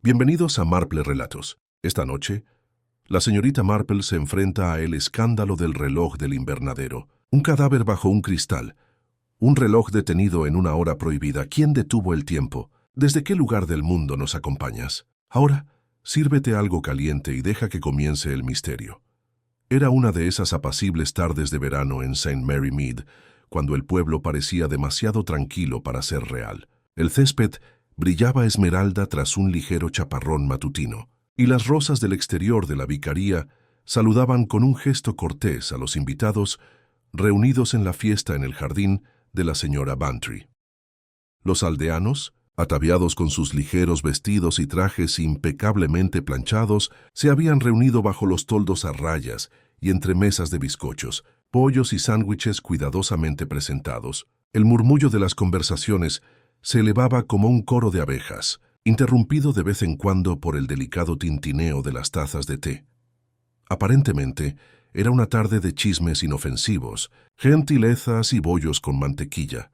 Bienvenidos a Marple Relatos. Esta noche, la señorita Marple se enfrenta a el escándalo del reloj del invernadero. Un cadáver bajo un cristal. Un reloj detenido en una hora prohibida. ¿Quién detuvo el tiempo? ¿Desde qué lugar del mundo nos acompañas? Ahora, sírvete algo caliente y deja que comience el misterio. Era una de esas apacibles tardes de verano en St. Mary Mead, cuando el pueblo parecía demasiado tranquilo para ser real. El césped brillaba esmeralda tras un ligero chaparrón matutino, y las rosas del exterior de la vicaría saludaban con un gesto cortés a los invitados reunidos en la fiesta en el jardín de la señora Bantry. Los aldeanos, ataviados con sus ligeros vestidos y trajes impecablemente planchados, se habían reunido bajo los toldos a rayas y entre mesas de bizcochos, pollos y sándwiches cuidadosamente presentados. El murmullo de las conversaciones se elevaba como un coro de abejas, interrumpido de vez en cuando por el delicado tintineo de las tazas de té. Aparentemente, era una tarde de chismes inofensivos, gentilezas y bollos con mantequilla,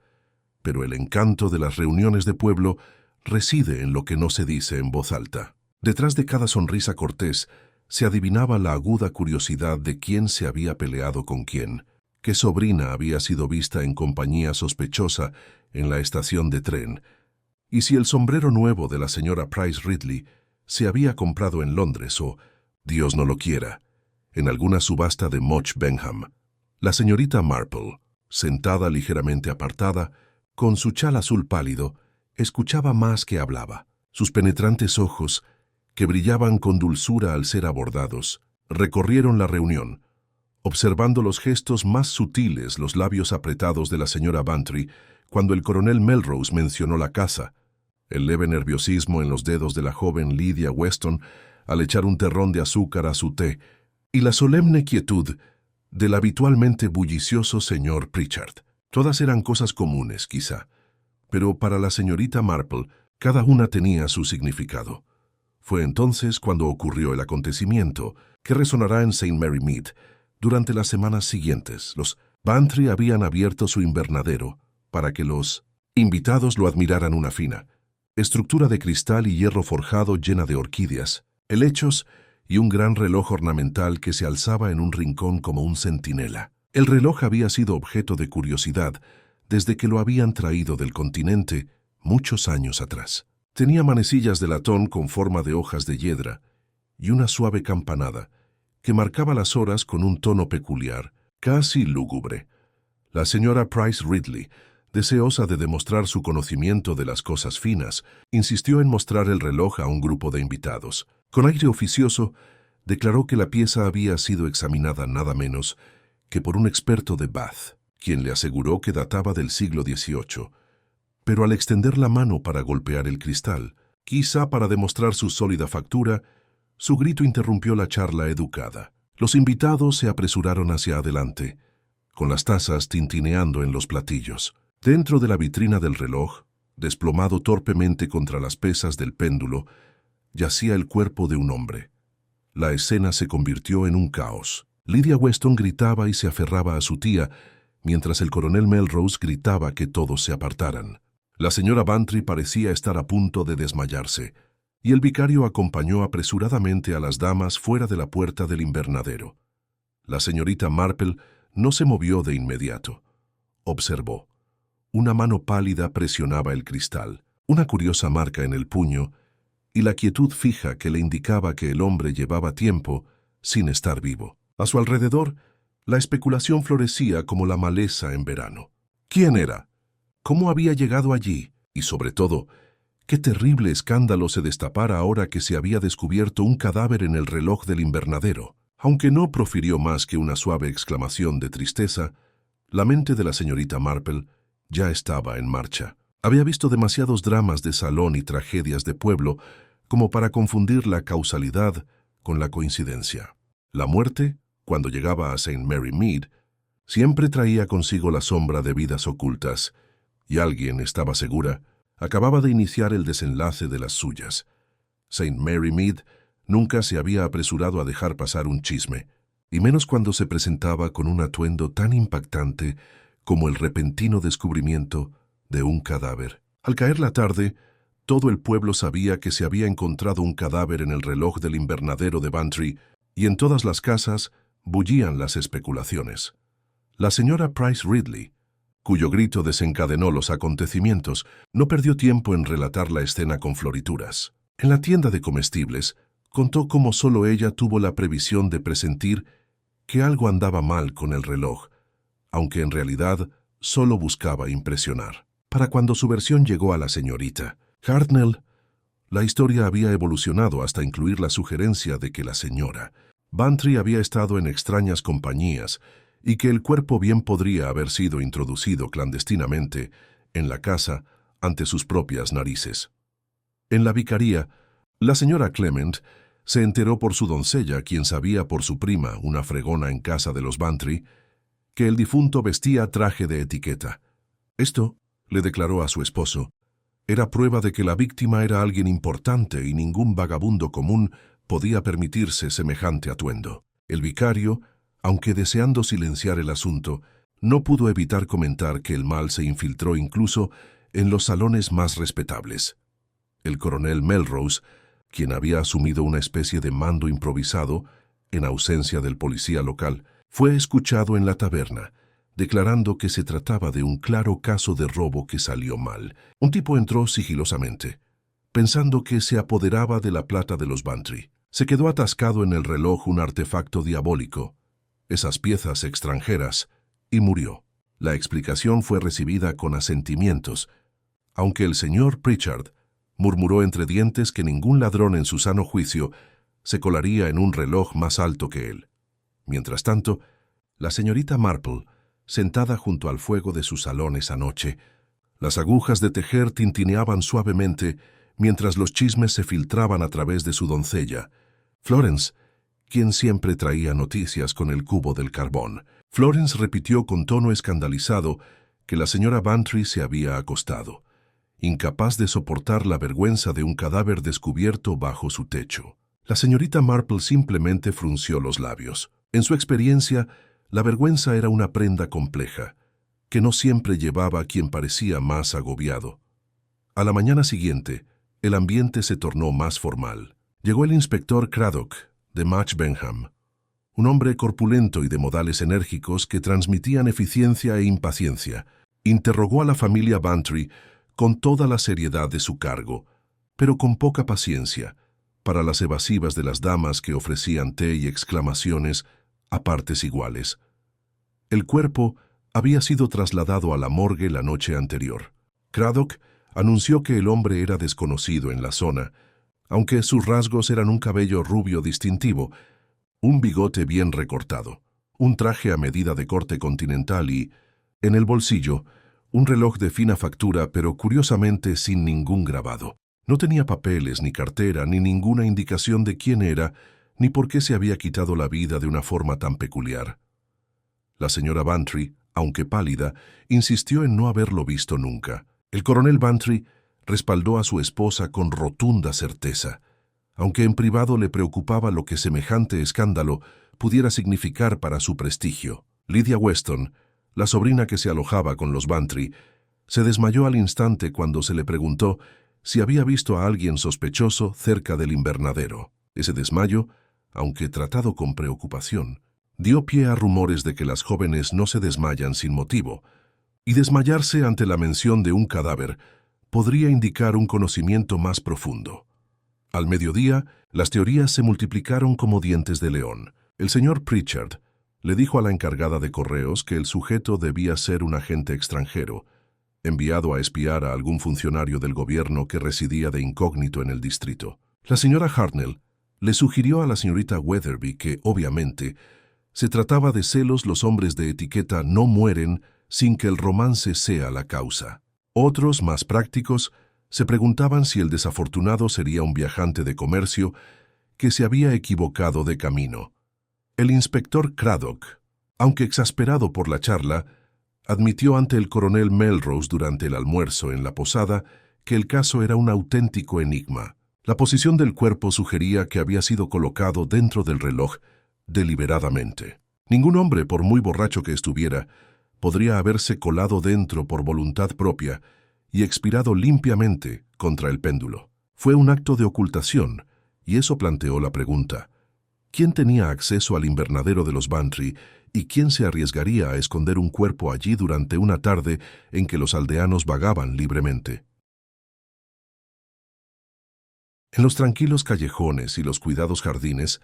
pero el encanto de las reuniones de pueblo reside en lo que no se dice en voz alta. Detrás de cada sonrisa cortés se adivinaba la aguda curiosidad de quién se había peleado con quién, qué sobrina había sido vista en compañía sospechosa en la estación de tren, y si el sombrero nuevo de la señora Price Ridley se había comprado en Londres o, Dios no lo quiera, en alguna subasta de Much Benham. La señorita Marple, sentada ligeramente apartada, con su chal azul pálido, escuchaba más que hablaba. Sus penetrantes ojos, que brillaban con dulzura al ser abordados, recorrieron la reunión, observando los gestos más sutiles, los labios apretados de la señora Bantry cuando el coronel Melrose mencionó la casa, el leve nerviosismo en los dedos de la joven Lydia Weston al echar un terrón de azúcar a su té, y la solemne quietud del habitualmente bullicioso señor Pritchard. Todas eran cosas comunes, quizá, pero para la señorita Marple cada una tenía su significado. Fue entonces cuando ocurrió el acontecimiento que resonará en St. Mary Mead. Durante las semanas siguientes, los Bantry habían abierto su invernadero para que los invitados lo admiraran. Una fina estructura de cristal y hierro forjado llena de orquídeas, helechos y un gran reloj ornamental que se alzaba en un rincón como un centinela. El reloj había sido objeto de curiosidad desde que lo habían traído del continente muchos años atrás. Tenía manecillas de latón con forma de hojas de hiedra y una suave campanada que marcaba las horas con un tono peculiar, casi lúgubre. La señora Price Ridley, deseosa de demostrar su conocimiento de las cosas finas, insistió en mostrar el reloj a un grupo de invitados. Con aire oficioso, declaró que la pieza había sido examinada nada menos que por un experto de Bath, quien le aseguró que databa del siglo XVIII. Pero al extender la mano para golpear el cristal, quizá para demostrar su sólida factura, su grito interrumpió la charla educada. Los invitados se apresuraron hacia adelante, con las tazas tintineando en los platillos. Dentro de la vitrina del reloj, desplomado torpemente contra las pesas del péndulo, yacía el cuerpo de un hombre. La escena se convirtió en un caos. Lydia Weston gritaba y se aferraba a su tía, mientras el coronel Melrose gritaba que todos se apartaran. La señora Bantry parecía estar a punto de desmayarse, y el vicario acompañó apresuradamente a las damas fuera de la puerta del invernadero. La señorita Marple no se movió de inmediato. Observó. Una mano pálida presionaba el cristal, una curiosa marca en el puño, y la quietud fija que le indicaba que el hombre llevaba tiempo sin estar vivo. A su alrededor, la especulación florecía como la maleza en verano. ¿Quién era? ¿Cómo había llegado allí? Y sobre todo, qué terrible escándalo se destapara ahora que se había descubierto un cadáver en el reloj del invernadero. Aunque no profirió más que una suave exclamación de tristeza, la mente de la señorita Marple ya estaba en marcha. Había visto demasiados dramas de salón y tragedias de pueblo como para confundir la causalidad con la coincidencia. La muerte, cuando llegaba a St. Mary Mead, siempre traía consigo la sombra de vidas ocultas, y alguien, estaba segura, acababa de iniciar el desenlace de las suyas. St. Mary Mead nunca se había apresurado a dejar pasar un chisme, y menos cuando se presentaba con un atuendo tan impactante como el repentino descubrimiento de un cadáver. Al caer la tarde, Todo el pueblo sabía que se había encontrado un cadáver en el reloj del invernadero de Bantry, y en todas las casas bullían las especulaciones. La señora Price Ridley, cuyo grito desencadenó los acontecimientos, no perdió tiempo en relatar la escena con florituras. En la tienda de comestibles, contó cómo solo ella tuvo la previsión de presentir que algo andaba mal con el reloj, aunque en realidad solo buscaba impresionar. Para cuando su versión llegó a la señorita Hartnell, la historia había evolucionado hasta incluir la sugerencia de que la señora Bantry había estado en extrañas compañías y que el cuerpo bien podría haber sido introducido clandestinamente en la casa ante sus propias narices. En la vicaría, la señora Clement se enteró por su doncella, quien sabía por su prima, una fregona en casa de los Bantry, que el difunto vestía traje de etiqueta. Esto, le declaró a su esposo, era prueba de que la víctima era alguien importante y ningún vagabundo común podía permitirse semejante atuendo. El vicario, aunque deseando silenciar el asunto, no pudo evitar comentar que el mal se infiltró incluso en los salones más respetables. El coronel Melrose, quien había asumido una especie de mando improvisado, en ausencia del policía local, fue escuchado en la taberna, declarando que se trataba de un claro caso de robo que salió mal. Un tipo entró sigilosamente, pensando que se apoderaba de la plata de los Bantry. Se quedó atascado en el reloj un artefacto diabólico, esas piezas extranjeras, y murió. La explicación fue recibida con asentimientos, aunque el señor Pritchard murmuró entre dientes que ningún ladrón en su sano juicio se colaría en un reloj más alto que él. Mientras tanto, la señorita Marple, sentada junto al fuego de su salón esa noche, las agujas de tejer tintineaban suavemente mientras los chismes se filtraban a través de su doncella, Florence, quien siempre traía noticias con el cubo del carbón. Florence repitió con tono escandalizado que la señora Bantry se había acostado, incapaz de soportar la vergüenza de un cadáver descubierto bajo su techo. La señorita Marple simplemente frunció los labios. En su experiencia, la vergüenza era una prenda compleja, que no siempre llevaba a quien parecía más agobiado. A la mañana siguiente, el ambiente se tornó más formal. Llegó el inspector Craddock, de Match Benham, un hombre corpulento y de modales enérgicos que transmitían eficiencia e impaciencia. Interrogó a la familia Bantry con toda la seriedad de su cargo, pero con poca paciencia, para las evasivas de las damas que ofrecían té y exclamaciones a partes iguales. El cuerpo había sido trasladado a la morgue la noche anterior. Craddock anunció que el hombre era desconocido en la zona, aunque sus rasgos eran un cabello rubio distintivo, un bigote bien recortado, un traje a medida de corte continental y, en el bolsillo, un reloj de fina factura pero curiosamente sin ningún grabado. No tenía papeles, ni cartera, ni ninguna indicación de quién era, ni por qué se había quitado la vida de una forma tan peculiar. La señora Bantry, aunque pálida, insistió en no haberlo visto nunca. El coronel Bantry respaldó a su esposa con rotunda certeza, aunque en privado le preocupaba lo que semejante escándalo pudiera significar para su prestigio. Lydia Weston, la sobrina que se alojaba con los Bantry, se desmayó al instante cuando se le preguntó si había visto a alguien sospechoso cerca del invernadero. Ese desmayo, aunque tratado con preocupación, dio pie a rumores de que las jóvenes no se desmayan sin motivo, y desmayarse ante la mención de un cadáver podría indicar un conocimiento más profundo. Al mediodía, las teorías se multiplicaron como dientes de león. El señor Pritchard le dijo a la encargada de correos que el sujeto debía ser un agente extranjero, enviado a espiar a algún funcionario del gobierno que residía de incógnito en el distrito. La señora Hartnell le sugirió a la señorita Weatherby que, obviamente, se trataba de celos. Los hombres de etiqueta no mueren sin que el romance sea la causa. Otros, más prácticos, se preguntaban si el desafortunado sería un viajante de comercio que se había equivocado de camino. El inspector Craddock, aunque exasperado por la charla, admitió ante el coronel Melrose durante el almuerzo en la posada que el caso era un auténtico enigma. La posición del cuerpo sugería que había sido colocado dentro del reloj deliberadamente. Ningún hombre, por muy borracho que estuviera, podría haberse colado dentro por voluntad propia y expirado limpiamente contra el péndulo. Fue un acto de ocultación, y eso planteó la pregunta: ¿quién tenía acceso al invernadero de los Bantry y quién se arriesgaría a esconder un cuerpo allí durante una tarde en que los aldeanos vagaban libremente? En los tranquilos callejones y los cuidados jardines,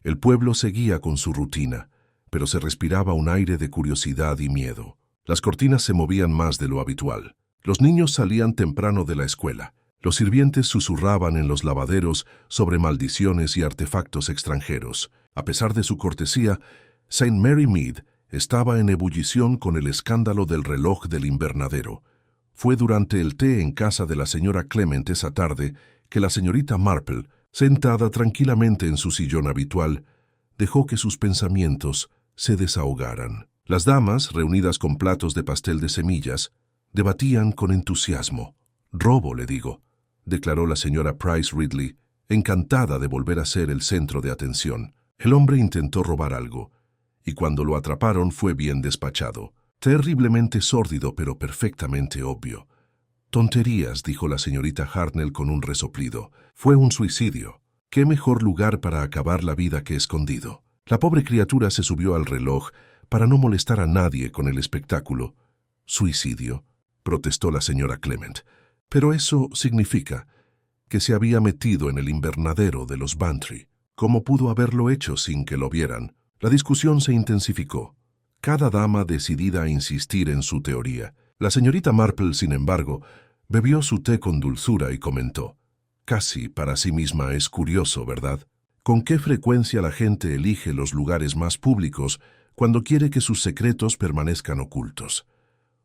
el pueblo seguía con su rutina, pero se respiraba un aire de curiosidad y miedo. Las cortinas se movían más de lo habitual. Los niños salían temprano de la escuela. Los sirvientes susurraban en los lavaderos sobre maldiciones y artefactos extranjeros. A pesar de su cortesía, St. Mary Mead estaba en ebullición con el escándalo del reloj del invernadero. Fue durante el té en casa de la señora Clement esa tarde que la señorita Marple, sentada tranquilamente en su sillón habitual, dejó que sus pensamientos se desahogaran. Las damas, reunidas con platos de pastel de semillas, debatían con entusiasmo. «Robo, le digo», declaró la señora Price Ridley, encantada de volver a ser el centro de atención. El hombre intentó robar algo, y cuando lo atraparon fue bien despachado. Terriblemente sórdido, pero perfectamente obvio. «Tonterías», dijo la señorita Hartnell con un resoplido. «Fue un suicidio. ¿Qué mejor lugar para acabar la vida que escondido?» La pobre criatura se subió al reloj para no molestar a nadie con el espectáculo. «¿Suicidio?», protestó la señora Clement. «Pero eso significa que se había metido en el invernadero de los Bantry. ¿Cómo pudo haberlo hecho sin que lo vieran?» La discusión se intensificó, cada dama decidida a insistir en su teoría. La señorita Marple, sin embargo, bebió su té con dulzura y comentó: «Casi para sí misma es curioso, ¿verdad? ¿Con qué frecuencia la gente elige los lugares más públicos cuando quiere que sus secretos permanezcan ocultos?»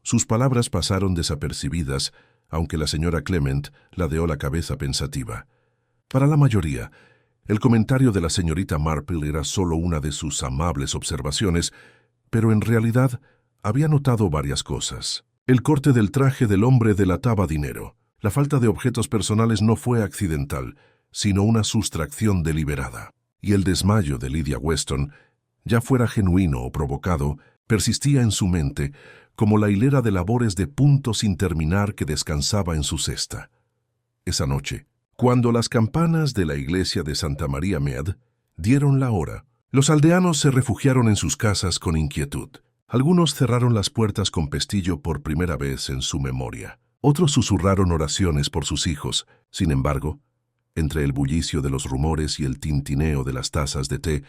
Sus palabras pasaron desapercibidas, aunque la señora Clement ladeó la cabeza pensativa. Para la mayoría, el comentario de la señorita Marple era solo una de sus amables observaciones, pero en realidad había notado varias cosas. El corte del traje del hombre delataba dinero. La falta de objetos personales no fue accidental, sino una sustracción deliberada. Y el desmayo de Lydia Weston, ya fuera genuino o provocado, persistía en su mente como la hilera de labores de punto sin terminar que descansaba en su cesta. Esa noche, cuando las campanas de la iglesia de Santa María Mead dieron la hora, los aldeanos se refugiaron en sus casas con inquietud. Algunos cerraron las puertas con pestillo por primera vez en su memoria. Otros susurraron oraciones por sus hijos. Sin embargo, entre el bullicio de los rumores y el tintineo de las tazas de té,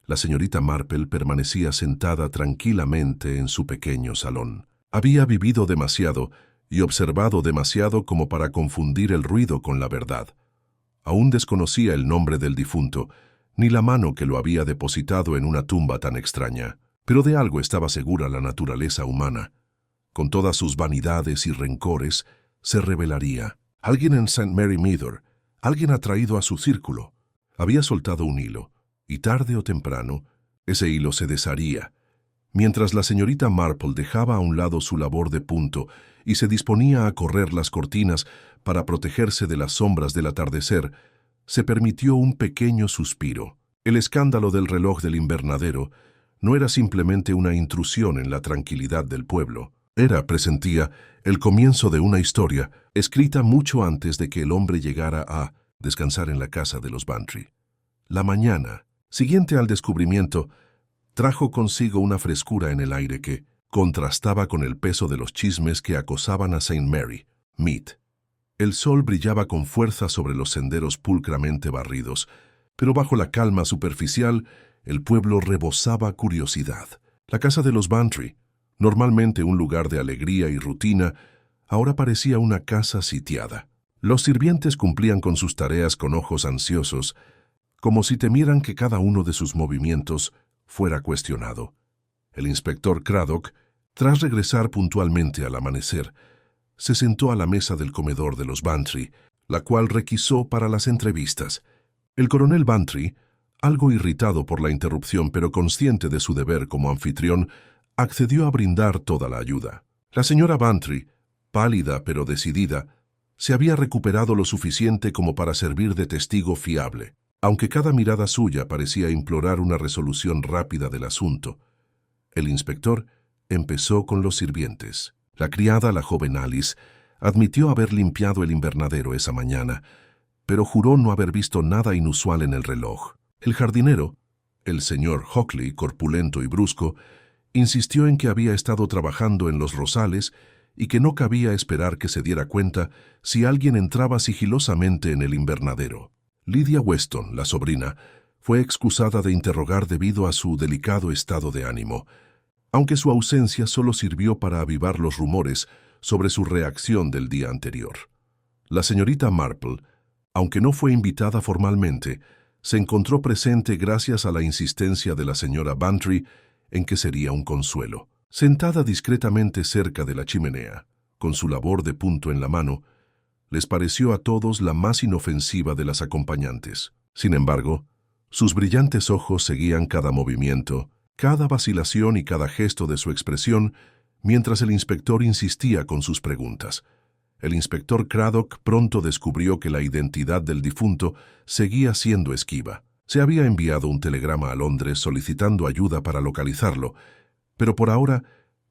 la señorita Marple permanecía sentada tranquilamente en su pequeño salón. Había vivido demasiado y observado demasiado como para confundir el ruido con la verdad. Aún desconocía el nombre del difunto, ni la mano que lo había depositado en una tumba tan extraña. Pero de algo estaba segura la naturaleza humana. Con todas sus vanidades y rencores, se rebelaría. Alguien en St. Mary Mead, alguien atraído a su círculo, había soltado un hilo, y tarde o temprano, ese hilo se desharía. Mientras la señorita Marple dejaba a un lado su labor de punto y se disponía a correr las cortinas para protegerse de las sombras del atardecer, se permitió un pequeño suspiro. El escándalo del reloj del invernadero no era simplemente una intrusión en la tranquilidad del pueblo. Era, presentía, el comienzo de una historia escrita mucho antes de que el hombre llegara a descansar en la casa de los Bantry. La mañana siguiente al descubrimiento trajo consigo una frescura en el aire que contrastaba con el peso de los chismes que acosaban a St. Mary Mead. El sol brillaba con fuerza sobre los senderos pulcramente barridos, pero bajo la calma superficial, el pueblo rebosaba curiosidad. La casa de los Bantry, normalmente un lugar de alegría y rutina, ahora parecía una casa sitiada. Los sirvientes cumplían con sus tareas con ojos ansiosos, como si temieran que cada uno de sus movimientos fuera cuestionado. El inspector Craddock, tras regresar puntualmente al amanecer, se sentó a la mesa del comedor de los Bantry, la cual requisó para las entrevistas. El coronel Bantry, algo irritado por la interrupción pero consciente de su deber como anfitrión, accedió a brindar toda la ayuda. La señora Bantry, pálida pero decidida, se había recuperado lo suficiente como para servir de testigo fiable. Aunque cada mirada suya parecía implorar una resolución rápida del asunto, el inspector empezó con los sirvientes. La criada, la joven Alice, Admitió haber limpiado el invernadero esa mañana, pero juró no haber visto nada inusual en el reloj. El jardinero, el señor Hockley, corpulento y brusco, insistió en que había estado trabajando en los rosales y que no cabía esperar que se diera cuenta si alguien entraba sigilosamente en el invernadero. Lydia Weston, la sobrina, fue excusada de interrogar debido a su delicado estado de ánimo, aunque su ausencia solo sirvió para avivar los rumores sobre su reacción del día anterior. La señorita Marple, aunque no fue invitada formalmente, se encontró presente gracias a la insistencia de la señora Bantry en que sería un consuelo. Sentada discretamente cerca de la chimenea, con su labor de punto en la mano, les pareció a todos la más inofensiva de las acompañantes. Sin embargo, sus brillantes ojos seguían cada movimiento, cada vacilación y cada gesto de su expresión, mientras el inspector insistía con sus preguntas. El inspector Craddock pronto descubrió que la identidad del difunto seguía siendo esquiva. Se había enviado un telegrama a Londres solicitando ayuda para localizarlo, pero por ahora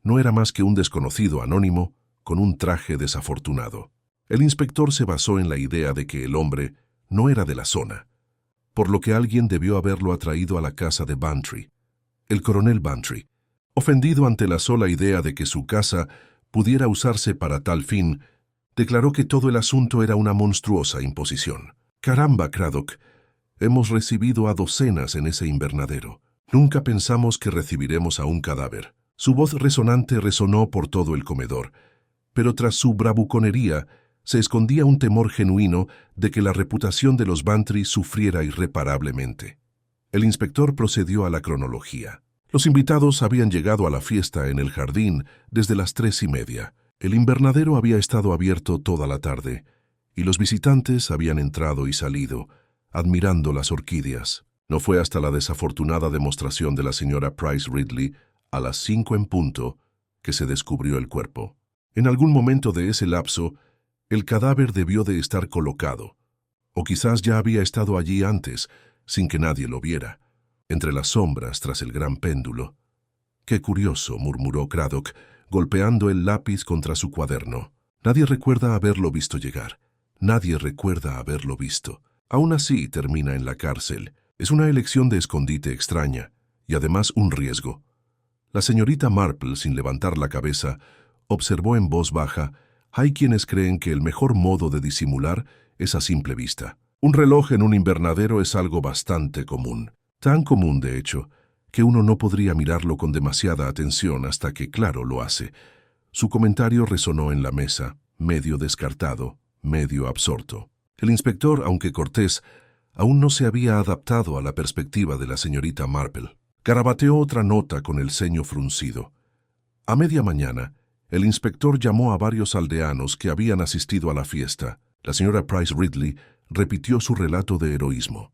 no era más que un desconocido anónimo con un traje desafortunado. El inspector se basó en la idea de que el hombre no era de la zona, por lo que alguien debió haberlo atraído a la casa de Bantry. El coronel Bantry, ofendido ante la sola idea de que su casa pudiera usarse para tal fin, declaró que todo el asunto era una monstruosa imposición. «Caramba, Craddock, hemos recibido a docenas en ese invernadero. Nunca pensamos que recibiremos a un cadáver». Su voz resonante resonó por todo el comedor, pero tras su bravuconería se escondía un temor genuino de que la reputación de los Bantry sufriera irreparablemente. El inspector procedió a la cronología. Los invitados habían llegado a la fiesta en el jardín desde las 3:30. El invernadero había estado abierto toda la tarde, y los visitantes habían entrado y salido, admirando las orquídeas. No fue hasta la desafortunada demostración de la señora Price Ridley, a las 5 en punto, que se descubrió el cuerpo. En algún momento de ese lapso, el cadáver debió de estar colocado, o quizás ya había estado allí antes, sin que nadie lo viera, entre las sombras tras el gran péndulo. «Qué curioso», murmuró Craddock, golpeando el lápiz contra su cuaderno. «Nadie recuerda haberlo visto llegar. Nadie recuerda haberlo visto. Aún así termina en la cárcel. Es una elección de escondite extraña, y además un riesgo». La señorita Marple, sin levantar la cabeza, observó en voz baja: «Hay quienes creen que el mejor modo de disimular es a simple vista. Un reloj en un invernadero es algo bastante común. Tan común, de hecho, que uno no podría mirarlo con demasiada atención hasta que, claro, lo hace». Su comentario resonó en la mesa, medio descartado, medio absorto. El inspector, aunque cortés, aún no se había adaptado a la perspectiva de la señorita Marple. Garabateó otra nota con el ceño fruncido. A media mañana, el inspector llamó a varios aldeanos que habían asistido a la fiesta. La señora Price Ridley repitió su relato de heroísmo,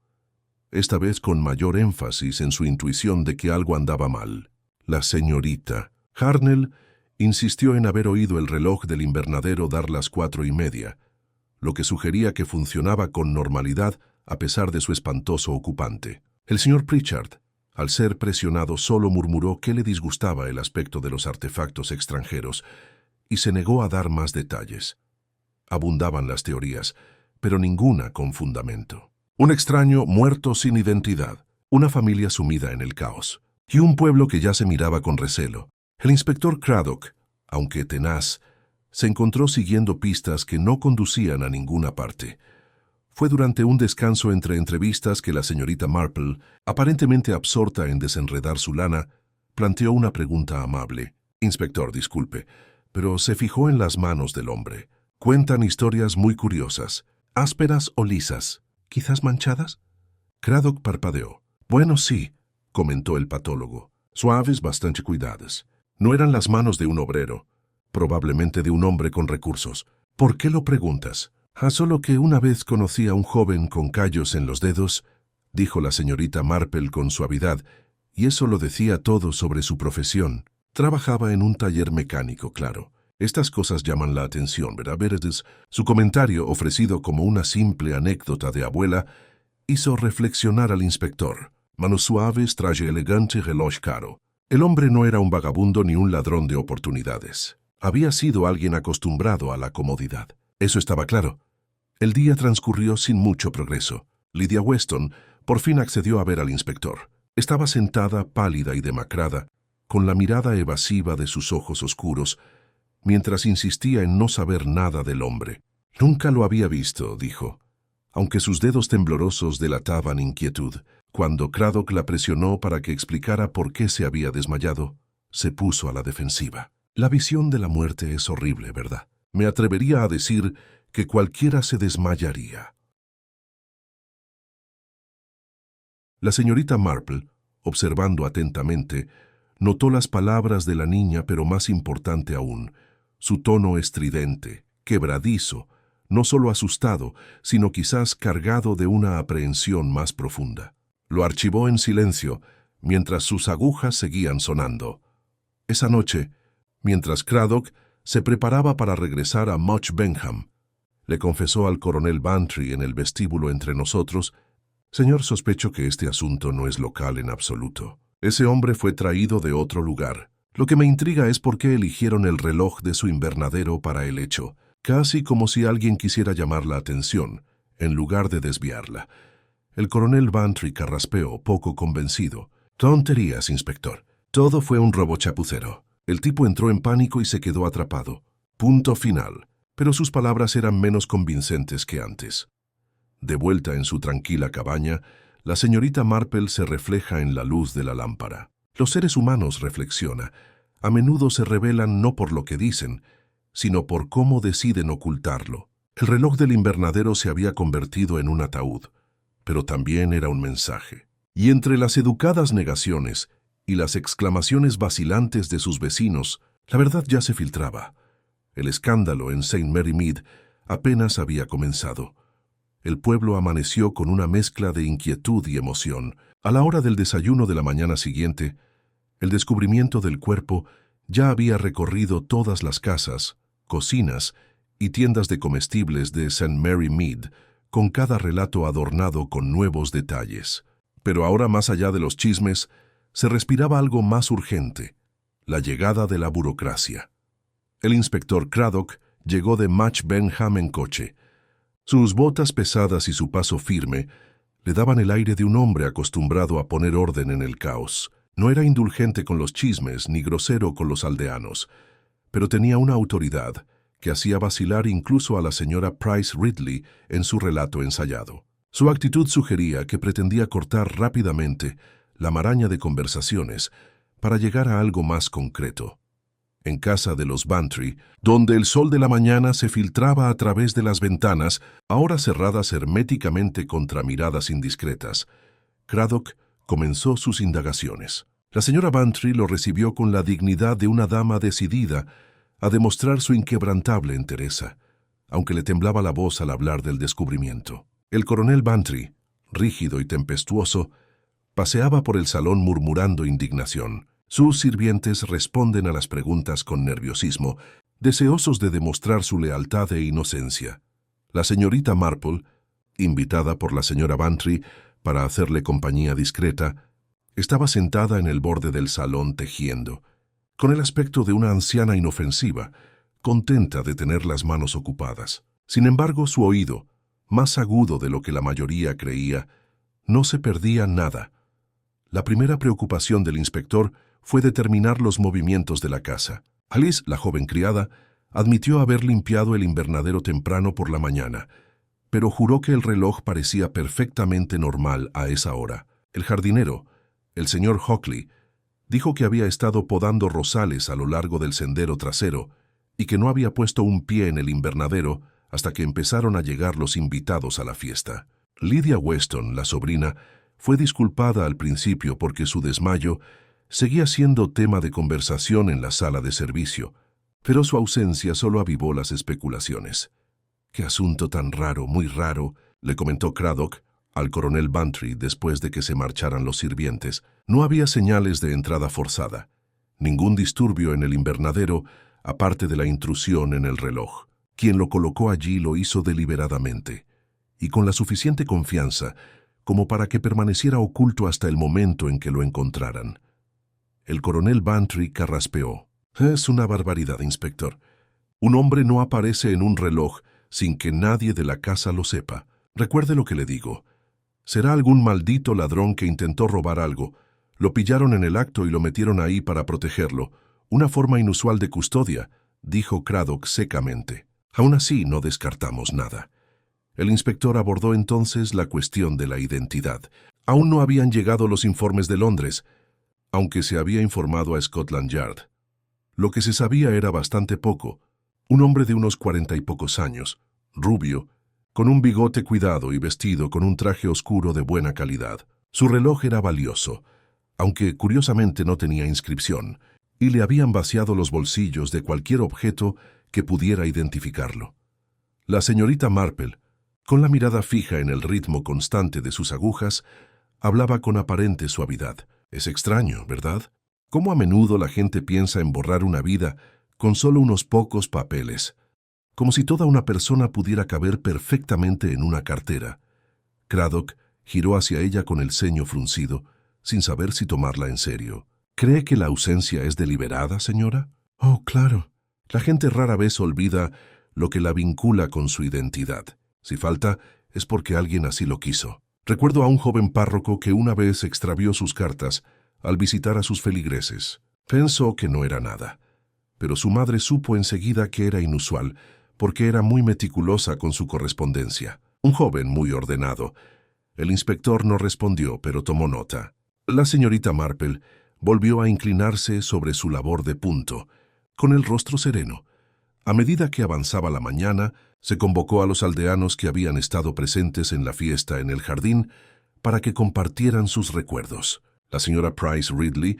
esta vez con mayor énfasis en su intuición de que algo andaba mal. La señorita Harnell insistió en haber oído el reloj del invernadero dar las 4:30, lo que sugería que funcionaba con normalidad a pesar de su espantoso ocupante. El señor Pritchard, al ser presionado, solo murmuró que le disgustaba el aspecto de los artefactos extranjeros y se negó a dar más detalles. Abundaban las teorías, pero ninguna con fundamento. Un extraño muerto sin identidad, una familia sumida en el caos, y un pueblo que ya se miraba con recelo. El inspector Craddock, aunque tenaz, se encontró siguiendo pistas que no conducían a ninguna parte. Fue durante un descanso entre entrevistas que la señorita Marple, aparentemente absorta en desenredar su lana, planteó una pregunta amable. «Inspector, disculpe, pero se fijó en las manos del hombre. Cuentan historias muy curiosas, ásperas o lisas, quizás manchadas». Craddock parpadeó. «Bueno, sí», comentó el patólogo. «Suaves, bastante cuidadas. No eran las manos de un obrero, probablemente de un hombre con recursos». «¿Por qué lo preguntas?» «Solo que una vez conocí a un joven con callos en los dedos», dijo la señorita Marple con suavidad, y eso lo decía todo sobre su profesión. Trabajaba en un taller mecánico, claro. Estas cosas llaman la atención, ¿verdad, Verdes? Su comentario, ofrecido como una simple anécdota de abuela, hizo reflexionar al inspector. Manos suaves, traje elegante, reloj caro. El hombre no era un vagabundo ni un ladrón de oportunidades. Había sido alguien acostumbrado a la comodidad. Eso estaba claro. El día transcurrió sin mucho progreso. Lydia Weston por fin accedió a ver al inspector. Estaba sentada, pálida y demacrada, con la mirada evasiva de sus ojos oscuros, mientras insistía en no saber nada del hombre. Nunca lo había visto, dijo, aunque sus dedos temblorosos delataban inquietud. Cuando Craddock la presionó para que explicara por qué se había desmayado, se puso a la defensiva. La visión de la muerte es horrible, ¿verdad? Me atrevería a decir que cualquiera se desmayaría. La señorita Marple, observando atentamente, notó las palabras de la niña, pero más importante aún, su tono estridente, quebradizo, no solo asustado, sino quizás cargado de una aprehensión más profunda. Lo archivó en silencio, mientras sus agujas seguían sonando. Esa noche, mientras Craddock se preparaba para regresar a Much Benham, le confesó al coronel Bantry en el vestíbulo entre nosotros: «Señor, sospecho que este asunto no es local en absoluto. Ese hombre fue traído de otro lugar. Lo que me intriga es por qué eligieron el reloj de su invernadero para el hecho, casi como si alguien quisiera llamar la atención, en lugar de desviarla». El coronel Bantry carraspeó, poco convencido. «Tonterías, inspector. Todo fue un robo chapucero». El tipo entró en pánico y se quedó atrapado. Punto final. Pero sus palabras eran menos convincentes que antes. De vuelta en su tranquila cabaña, la señorita Marple se refleja en la luz de la lámpara. Los seres humanos, reflexiona, a menudo se revelan no por lo que dicen, sino por cómo deciden ocultarlo. El reloj del invernadero se había convertido en un ataúd, pero también era un mensaje. Y entre las educadas negaciones y las exclamaciones vacilantes de sus vecinos, la verdad ya se filtraba. El escándalo en St. Mary Mead apenas había comenzado. El pueblo amaneció con una mezcla de inquietud y emoción. A la hora del desayuno de la mañana siguiente, el descubrimiento del cuerpo ya había recorrido todas las casas, cocinas y tiendas de comestibles de St. Mary Mead, con cada relato adornado con nuevos detalles. Pero ahora, más allá de los chismes, se respiraba algo más urgente: la llegada de la burocracia. El inspector Craddock llegó de Much Benham en coche. Sus botas pesadas y su paso firme le daban el aire de un hombre acostumbrado a poner orden en el caos. No era indulgente con los chismes ni grosero con los aldeanos, pero tenía una autoridad que hacía vacilar incluso a la señora Price Ridley en su relato ensayado. Su actitud sugería que pretendía cortar rápidamente la maraña de conversaciones para llegar a algo más concreto. En casa de los Bantry, donde el sol de la mañana se filtraba a través de las ventanas, ahora cerradas herméticamente contra miradas indiscretas, Craddock comenzó sus indagaciones. La señora Bantry lo recibió con la dignidad de una dama decidida a demostrar su inquebrantable entereza, aunque le temblaba la voz al hablar del descubrimiento. El coronel Bantry, rígido y tempestuoso, paseaba por el salón murmurando indignación. Sus sirvientes responden a las preguntas con nerviosismo, deseosos de demostrar su lealtad e inocencia. La señorita Marple, invitada por la señora Bantry para hacerle compañía discreta, estaba sentada en el borde del salón tejiendo, con el aspecto de una anciana inofensiva, contenta de tener las manos ocupadas. Sin embargo, su oído, más agudo de lo que la mayoría creía, no se perdía nada. La primera preocupación del inspector fue determinar los movimientos de la casa. Alice, la joven criada, admitió haber limpiado el invernadero temprano por la mañana, pero juró que el reloj parecía perfectamente normal a esa hora. El jardinero, el señor Hockley, dijo que había estado podando rosales a lo largo del sendero trasero y que no había puesto un pie en el invernadero hasta que empezaron a llegar los invitados a la fiesta. Lydia Weston, la sobrina, fue disculpada al principio porque su desmayo seguía siendo tema de conversación en la sala de servicio, pero su ausencia solo avivó las especulaciones. «Qué asunto tan raro, muy raro», le comentó Craddock al coronel Bantry después de que se marcharan los sirvientes. No había señales de entrada forzada, ningún disturbio en el invernadero, aparte de la intrusión en el reloj. Quien lo colocó allí lo hizo deliberadamente, y con la suficiente confianza como para que permaneciera oculto hasta el momento en que lo encontraran. El coronel Bantry carraspeó. Es una barbaridad, inspector. Un hombre no aparece en un reloj sin que nadie de la casa lo sepa. Recuerde lo que le digo. Será algún maldito ladrón que intentó robar algo. Lo pillaron en el acto y lo metieron ahí para protegerlo. Una forma inusual de custodia, dijo Craddock secamente. Aún así, no descartamos nada. El inspector abordó entonces la cuestión de la identidad. Aún no habían llegado los informes de Londres, aunque se había informado a Scotland Yard. Lo que se sabía era bastante poco. Un hombre de unos 40 y pocos años, rubio, con un bigote cuidado y vestido con un traje oscuro de buena calidad. Su reloj era valioso, aunque curiosamente no tenía inscripción, y le habían vaciado los bolsillos de cualquier objeto que pudiera identificarlo. La señorita Marple, con la mirada fija en el ritmo constante de sus agujas, hablaba con aparente suavidad. Es extraño, ¿verdad? Cómo a menudo la gente piensa en borrar una vida con solo unos pocos papeles, como si toda una persona pudiera caber perfectamente en una cartera. Craddock giró hacia ella con el ceño fruncido, sin saber si tomarla en serio. ¿Cree que la ausencia es deliberada, señora? Oh, claro. La gente rara vez olvida lo que la vincula con su identidad. Si falta, es porque alguien así lo quiso. Recuerdo a un joven párroco que una vez extravió sus cartas al visitar a sus feligreses. Pensó que no era nada, pero su madre supo enseguida que era inusual, porque era muy meticulosa con su correspondencia. Un joven muy ordenado. El inspector no respondió, pero tomó nota. La señorita Marple volvió a inclinarse sobre su labor de punto, con el rostro sereno. A medida que avanzaba la mañana, se convocó a los aldeanos que habían estado presentes en la fiesta en el jardín para que compartieran sus recuerdos. La señora Price Ridley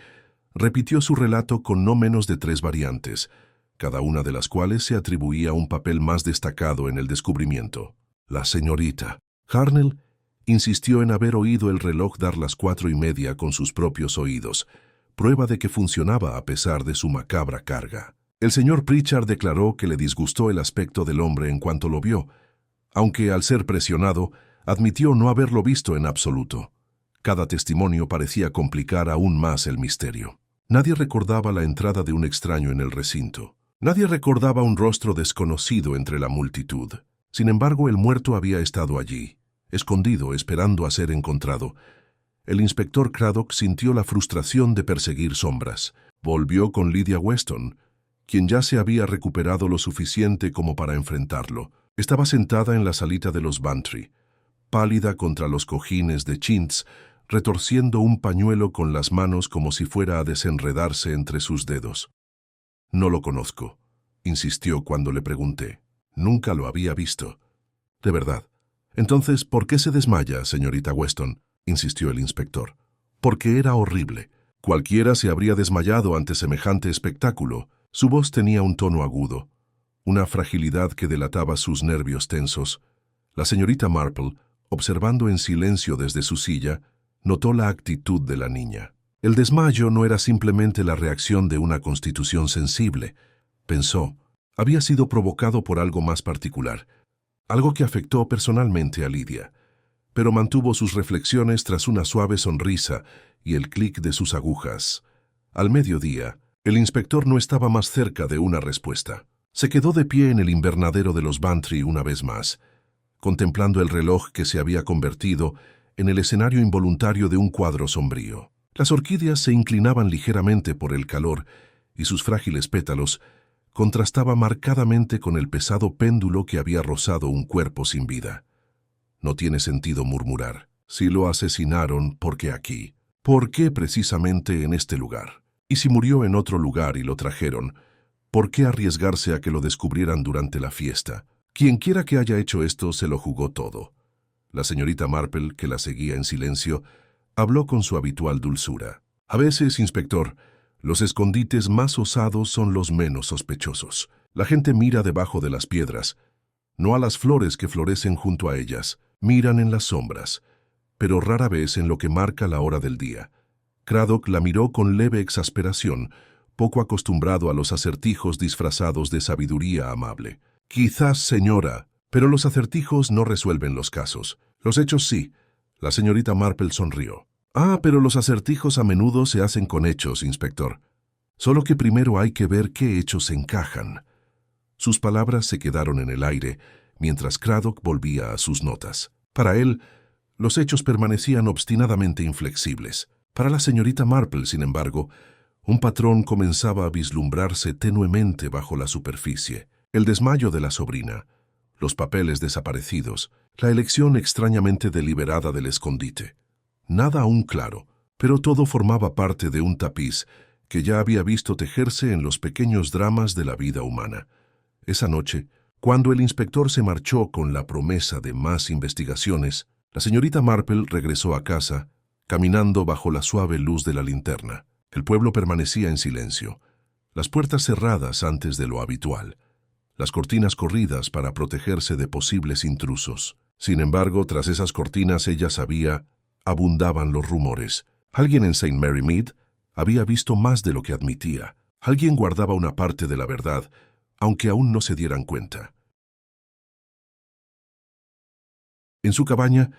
repitió su relato con no menos de 3 variantes, cada una de las cuales se atribuía un papel más destacado en el descubrimiento. La señorita Harnell insistió en haber oído el reloj dar las 4:30 con sus propios oídos, prueba de que funcionaba a pesar de su macabra carga. El señor Pritchard declaró que le disgustó el aspecto del hombre en cuanto lo vio, aunque al ser presionado, admitió no haberlo visto en absoluto. Cada testimonio parecía complicar aún más el misterio. Nadie recordaba la entrada de un extraño en el recinto. Nadie recordaba un rostro desconocido entre la multitud. Sin embargo, el muerto había estado allí, escondido, esperando a ser encontrado. El inspector Craddock sintió la frustración de perseguir sombras. Volvió con Lydia Weston, quien ya se había recuperado lo suficiente como para enfrentarlo. Estaba sentada en la salita de los Bantry, pálida contra los cojines de chintz, retorciendo un pañuelo con las manos como si fuera a desenredarse entre sus dedos. «No lo conozco», insistió cuando le pregunté. «Nunca lo había visto». «De verdad. Entonces, ¿por qué se desmaya, señorita Weston?», insistió el inspector. «Porque era horrible. Cualquiera se habría desmayado ante semejante espectáculo». Su voz tenía un tono agudo, una fragilidad que delataba sus nervios tensos. La señorita Marple, observando en silencio desde su silla, notó la actitud de la niña. El desmayo no era simplemente la reacción de una constitución sensible, pensó. Había sido provocado por algo más particular, algo que afectó personalmente a Lydia, pero mantuvo sus reflexiones tras una suave sonrisa y el clic de sus agujas. Al mediodía, el inspector no estaba más cerca de una respuesta. Se quedó de pie en el invernadero de los Bantry una vez más, contemplando el reloj que se había convertido en el escenario involuntario de un cuadro sombrío. Las orquídeas se inclinaban ligeramente por el calor y sus frágiles pétalos contrastaban marcadamente con el pesado péndulo que había rozado un cuerpo sin vida. No tiene sentido murmurar. Si lo asesinaron, ¿por qué aquí? ¿Por qué precisamente en este lugar? Y si murió en otro lugar y lo trajeron, ¿por qué arriesgarse a que lo descubrieran durante la fiesta? Quienquiera que haya hecho esto se lo jugó todo. La señorita Marple, que la seguía en silencio, habló con su habitual dulzura. A veces, inspector, los escondites más osados son los menos sospechosos. La gente mira debajo de las piedras, no a las flores que florecen junto a ellas, miran en las sombras, pero rara vez en lo que marca la hora del día. Craddock la miró con leve exasperación, poco acostumbrado a los acertijos disfrazados de sabiduría amable. «Quizás, señora, pero los acertijos no resuelven los casos. Los hechos sí». La señorita Marple sonrió. «Ah, pero los acertijos a menudo se hacen con hechos, inspector». Solo que primero hay que ver qué hechos encajan. Sus palabras se quedaron en el aire mientras Craddock volvía a sus notas. Para él, los hechos permanecían obstinadamente inflexibles. Para la señorita Marple, sin embargo, un patrón comenzaba a vislumbrarse tenuemente bajo la superficie. El desmayo de la sobrina, los papeles desaparecidos, la elección extrañamente deliberada del escondite. Nada aún claro, pero todo formaba parte de un tapiz que ya había visto tejerse en los pequeños dramas de la vida humana. Esa noche, cuando el inspector se marchó con la promesa de más investigaciones, la señorita Marple regresó a casa, caminando bajo la suave luz de la linterna. El pueblo permanecía en silencio, las puertas cerradas antes de lo habitual, las cortinas corridas para protegerse de posibles intrusos. Sin embargo, tras esas cortinas ella sabía, abundaban los rumores. Alguien en St. Mary Mead había visto más de lo que admitía. Alguien guardaba una parte de la verdad, aunque aún no se dieran cuenta. En su cabaña,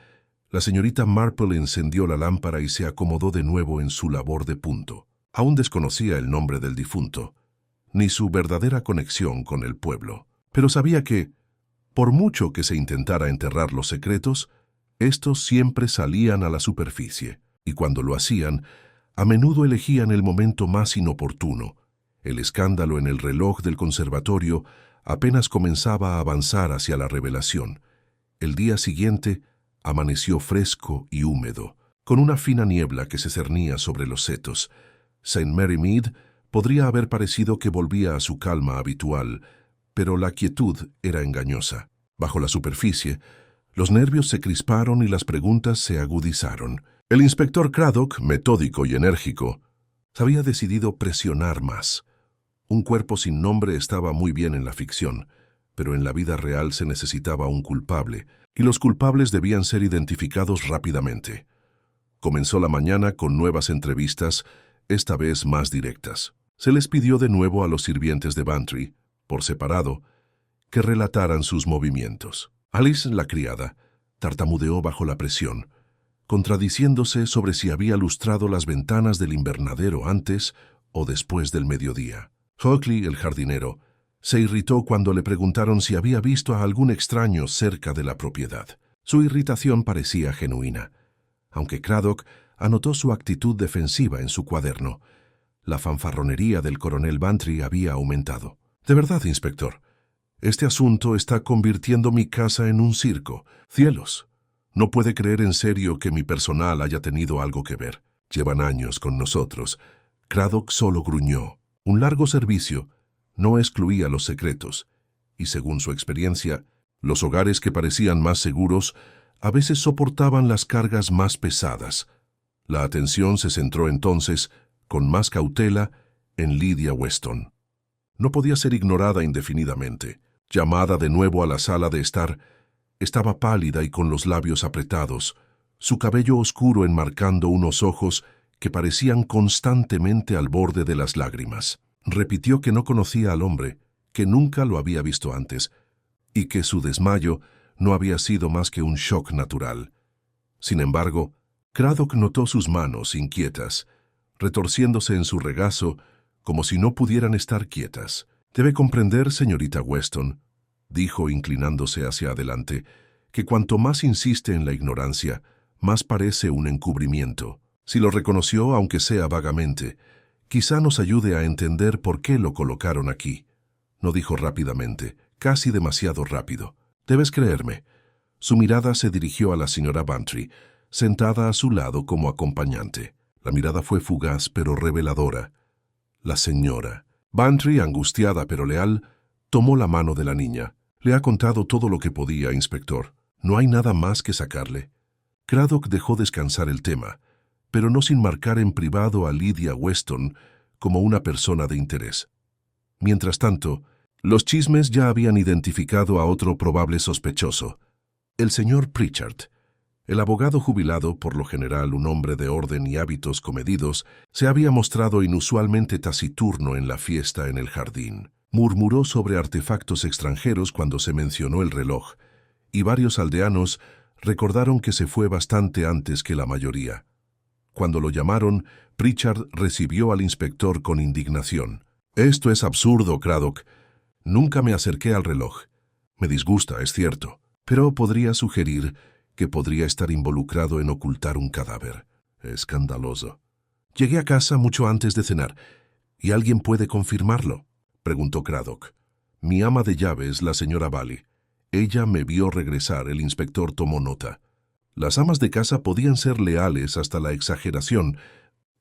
la señorita Marple encendió la lámpara y se acomodó de nuevo en su labor de punto. Aún desconocía el nombre del difunto, ni su verdadera conexión con el pueblo, pero sabía que, por mucho que se intentara enterrar los secretos, estos siempre salían a la superficie, y cuando lo hacían, a menudo elegían el momento más inoportuno. El escándalo en el reloj del conservatorio apenas comenzaba a avanzar hacia la revelación. El día siguiente amaneció fresco y húmedo, con una fina niebla que se cernía sobre los setos. St. Mary Mead podría haber parecido que volvía a su calma habitual, pero la quietud era engañosa. Bajo la superficie, los nervios se crisparon y las preguntas se agudizaron. El inspector Craddock, metódico y enérgico, había decidido presionar más. Un cuerpo sin nombre estaba muy bien en la ficción, pero en la vida real se necesitaba un culpable, y los culpables debían ser identificados rápidamente. Comenzó la mañana con nuevas entrevistas, esta vez más directas. Se les pidió de nuevo a los sirvientes de Bantry, por separado, que relataran sus movimientos. Alice, la criada, tartamudeó bajo la presión, contradiciéndose sobre si había lustrado las ventanas del invernadero antes o después del mediodía. Hockley, el jardinero, se irritó cuando le preguntaron si había visto a algún extraño cerca de la propiedad. Su irritación parecía genuina, aunque Craddock anotó su actitud defensiva en su cuaderno. La fanfarronería del coronel Bantry había aumentado. «De verdad, inspector, este asunto está convirtiendo mi casa en un circo. Cielos, no puede creer en serio que mi personal haya tenido algo que ver. Llevan años con nosotros». Craddock solo gruñó. Un largo servicio no excluía los secretos, y según su experiencia, los hogares que parecían más seguros a veces soportaban las cargas más pesadas. La atención se centró entonces, con más cautela, en Lydia Weston. No podía ser ignorada indefinidamente. Llamada de nuevo a la sala de estar, estaba pálida y con los labios apretados, su cabello oscuro enmarcando unos ojos que parecían constantemente al borde de las lágrimas. Repitió que no conocía al hombre, que nunca lo había visto antes, y que su desmayo no había sido más que un shock natural. Sin embargo, Craddock notó sus manos inquietas, retorciéndose en su regazo como si no pudieran estar quietas. «Debe comprender, señorita Weston», dijo inclinándose hacia adelante, «que cuanto más insiste en la ignorancia, más parece un encubrimiento. Si lo reconoció, aunque sea vagamente, quizá nos ayude a entender por qué lo colocaron aquí». No dijo rápidamente, casi demasiado rápido. «Debes creerme». Su mirada se dirigió a la señora Bantry, sentada a su lado como acompañante. La mirada fue fugaz pero reveladora. La señora Bantry, angustiada pero leal, tomó la mano de la niña. «Le ha contado todo lo que podía, inspector. No hay nada más que sacarle». Craddock dejó descansar el tema, pero no sin marcar en privado a Lydia Weston como una persona de interés. Mientras tanto, los chismes ya habían identificado a otro probable sospechoso, el señor Pritchard. El abogado jubilado, por lo general un hombre de orden y hábitos comedidos, se había mostrado inusualmente taciturno en la fiesta en el jardín. Murmuró sobre artefactos extranjeros cuando se mencionó el reloj, y varios aldeanos recordaron que se fue bastante antes que la mayoría. Cuando lo llamaron, Pritchard recibió al inspector con indignación. «Esto es absurdo, Craddock. Nunca me acerqué al reloj. Me disgusta, es cierto, pero podría sugerir que podría estar involucrado en ocultar un cadáver. Escandaloso. Llegué a casa mucho antes de cenar. ¿Y alguien puede confirmarlo?», preguntó Craddock. «Mi ama de llaves, la señora Bailey. Ella me vio regresar», el inspector tomó nota. Las amas de casa podían ser leales hasta la exageración,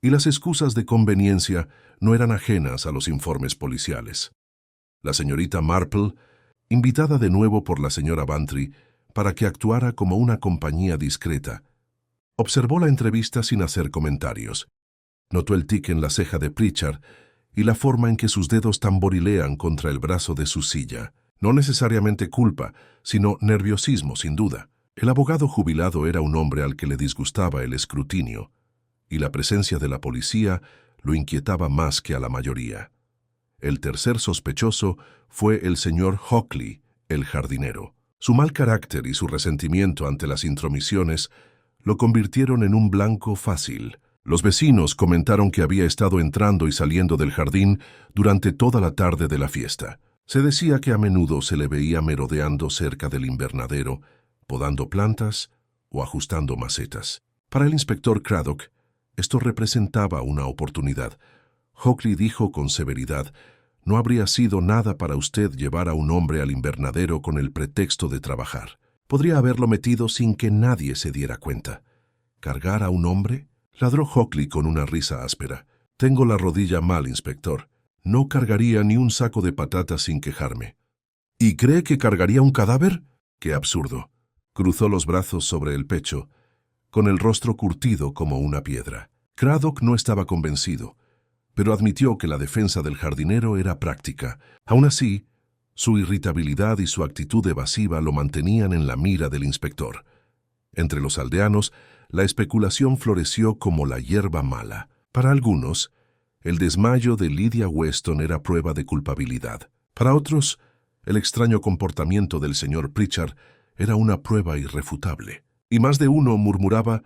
y las excusas de conveniencia no eran ajenas a los informes policiales. La señorita Marple, invitada de nuevo por la señora Bantry para que actuara como una compañía discreta, observó la entrevista sin hacer comentarios. Notó el tic en la ceja de Pritchard y la forma en que sus dedos tamborilean contra el brazo de su silla. No necesariamente culpa, sino nerviosismo, sin duda. El abogado jubilado era un hombre al que le disgustaba el escrutinio, y la presencia de la policía lo inquietaba más que a la mayoría. El tercer sospechoso fue el señor Hockley, el jardinero. Su mal carácter y su resentimiento ante las intromisiones lo convirtieron en un blanco fácil. Los vecinos comentaron que había estado entrando y saliendo del jardín durante toda la tarde de la fiesta. Se decía que a menudo se le veía merodeando cerca del invernadero, podando plantas o ajustando macetas. Para el inspector Craddock, esto representaba una oportunidad. Hockley dijo con severidad: «No habría sido nada para usted llevar a un hombre al invernadero con el pretexto de trabajar. Podría haberlo metido sin que nadie se diera cuenta». «¿Cargar a un hombre?», ladró Hockley con una risa áspera. «Tengo la rodilla mal, inspector. No cargaría ni un saco de patatas sin quejarme». «¿Y cree que cargaría un cadáver?». «Qué absurdo». Cruzó los brazos sobre el pecho, con el rostro curtido como una piedra. Craddock no estaba convencido, pero admitió que la defensa del jardinero era práctica. Aún así, su irritabilidad y su actitud evasiva lo mantenían en la mira del inspector. Entre los aldeanos, la especulación floreció como la hierba mala. Para algunos, el desmayo de Lydia Weston era prueba de culpabilidad. Para otros, el extraño comportamiento del señor Pritchard era una prueba irrefutable. Y más de uno murmuraba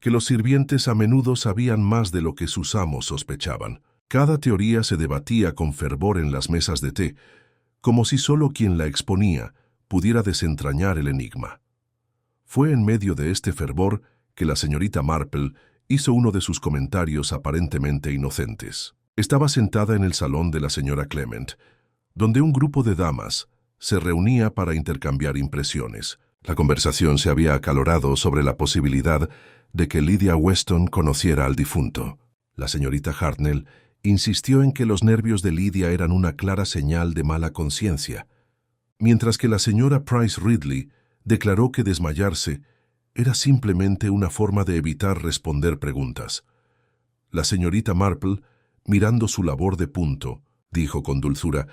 que los sirvientes a menudo sabían más de lo que sus amos sospechaban. Cada teoría se debatía con fervor en las mesas de té, como si solo quien la exponía pudiera desentrañar el enigma. Fue en medio de este fervor que la señorita Marple hizo uno de sus comentarios aparentemente inocentes. Estaba sentada en el salón de la señora Clement, donde un grupo de damas se reunía para intercambiar impresiones. La conversación se había acalorado sobre la posibilidad de que Lydia Weston conociera al difunto. La señorita Hartnell insistió en que los nervios de Lydia eran una clara señal de mala conciencia, mientras que la señora Price Ridley declaró que desmayarse era simplemente una forma de evitar responder preguntas. La señorita Marple, mirando su labor de punto, dijo con dulzura: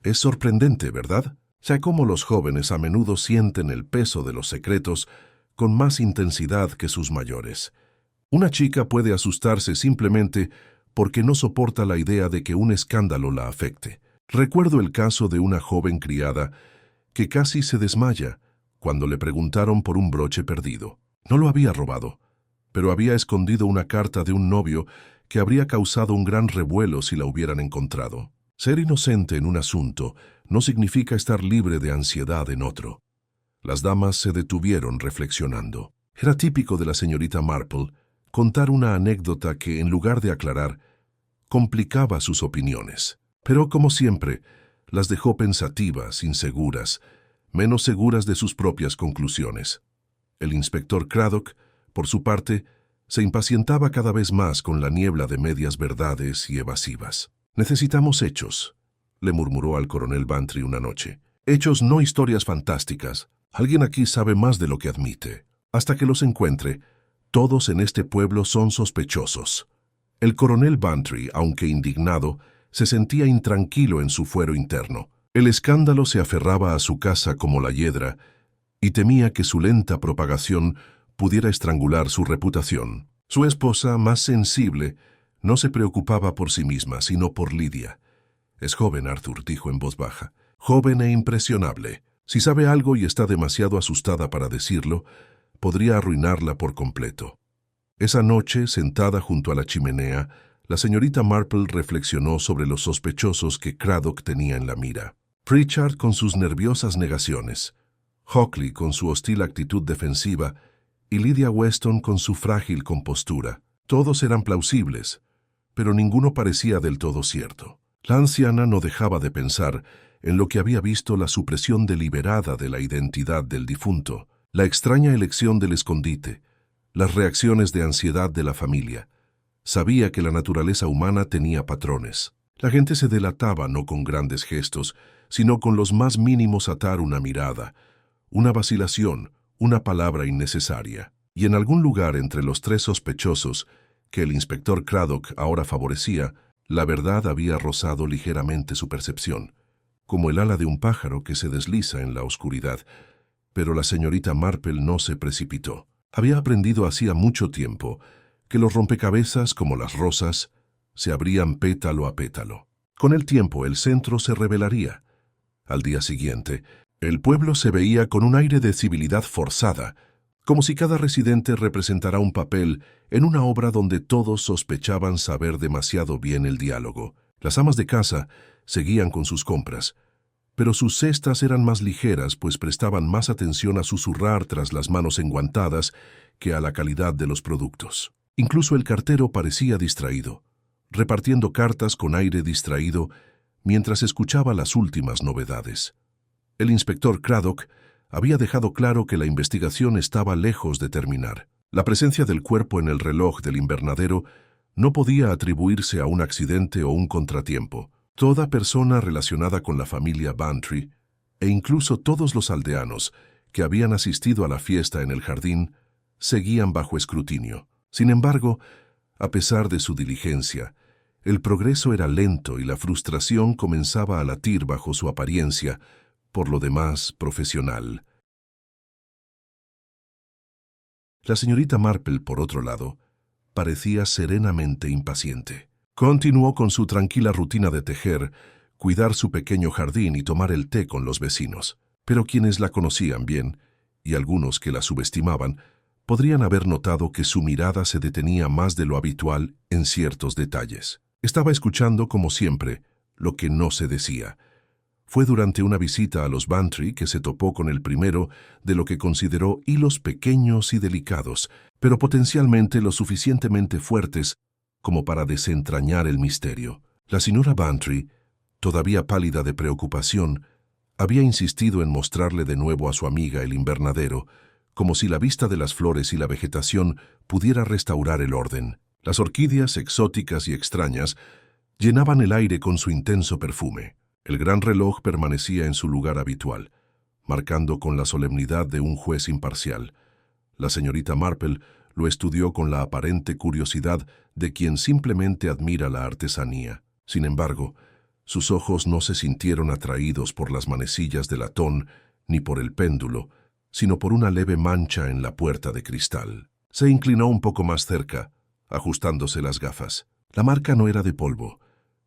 «Es sorprendente, ¿verdad? Sé cómo los jóvenes a menudo sienten el peso de los secretos con más intensidad que sus mayores. Una chica puede asustarse simplemente porque no soporta la idea de que un escándalo la afecte. Recuerdo el caso de una joven criada que casi se desmaya cuando le preguntaron por un broche perdido. No lo había robado, pero había escondido una carta de un novio que habría causado un gran revuelo si la hubieran encontrado. Ser inocente en un asunto no significa estar libre de ansiedad en otro». Las damas se detuvieron reflexionando. Era típico de la señorita Marple contar una anécdota que, en lugar de aclarar, complicaba sus opiniones. Pero, como siempre, las dejó pensativas, inseguras, menos seguras de sus propias conclusiones. El inspector Craddock, por su parte, se impacientaba cada vez más con la niebla de medias verdades y evasivas. «Necesitamos hechos», le murmuró al coronel Bantry una noche. «Hechos, no historias fantásticas. Alguien aquí sabe más de lo que admite. Hasta que los encuentre, todos en este pueblo son sospechosos». El coronel Bantry, aunque indignado, se sentía intranquilo en su fuero interno. El escándalo se aferraba a su casa como la hiedra y temía que su lenta propagación pudiera estrangular su reputación. Su esposa, más sensible, no se preocupaba por sí misma, sino por Lydia. «Es joven, Arthur», dijo en voz baja. «Joven e impresionable. Si sabe algo y está demasiado asustada para decirlo, podría arruinarla por completo». Esa noche, sentada junto a la chimenea, la señorita Marple reflexionó sobre los sospechosos que Craddock tenía en la mira. Pritchard con sus nerviosas negaciones, Hockley con su hostil actitud defensiva y Lydia Weston con su frágil compostura. Todos eran plausibles, pero ninguno parecía del todo cierto. La anciana no dejaba de pensar en lo que había visto: la supresión deliberada de la identidad del difunto, la extraña elección del escondite, las reacciones de ansiedad de la familia. Sabía que la naturaleza humana tenía patrones. La gente se delataba no con grandes gestos, sino con los más mínimos: atar una mirada, una vacilación, una palabra innecesaria. Y en algún lugar entre los tres sospechosos que el inspector Craddock ahora favorecía, la verdad había rozado ligeramente su percepción, como el ala de un pájaro que se desliza en la oscuridad. Pero la señorita Marple no se precipitó. Había aprendido hacía mucho tiempo que los rompecabezas, como las rosas, se abrían pétalo a pétalo. Con el tiempo el centro se revelaría. Al día siguiente, el pueblo se veía con un aire de civilidad forzada, como si cada residente representara un papel en una obra donde todos sospechaban saber demasiado bien el diálogo. Las amas de casa seguían con sus compras, pero sus cestas eran más ligeras, pues prestaban más atención a susurrar tras las manos enguantadas que a la calidad de los productos. Incluso el cartero parecía distraído, repartiendo cartas con aire distraído mientras escuchaba las últimas novedades. El inspector Craddock había dejado claro que la investigación estaba lejos de terminar. La presencia del cuerpo en el reloj del invernadero no podía atribuirse a un accidente o un contratiempo. Toda persona relacionada con la familia Bantry, e incluso todos los aldeanos que habían asistido a la fiesta en el jardín, seguían bajo escrutinio. Sin embargo, a pesar de su diligencia, el progreso era lento y la frustración comenzaba a latir bajo su apariencia, por lo demás profesional. La señorita Marple, por otro lado, parecía serenamente impaciente. Continuó con su tranquila rutina de tejer, cuidar su pequeño jardín y tomar el té con los vecinos. Pero quienes la conocían bien, y algunos que la subestimaban, podrían haber notado que su mirada se detenía más de lo habitual en ciertos detalles. Estaba escuchando, como siempre, lo que no se decía. Fue durante una visita a los Bantry que se topó con el primero de lo que consideró hilos pequeños y delicados, pero potencialmente lo suficientemente fuertes como para desentrañar el misterio. La señora Bantry, todavía pálida de preocupación, había insistido en mostrarle de nuevo a su amiga el invernadero, como si la vista de las flores y la vegetación pudiera restaurar el orden. Las orquídeas exóticas y extrañas llenaban el aire con su intenso perfume. El gran reloj permanecía en su lugar habitual, marcando con la solemnidad de un juez imparcial. La señorita Marple lo estudió con la aparente curiosidad de quien simplemente admira la artesanía. Sin embargo, sus ojos no se sintieron atraídos por las manecillas de latón ni por el péndulo, sino por una leve mancha en la puerta de cristal. Se inclinó un poco más cerca, ajustándose las gafas. La marca no era de polvo,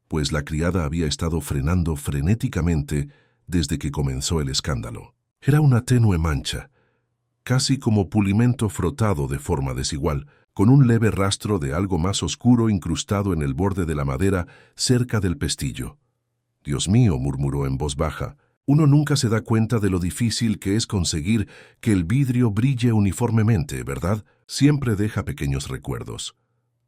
pues la criada había estado frenando frenéticamente desde que comenzó el escándalo. Era una tenue mancha, casi como pulimento frotado de forma desigual, con un leve rastro de algo más oscuro incrustado en el borde de la madera cerca del pestillo. «Dios mío», murmuró en voz baja, «uno nunca se da cuenta de lo difícil que es conseguir que el vidrio brille uniformemente, ¿verdad? Siempre deja pequeños recuerdos».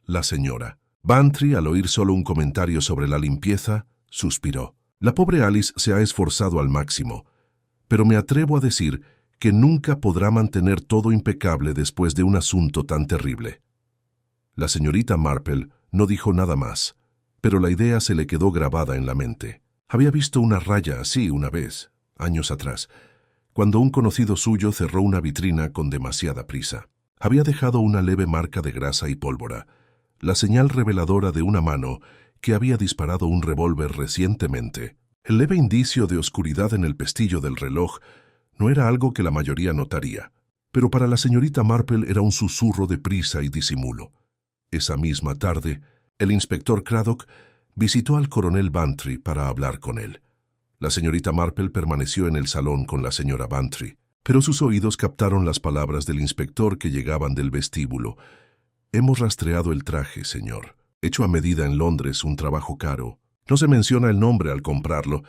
La señora Bantry, al oír solo un comentario sobre la limpieza, suspiró. «La pobre Alice se ha esforzado al máximo, pero me atrevo a decir que nunca podrá mantener todo impecable después de un asunto tan terrible». La señorita Marple no dijo nada más, pero la idea se le quedó grabada en la mente. Había visto una raya así una vez, años atrás, cuando un conocido suyo cerró una vitrina con demasiada prisa. Había dejado una leve marca de grasa y pólvora, la señal reveladora de una mano que había disparado un revólver recientemente. El leve indicio de oscuridad en el pestillo del reloj no era algo que la mayoría notaría, pero para la señorita Marple era un susurro de prisa y disimulo. Esa misma tarde, el inspector Craddock visitó al coronel Bantry para hablar con él. La señorita Marple permaneció en el salón con la señora Bantry, pero sus oídos captaron las palabras del inspector que llegaban del vestíbulo, Hemos rastreado el traje, señor. Hecho a medida en Londres, un trabajo caro. No se menciona el nombre al comprarlo,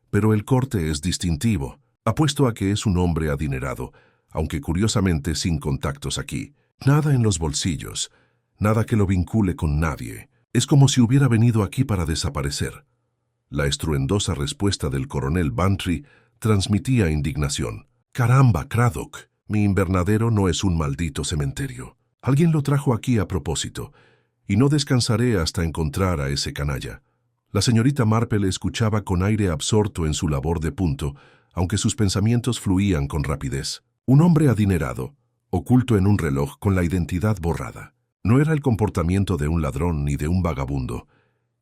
pero el corte es distintivo. Apuesto a que es un hombre adinerado, aunque curiosamente sin contactos aquí. Nada en los bolsillos, nada que lo vincule con nadie. Es como si hubiera venido aquí para desaparecer. La estruendosa respuesta del coronel Bantry transmitía indignación. «¡Caramba, Craddock! Mi invernadero no es un maldito cementerio. Alguien lo trajo aquí a propósito, y no descansaré hasta encontrar a ese canalla». La señorita Marple escuchaba con aire absorto en su labor de punto, aunque sus pensamientos fluían con rapidez. Un hombre adinerado, oculto en un reloj con la identidad borrada. No era el comportamiento de un ladrón ni de un vagabundo,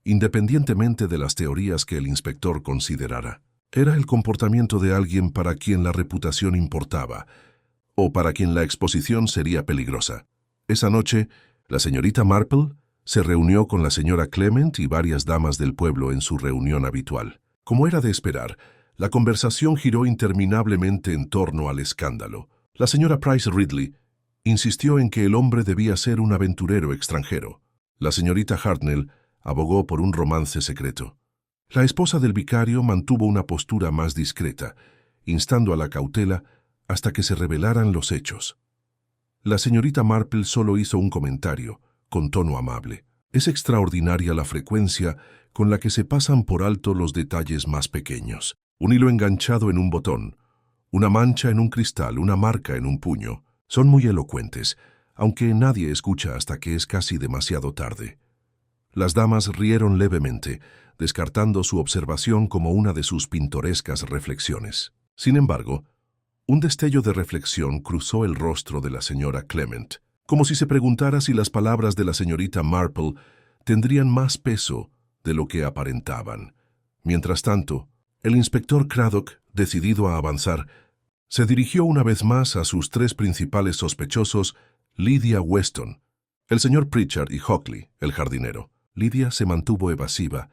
independientemente de las teorías que el inspector considerara. Era el comportamiento de alguien para quien la reputación importaba, o para quien la exposición sería peligrosa. Esa noche, la señorita Marple se reunió con la señora Clement y varias damas del pueblo en su reunión habitual. Como era de esperar, la conversación giró interminablemente en torno al escándalo. La señora Price Ridley insistió en que el hombre debía ser un aventurero extranjero. La señorita Hartnell abogó por un romance secreto. La esposa del vicario mantuvo una postura más discreta, instando a la cautela hasta que se revelaran los hechos. La señorita Marple solo hizo un comentario, con tono amable. Es extraordinaria la frecuencia con la que se pasan por alto los detalles más pequeños. Un hilo enganchado en un botón, una mancha en un cristal, una marca en un puño. Son muy elocuentes, aunque nadie escucha hasta que es casi demasiado tarde. Las damas rieron levemente, descartando su observación como una de sus pintorescas reflexiones. Sin embargo, un destello de reflexión cruzó el rostro de la señora Clement, como si se preguntara si las palabras de la señorita Marple tendrían más peso de lo que aparentaban. Mientras tanto, el inspector Craddock, decidido a avanzar, se dirigió una vez más a sus tres principales sospechosos, Lydia Weston, el señor Pritchard y Hockley, el jardinero. Lydia se mantuvo evasiva,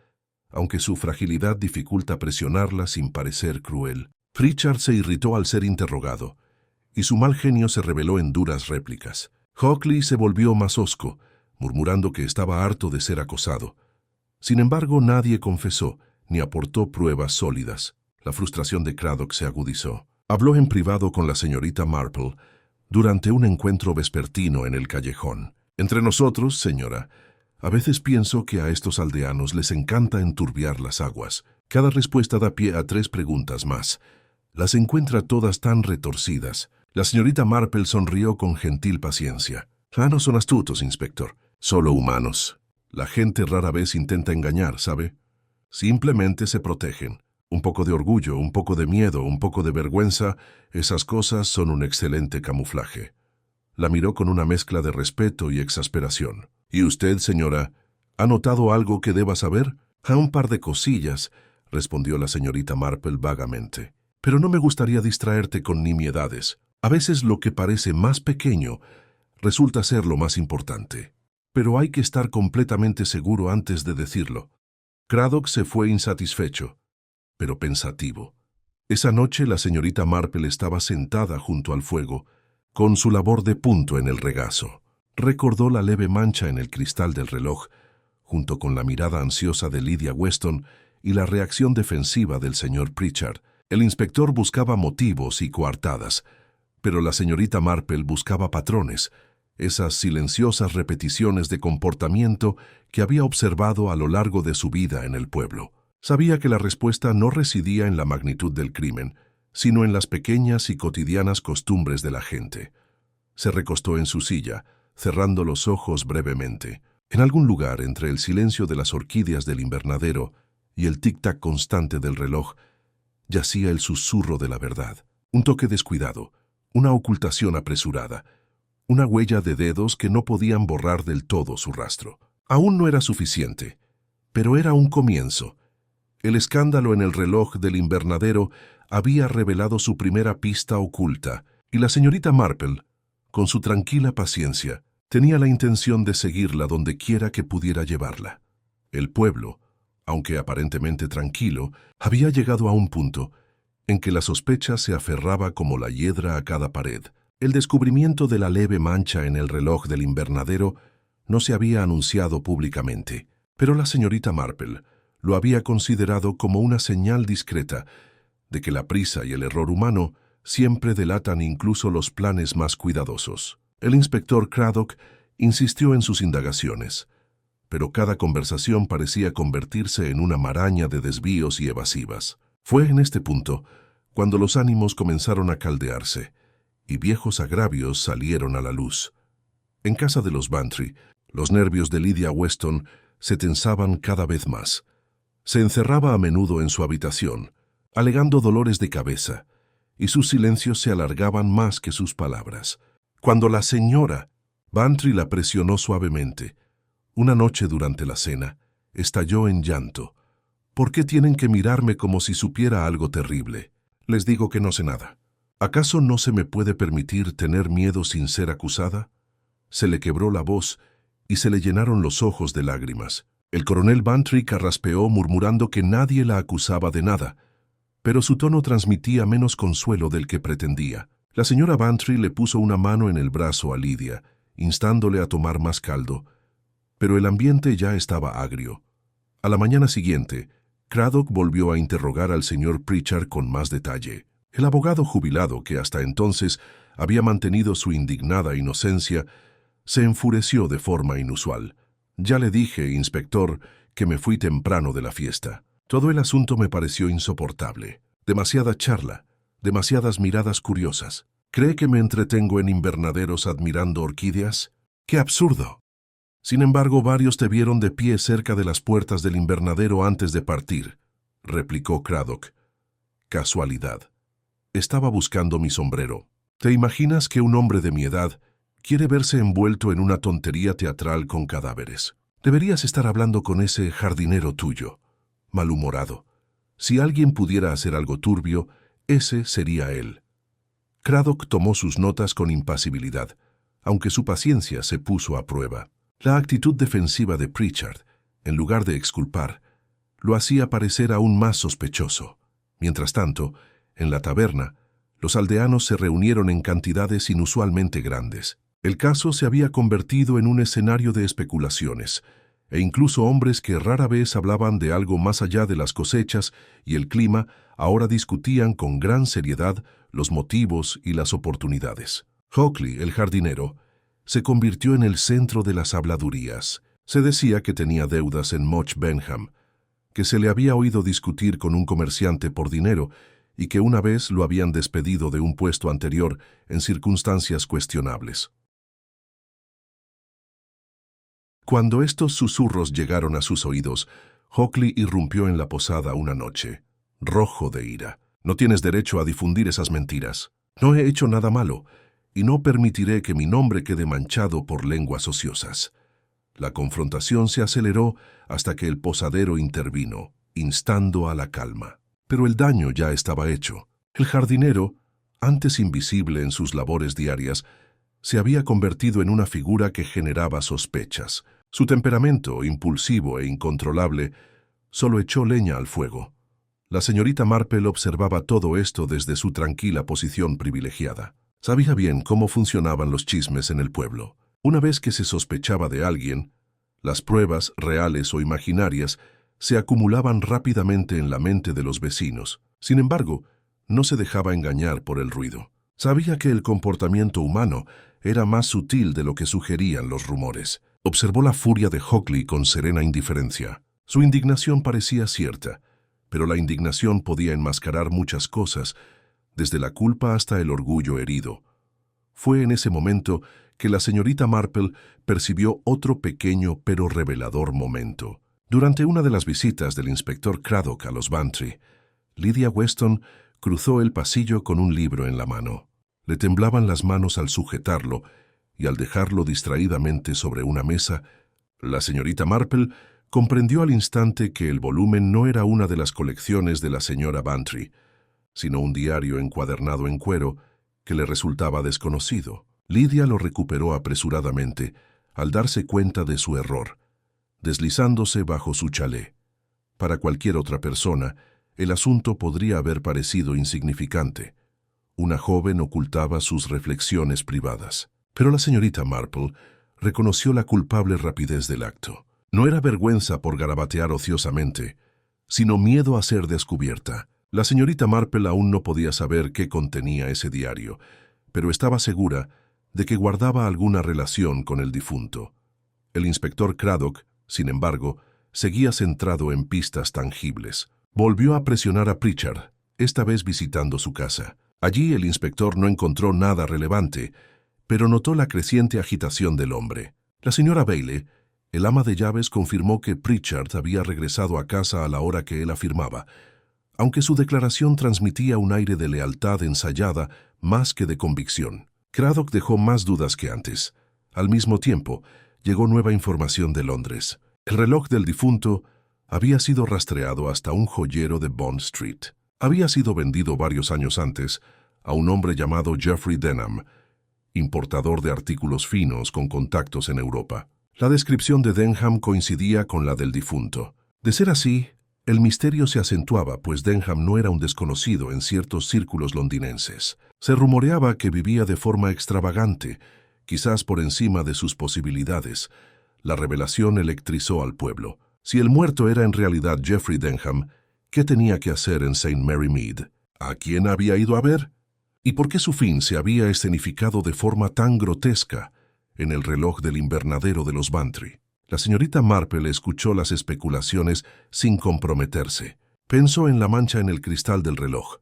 aunque su fragilidad dificulta presionarla sin parecer cruel. Pritchard se irritó al ser interrogado, y su mal genio se reveló en duras réplicas. Hockley se volvió más hosco, murmurando que estaba harto de ser acosado. Sin embargo, nadie confesó, ni aportó pruebas sólidas. La frustración de Craddock se agudizó. Habló en privado con la señorita Marple durante un encuentro vespertino en el callejón. «Entre nosotros, señora, a veces pienso que a estos aldeanos les encanta enturbiar las aguas. Cada respuesta da pie a 3 preguntas más. Las encuentra todas tan retorcidas». La señorita Marple sonrió con gentil paciencia. «No son astutos, inspector. Solo humanos. La gente rara vez intenta engañar, ¿sabe? Simplemente se protegen. Un poco de orgullo, un poco de miedo, un poco de vergüenza, esas cosas son un excelente camuflaje». La miró con una mezcla de respeto y exasperación. «¿Y usted, señora, ha notado algo que deba saber?» «Un par de cosillas», respondió la señorita Marple vagamente. «Pero no me gustaría distraerte con nimiedades. A veces lo que parece más pequeño resulta ser lo más importante. Pero hay que estar completamente seguro antes de decirlo». Craddock se fue insatisfecho, pero pensativo. Esa noche la señorita Marple estaba sentada junto al fuego, con su labor de punto en el regazo. Recordó la leve mancha en el cristal del reloj, junto con la mirada ansiosa de Lydia Weston y la reacción defensiva del señor Pritchard. El inspector buscaba motivos y coartadas, pero la señorita Marple buscaba patrones, esas silenciosas repeticiones de comportamiento que había observado a lo largo de su vida en el pueblo. Sabía que la respuesta no residía en la magnitud del crimen, sino en las pequeñas y cotidianas costumbres de la gente. Se recostó en su silla, cerrando los ojos brevemente. En algún lugar entre el silencio de las orquídeas del invernadero y el tic-tac constante del reloj, yacía el susurro de la verdad. Un toque descuidado, una ocultación apresurada, una huella de dedos que no podían borrar del todo su rastro. Aún no era suficiente, pero era un comienzo. El escándalo en el reloj del invernadero había revelado su primera pista oculta, y la señorita Marple, con su tranquila paciencia, tenía la intención de seguirla donde quiera que pudiera llevarla. El pueblo, aunque aparentemente tranquilo, había llegado a un punto en que la sospecha se aferraba como la hiedra a cada pared. El descubrimiento de la leve mancha en el reloj del invernadero no se había anunciado públicamente, pero la señorita Marple lo había considerado como una señal discreta de que la prisa y el error humano siempre delatan incluso los planes más cuidadosos. El inspector Craddock insistió en sus indagaciones, pero cada conversación parecía convertirse en una maraña de desvíos y evasivas. Fue en este punto cuando los ánimos comenzaron a caldearse y viejos agravios salieron a la luz. En casa de los Bantry, los nervios de Lydia Weston se tensaban cada vez más. Se encerraba a menudo en su habitación, alegando dolores de cabeza, y sus silencios se alargaban más que sus palabras. Cuando la señora Bantry la presionó suavemente, una noche durante la cena, estalló en llanto. ¿Por qué tienen que mirarme como si supiera algo terrible? Les digo que no sé nada. ¿Acaso no se me puede permitir tener miedo sin ser acusada? Se le quebró la voz y se le llenaron los ojos de lágrimas. El coronel Bantry carraspeó murmurando que nadie la acusaba de nada, pero su tono transmitía menos consuelo del que pretendía. La señora Bantry le puso una mano en el brazo a Lydia, instándole a tomar más caldo, pero el ambiente ya estaba agrio. A la mañana siguiente, Craddock volvió a interrogar al señor Pritchard con más detalle. El abogado jubilado, que hasta entonces había mantenido su indignada inocencia, se enfureció de forma inusual. Ya le dije, inspector, que me fui temprano de la fiesta. Todo el asunto me pareció insoportable. Demasiada charla, demasiadas miradas curiosas. ¿Cree que me entretengo en invernaderos admirando orquídeas? ¡Qué absurdo! Sin embargo, varios te vieron de pie cerca de las puertas del invernadero antes de partir, replicó Craddock. Casualidad. Estaba buscando mi sombrero. ¿Te imaginas que un hombre de mi edad quiere verse envuelto en una tontería teatral con cadáveres? Deberías estar hablando con ese jardinero tuyo, malhumorado. Si alguien pudiera hacer algo turbio, ese sería él. Craddock tomó sus notas con impasibilidad, aunque su paciencia se puso a prueba. La actitud defensiva de Pritchard, en lugar de exculpar, lo hacía parecer aún más sospechoso. Mientras tanto, en la taberna, los aldeanos se reunieron en cantidades inusualmente grandes. El caso se había convertido en un escenario de especulaciones, e incluso hombres que rara vez hablaban de algo más allá de las cosechas y el clima ahora discutían con gran seriedad los motivos y las oportunidades. Hockley, el jardinero, se convirtió en el centro de las habladurías. Se decía que tenía deudas en Much Benham, que se le había oído discutir con un comerciante por dinero y que una vez lo habían despedido de un puesto anterior en circunstancias cuestionables. Cuando estos susurros llegaron a sus oídos, Hockley irrumpió en la posada una noche, rojo de ira. No tienes derecho a difundir esas mentiras. No he hecho nada malo, y no permitiré que mi nombre quede manchado por lenguas ociosas. La confrontación se aceleró hasta que el posadero intervino, instando a la calma. Pero el daño ya estaba hecho. El jardinero, antes invisible en sus labores diarias, se había convertido en una figura que generaba sospechas. Su temperamento, impulsivo e incontrolable, solo echó leña al fuego. La señorita Marple observaba todo esto desde su tranquila posición privilegiada. Sabía bien cómo funcionaban los chismes en el pueblo. Una vez que se sospechaba de alguien, las pruebas, reales o imaginarias, se acumulaban rápidamente en la mente de los vecinos. Sin embargo, no se dejaba engañar por el ruido. Sabía que el comportamiento humano era más sutil de lo que sugerían los rumores. Observó la furia de Hockley con serena indiferencia. Su indignación parecía cierta, pero la indignación podía enmascarar muchas cosas, desde la culpa hasta el orgullo herido. Fue en ese momento que la señorita Marple percibió otro pequeño pero revelador momento. Durante una de las visitas del inspector Craddock a los Bantry, Lydia Weston cruzó el pasillo con un libro en la mano. Le temblaban las manos al sujetarlo, y al dejarlo distraídamente sobre una mesa, la señorita Marple comprendió al instante que el volumen no era una de las colecciones de la señora Bantry, sino un diario encuadernado en cuero que le resultaba desconocido. Lydia lo recuperó apresuradamente al darse cuenta de su error, deslizándose bajo su chalé. Para cualquier otra persona, el asunto podría haber parecido insignificante. Una joven ocultaba sus reflexiones privadas. Pero la señorita Marple reconoció la culpable rapidez del acto. No era vergüenza por garabatear ociosamente, sino miedo a ser descubierta. La señorita Marple aún no podía saber qué contenía ese diario, pero estaba segura de que guardaba alguna relación con el difunto. El inspector Craddock, sin embargo, seguía centrado en pistas tangibles. Volvió a presionar a Pritchard, esta vez visitando su casa. Allí el inspector no encontró nada relevante, pero notó la creciente agitación del hombre. La señora Bailey, el ama de llaves, confirmó que Pritchard había regresado a casa a la hora que él afirmaba, aunque su declaración transmitía un aire de lealtad ensayada más que de convicción. Craddock dejó más dudas que antes. Al mismo tiempo, llegó nueva información de Londres. El reloj del difunto había sido rastreado hasta un joyero de Bond Street. Había sido vendido varios años antes a un hombre llamado Geoffrey Denham, importador de artículos finos con contactos en Europa. La descripción de Denham coincidía con la del difunto. De ser así, el misterio se acentuaba, pues Denham no era un desconocido en ciertos círculos londinenses. Se rumoreaba que vivía de forma extravagante, quizás por encima de sus posibilidades. La revelación electrizó al pueblo. Si el muerto era en realidad Geoffrey Denham, ¿qué tenía que hacer en St. Mary Mead? ¿A quién había ido a ver? ¿Y por qué su fin se había escenificado de forma tan grotesca en el reloj del invernadero de los Bantry? La señorita Marple escuchó las especulaciones sin comprometerse. Pensó en la mancha en el cristal del reloj,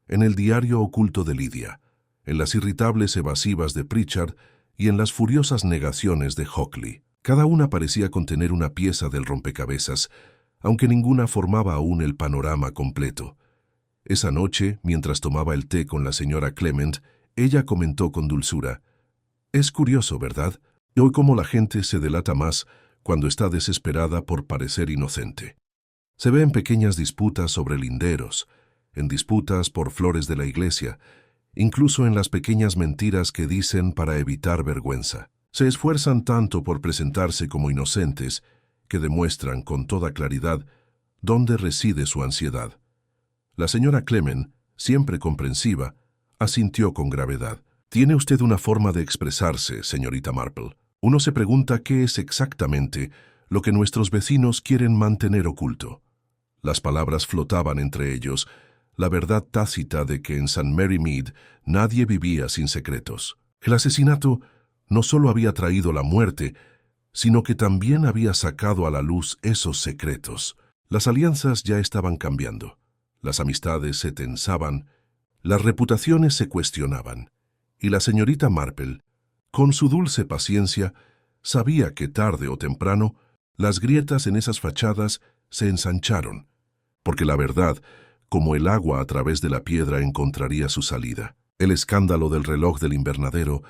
en el diario oculto de Lydia, en las irritables evasivas de Pritchard y en las furiosas negaciones de Hockley. Cada una parecía contener una pieza del rompecabezas, aunque ninguna formaba aún el panorama completo. Esa noche, mientras tomaba el té con la señora Clement, ella comentó con dulzura: «Es curioso, ¿verdad? Hoy cómo la gente se delata más cuando está desesperada por parecer inocente. Se ve en pequeñas disputas sobre linderos, en disputas por flores de la iglesia, incluso en las pequeñas mentiras que dicen para evitar vergüenza. Se esfuerzan tanto por presentarse como inocentes que demuestran con toda claridad dónde reside su ansiedad». La señora Clement, siempre comprensiva, asintió con gravedad. «Tiene usted una forma de expresarse, señorita Marple. Uno se pregunta qué es exactamente lo que nuestros vecinos quieren mantener oculto». Las palabras flotaban entre ellos, la verdad tácita de que en St. Mary Mead nadie vivía sin secretos. El asesinato no solo había traído la muerte, sino que también había sacado a la luz esos secretos. Las alianzas ya estaban cambiando. Las amistades se tensaban, las reputaciones se cuestionaban, y la señorita Marple, con su dulce paciencia, sabía que tarde o temprano las grietas en esas fachadas se ensancharon, porque la verdad, como el agua a través de la piedra, encontraría su salida. El escándalo del reloj del invernadero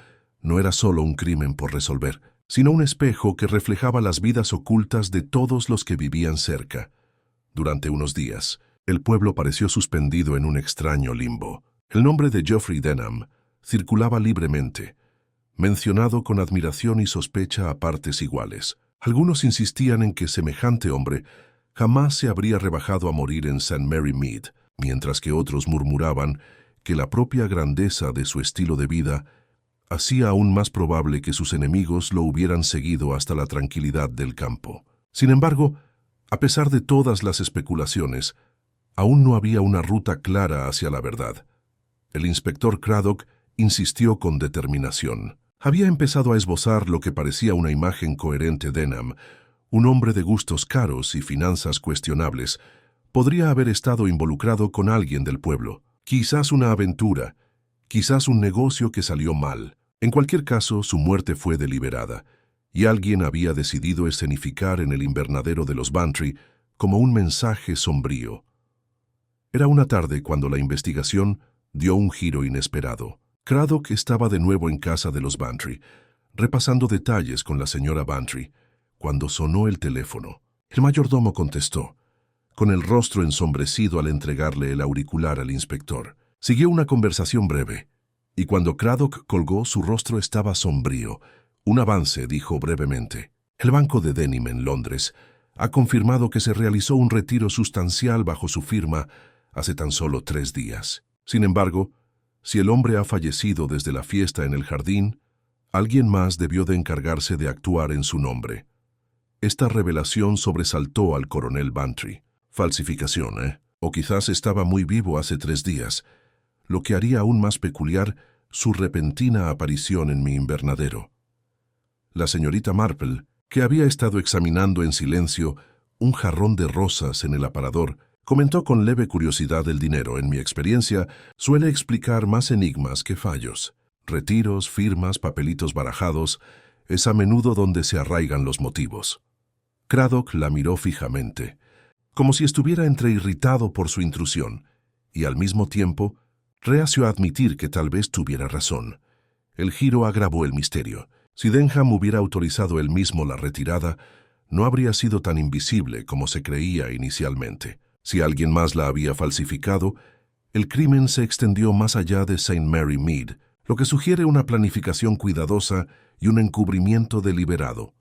no era solo un crimen por resolver, sino un espejo que reflejaba las vidas ocultas de todos los que vivían cerca. Durante unos días, el pueblo pareció suspendido en un extraño limbo. El nombre de Geoffrey Denham circulaba libremente, mencionado con admiración y sospecha a partes iguales. Algunos insistían en que semejante hombre jamás se habría rebajado a morir en St. Mary Mead, mientras que otros murmuraban que la propia grandeza de su estilo de vida hacía aún más probable que sus enemigos lo hubieran seguido hasta la tranquilidad del campo. Sin embargo, a pesar de todas las especulaciones, aún no había una ruta clara hacia la verdad. El inspector Craddock insistió con determinación. Había empezado a esbozar lo que parecía una imagen coherente de Denham. Un hombre de gustos caros y finanzas cuestionables podría haber estado involucrado con alguien del pueblo. Quizás una aventura, quizás un negocio que salió mal. En cualquier caso, su muerte fue deliberada, y alguien había decidido escenificar en el invernadero de los Bantry como un mensaje sombrío. Era una tarde cuando la investigación dio un giro inesperado. Craddock estaba de nuevo en casa de los Bantry, repasando detalles con la señora Bantry, cuando sonó el teléfono. El mayordomo contestó, con el rostro ensombrecido al entregarle el auricular al inspector. Siguió una conversación breve, y cuando Craddock colgó, su rostro estaba sombrío. Un avance, dijo brevemente. El Banco de Denim en Londres ha confirmado que se realizó un retiro sustancial bajo su firma hace tan solo 3 días. Sin embargo, si el hombre ha fallecido desde la fiesta en el jardín, Alguien más debió de encargarse de actuar en su nombre. Esta revelación sobresaltó al coronel Bantry. Falsificación, ¿eh? O quizás estaba muy vivo hace 3 días, lo que haría aún más peculiar su repentina aparición en mi invernadero. La señorita Marple, que había estado examinando en silencio un jarrón de rosas en el aparador, comentó con leve curiosidad: el dinero, en mi experiencia, suele explicar más enigmas que fallos. Retiros, firmas, papelitos barajados, es a menudo donde se arraigan los motivos. Craddock la miró fijamente, como si estuviera entre irritado por su intrusión, y al mismo tiempo reacio a admitir que tal vez tuviera razón. El giro agravó el misterio. Si Denham hubiera autorizado él mismo la retirada, no habría sido tan invisible como se creía inicialmente. Si alguien más la había falsificado, el crimen se extendió más allá de St. Mary Mead, lo que sugiere una planificación cuidadosa y un encubrimiento deliberado.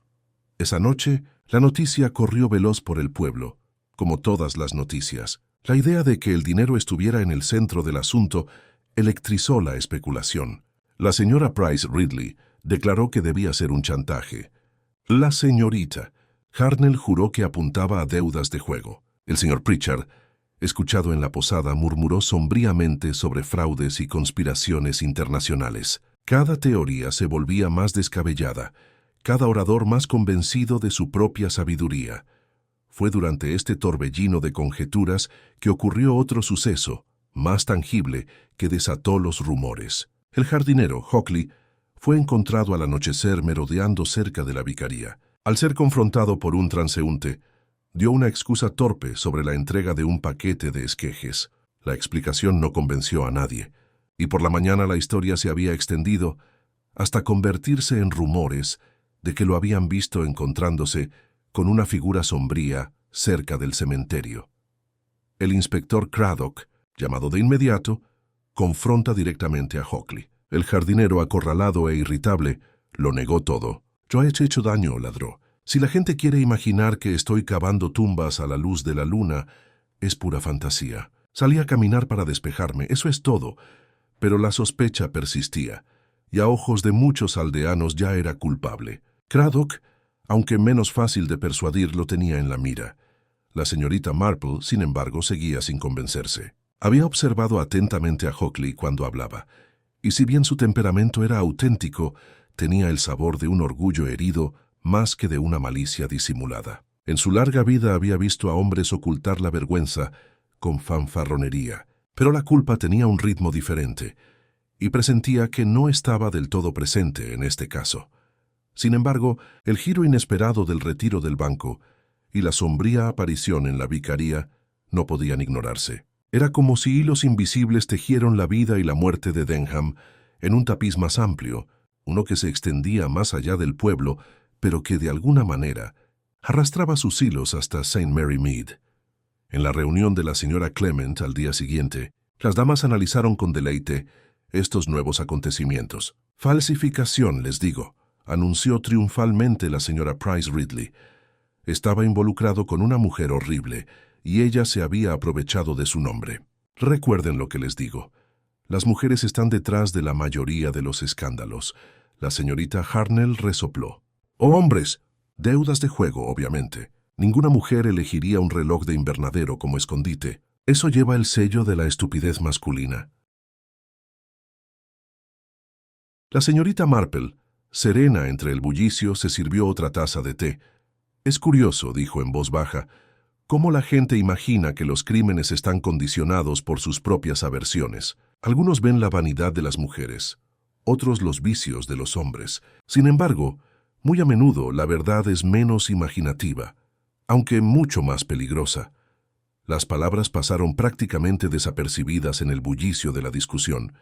Esa noche, la noticia corrió veloz por el pueblo, como todas las noticias. La idea de que el dinero estuviera en el centro del asunto electrizó la especulación. La señora Price Ridley declaró que debía ser un chantaje. La señorita Harnell juró que apuntaba a deudas de juego. El señor Pritchard, escuchado en la posada, murmuró sombríamente sobre fraudes y conspiraciones internacionales. Cada teoría se volvía más descabellada, cada orador más convencido de su propia sabiduría. Fue durante este torbellino de conjeturas que ocurrió otro suceso, más tangible, que desató los rumores. El jardinero, Hockley, fue encontrado al anochecer merodeando cerca de la vicaría. Al ser confrontado por un transeúnte, dio una excusa torpe sobre la entrega de un paquete de esquejes. La explicación no convenció a nadie, y por la mañana la historia se había extendido hasta convertirse en rumores de que lo habían visto encontrándose con una figura sombría cerca del cementerio. El inspector Craddock, llamado de inmediato, confronta directamente a Hockley. El jardinero, acorralado e irritable, lo negó todo. «Yo he hecho daño», ladró. «Si la gente quiere imaginar que estoy cavando tumbas a la luz de la luna, es pura fantasía. Salí a caminar para despejarme, eso es todo». Pero la sospecha persistía, y a ojos de muchos aldeanos ya era culpable. Craddock, aunque menos fácil de persuadir, lo tenía en la mira. La señorita Marple, sin embargo, seguía sin convencerse. Había observado atentamente a Hockley cuando hablaba, y si bien su temperamento era auténtico, tenía el sabor de un orgullo herido más que de una malicia disimulada. En su larga vida había visto a hombres ocultar la vergüenza con fanfarronería, pero la culpa tenía un ritmo diferente, y presentía que no estaba del todo presente en este caso. Sin embargo, el giro inesperado del retiro del banco y la sombría aparición en la vicaría no podían ignorarse. Era como si hilos invisibles tejieron la vida y la muerte de Denham en un tapiz más amplio, uno que se extendía más allá del pueblo, pero que de alguna manera arrastraba sus hilos hasta St. Mary Mead. En la reunión de la señora Clement al día siguiente, las damas analizaron con deleite estos nuevos acontecimientos. «Falsificación, les digo», anunció triunfalmente la señora Price Ridley. Estaba involucrado con una mujer horrible, y ella se había aprovechado de su nombre. Recuerden lo que les digo. Las mujeres están detrás de la mayoría de los escándalos. La señorita Harnell resopló. «Oh, hombres, deudas de juego, obviamente. Ninguna mujer elegiría un reloj de invernadero como escondite. Eso lleva el sello de la estupidez masculina». La señorita Marple, serena entre el bullicio, se sirvió otra taza de té. «Es curioso», dijo en voz baja, «cómo la gente imagina que los crímenes están condicionados por sus propias aversiones. Algunos ven la vanidad de las mujeres, otros los vicios de los hombres. Sin embargo, muy a menudo la verdad es menos imaginativa, aunque mucho más peligrosa». Las palabras pasaron prácticamente desapercibidas en el bullicio de la discusión,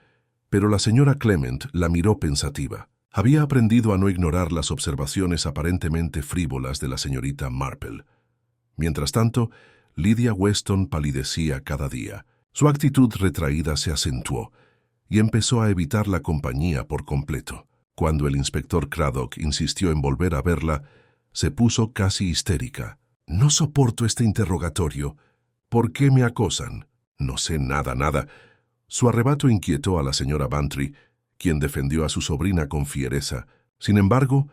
pero la señora Clement la miró pensativa. Había aprendido a no ignorar las observaciones aparentemente frívolas de la señorita Marple. Mientras tanto, Lydia Weston palidecía cada día. Su actitud retraída se acentuó y empezó a evitar la compañía por completo. Cuando el inspector Craddock insistió en volver a verla, se puso casi histérica. «No soporto este interrogatorio. ¿Por qué me acosan?» «No sé nada». Su arrebato inquietó a la señora Bantry, quien defendió a su sobrina con fiereza, Sin embargo,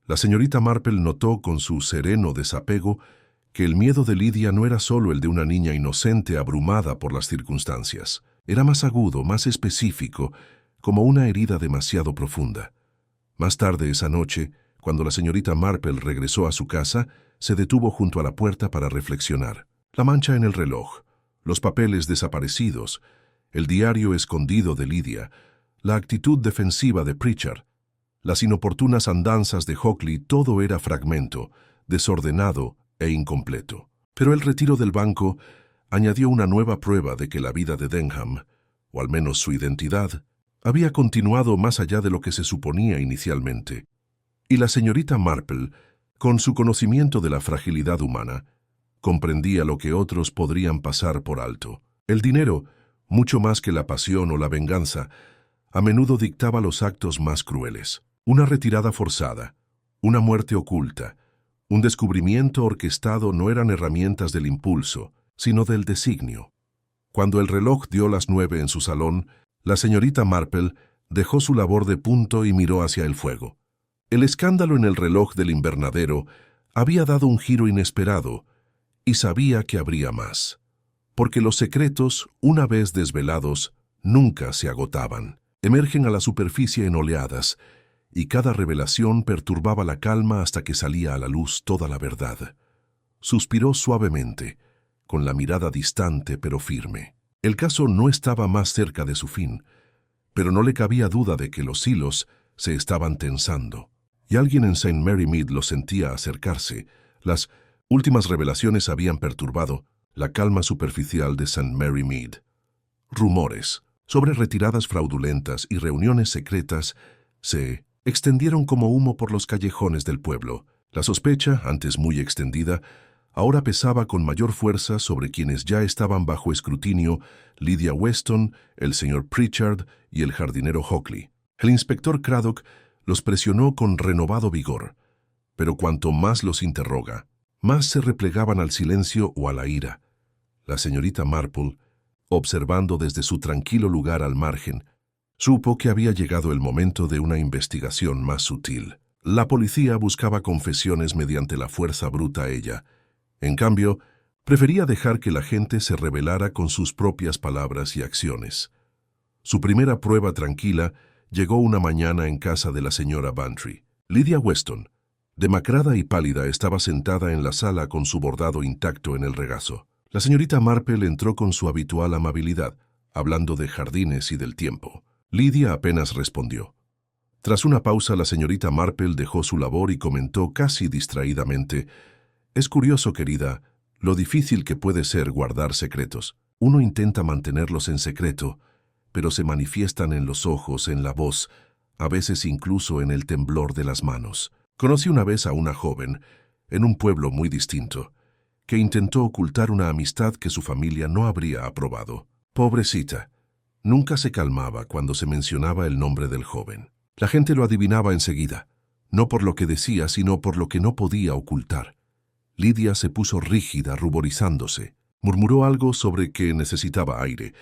la señorita Marple notó con su sereno desapego que el miedo de Lydia no era solo el de una niña inocente abrumada por las circunstancias. Era más agudo, más específico, como una herida demasiado profunda. Más tarde esa noche, cuando la señorita Marple regresó a su casa, se detuvo junto a la puerta para reflexionar. La mancha en el reloj, los papeles desaparecidos, el diario escondido de Lydia, la actitud defensiva de Pritchard, las inoportunas andanzas de Hockley, todo era fragmento, desordenado e incompleto. Pero el retiro del banco añadió una nueva prueba de que la vida de Denham, o al menos su identidad, había continuado más allá de lo que se suponía inicialmente. Y la señorita Marple, con su conocimiento de la fragilidad humana, comprendía lo que otros podrían pasar por alto. El dinero, mucho más que la pasión o la venganza, a menudo dictaba los actos más crueles. Una retirada forzada, una muerte oculta, un descubrimiento orquestado no eran herramientas del impulso, sino del designio. Cuando el reloj dio las 9 en su salón, la señorita Marple dejó su labor de punto y miró hacia el fuego. El escándalo en el reloj del invernadero había dado un giro inesperado y sabía que habría más, porque los secretos, una vez desvelados, nunca se agotaban. Emergen a la superficie en oleadas, y cada revelación perturbaba la calma hasta que salía a la luz toda la verdad. Suspiró suavemente, con la mirada distante pero firme. El caso no estaba más cerca de su fin, pero no le cabía duda de que los hilos se estaban tensando. Y alguien en St. Mary Mead lo sentía acercarse. Las últimas revelaciones habían perturbado la calma superficial de St. Mary Mead. Rumores sobre retiradas fraudulentas y reuniones secretas se extendieron como humo por los callejones del pueblo. La sospecha, antes muy extendida, ahora pesaba con mayor fuerza sobre quienes ya estaban bajo escrutinio: Lydia Weston, el señor Pritchard y el jardinero Hockley. El inspector Craddock los presionó con renovado vigor, pero cuanto más los interroga, más se replegaban al silencio o a la ira. La señorita Marple, observando desde su tranquilo lugar al margen, supo que había llegado el momento de una investigación más sutil. La policía buscaba confesiones mediante la fuerza bruta a ella. En cambio, prefería dejar que la gente se revelara con sus propias palabras y acciones. Su primera prueba tranquila llegó una mañana en casa de la señora Bantry. Lydia Weston, demacrada y pálida, estaba sentada en la sala con su bordado intacto en el regazo. La señorita Marple entró con su habitual amabilidad, hablando de jardines y del tiempo. Lydia apenas respondió. Tras una pausa, la señorita Marple dejó su labor y comentó casi distraídamente: «Es curioso, querida, lo difícil que puede ser guardar secretos. Uno intenta mantenerlos en secreto, pero se manifiestan en los ojos, en la voz, a veces incluso en el temblor de las manos. Conocí una vez a una joven, en un pueblo muy distinto, que intentó ocultar una amistad que su familia no habría aprobado. Pobrecita, nunca se calmaba cuando se mencionaba el nombre del joven. La gente lo adivinaba enseguida, no por lo que decía, sino por lo que no podía ocultar. Lydia se puso rígida, ruborizándose. Murmuró algo sobre que necesitaba aire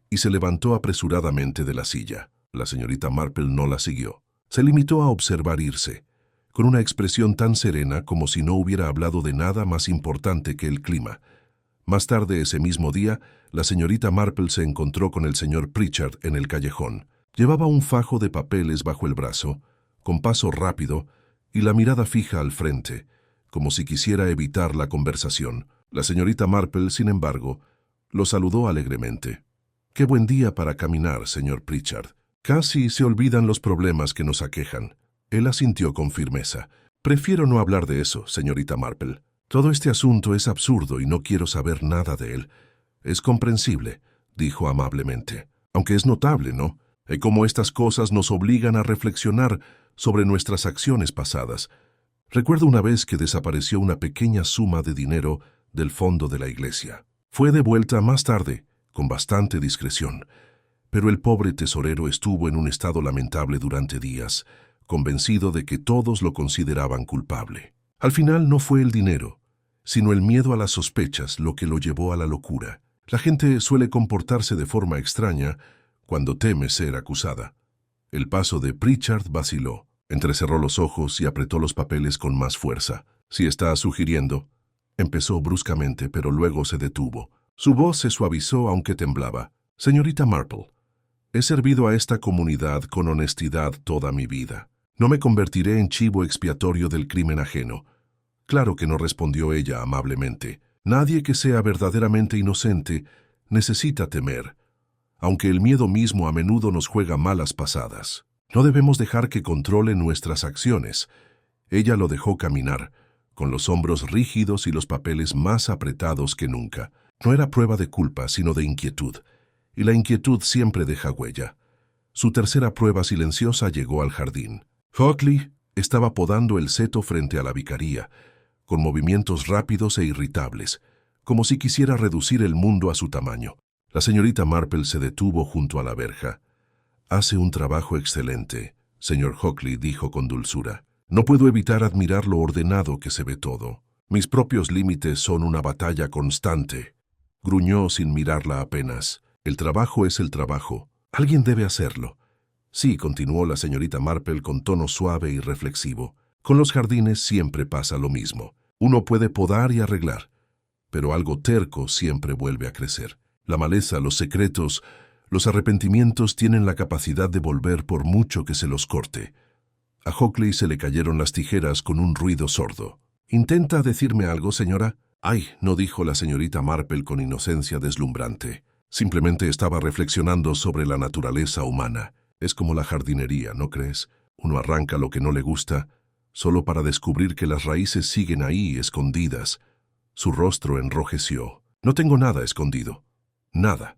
y se levantó apresuradamente de la silla. La señorita Marple no la siguió. Se limitó a observar irse, con una expresión tan serena como si no hubiera hablado de nada más importante que el clima. Más tarde ese mismo día, la señorita Marple se encontró con el señor Pritchard en el callejón. Llevaba un fajo de papeles bajo el brazo, con paso rápido y la mirada fija al frente, como si quisiera evitar la conversación. La señorita Marple, sin embargo, lo saludó alegremente. «Qué buen día para caminar, señor Pritchard. Casi se olvidan los problemas que nos aquejan». Él asintió con firmeza. «Prefiero no hablar de eso, señorita Marple. Todo este asunto es absurdo y no quiero saber nada de él». «Es comprensible», dijo amablemente. «Aunque es notable, ¿no? Cómo estas cosas nos obligan a reflexionar sobre nuestras acciones pasadas. Recuerdo una vez que desapareció una pequeña suma de dinero del fondo de la iglesia. Fue devuelta más tarde, con bastante discreción, pero el pobre tesorero estuvo en un estado lamentable durante días, convencido de que todos lo consideraban culpable. Al final no fue el dinero, sino el miedo a las sospechas lo que lo llevó a la locura. La gente suele comportarse de forma extraña cuando teme ser acusada. El paso de Pritchard vaciló. Entrecerró los ojos y apretó los papeles con más fuerza. «Si está sugiriendo», empezó bruscamente, pero luego se detuvo. Su voz se suavizó aunque temblaba. «Señorita Marple, he servido a esta comunidad con honestidad toda mi vida. No me convertiré en chivo expiatorio del crimen ajeno». «Claro que no», respondió ella amablemente. «Nadie que sea verdaderamente inocente necesita temer, aunque el miedo mismo a menudo nos juega malas pasadas. No debemos dejar que controle nuestras acciones». Ella lo dejó caminar, con los hombros rígidos y los papeles más apretados que nunca. No era prueba de culpa, sino de inquietud, y la inquietud siempre deja huella. Su tercera prueba silenciosa llegó al jardín. Hockley estaba podando el seto frente a la vicaría, con movimientos rápidos e irritables, como si quisiera reducir el mundo a su tamaño. La señorita Marple se detuvo junto a la verja. «Hace un trabajo excelente», señor Hockley dijo con dulzura. «No puedo evitar admirar lo ordenado que se ve todo. Mis propios límites son una batalla constante». Gruñó sin mirarla apenas. «El trabajo es el trabajo. Alguien debe hacerlo». «Sí», continuó la señorita Marple con tono suave y reflexivo. «Con los jardines siempre pasa lo mismo. Uno puede podar y arreglar, pero algo terco siempre vuelve a crecer. La maleza, los secretos, los arrepentimientos tienen la capacidad de volver por mucho que se los corte». A Hockley se le cayeron las tijeras con un ruido sordo. «¿Intenta decirme algo, señora?» «Ay», no, dijo la señorita Marple con inocencia deslumbrante. «Simplemente estaba reflexionando sobre la naturaleza humana. Es como la jardinería, ¿no crees? Uno arranca lo que no le gusta, solo para descubrir que las raíces siguen ahí, escondidas». Su rostro enrojeció. «No tengo nada escondido. Nada».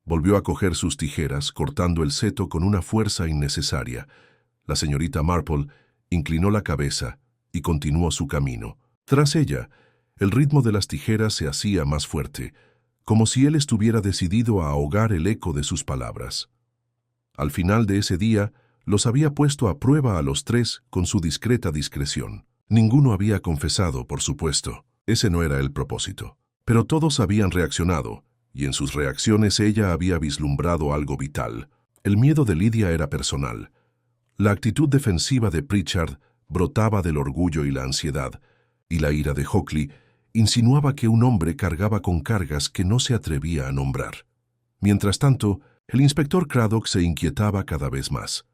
Volvió a coger sus tijeras, cortando el seto con una fuerza innecesaria. La señorita Marple inclinó la cabeza y continuó su camino. Tras ella, el ritmo de las tijeras se hacía más fuerte, como si él estuviera decidido a ahogar el eco de sus palabras. Al final de ese día, los había puesto a prueba a los tres con su discreta discreción. Ninguno había confesado, por supuesto. Ese no era el propósito. Pero todos habían reaccionado, y en sus reacciones ella había vislumbrado algo vital. El miedo de Lydia era personal. La actitud defensiva de Pritchard brotaba del orgullo y la ansiedad, y la ira de Hockley insinuaba que un hombre cargaba con cargas que no se atrevía a nombrar. Mientras tanto, el inspector Craddock se inquietaba cada vez más.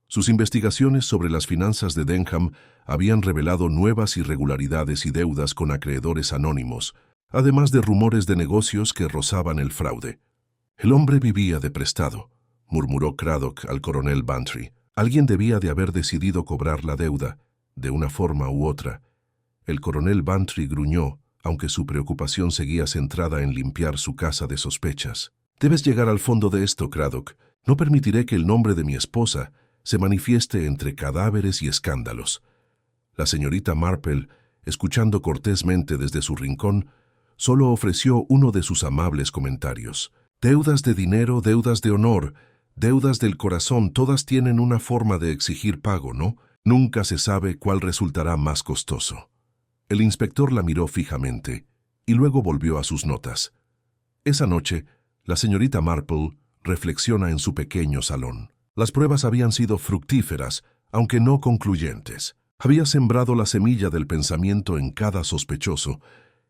Sus investigaciones sobre las finanzas de Denham habían revelado nuevas irregularidades y deudas con acreedores anónimos, además de rumores de negocios que rozaban el fraude. «El hombre vivía de prestado», murmuró Craddock al coronel Bantry. «Alguien debía de haber decidido cobrar la deuda, de una forma u otra». El coronel Bantry gruñó, aunque su preocupación seguía centrada en limpiar su casa de sospechas. «Debes llegar al fondo de esto, Craddock. No permitiré que el nombre de mi esposa se manifieste entre cadáveres y escándalos». La señorita Marple, escuchando cortésmente desde su rincón, solo ofreció uno de sus amables comentarios. «Deudas de dinero, deudas de honor, deudas del corazón, todas tienen una forma de exigir pago, ¿no? Nunca se sabe cuál resultará más costoso». El inspector la miró fijamente y luego volvió a sus notas. Esa noche, la señorita Marple reflexiona en su pequeño salón. Las pruebas habían sido fructíferas, aunque no concluyentes. Había sembrado la semilla del pensamiento en cada sospechoso,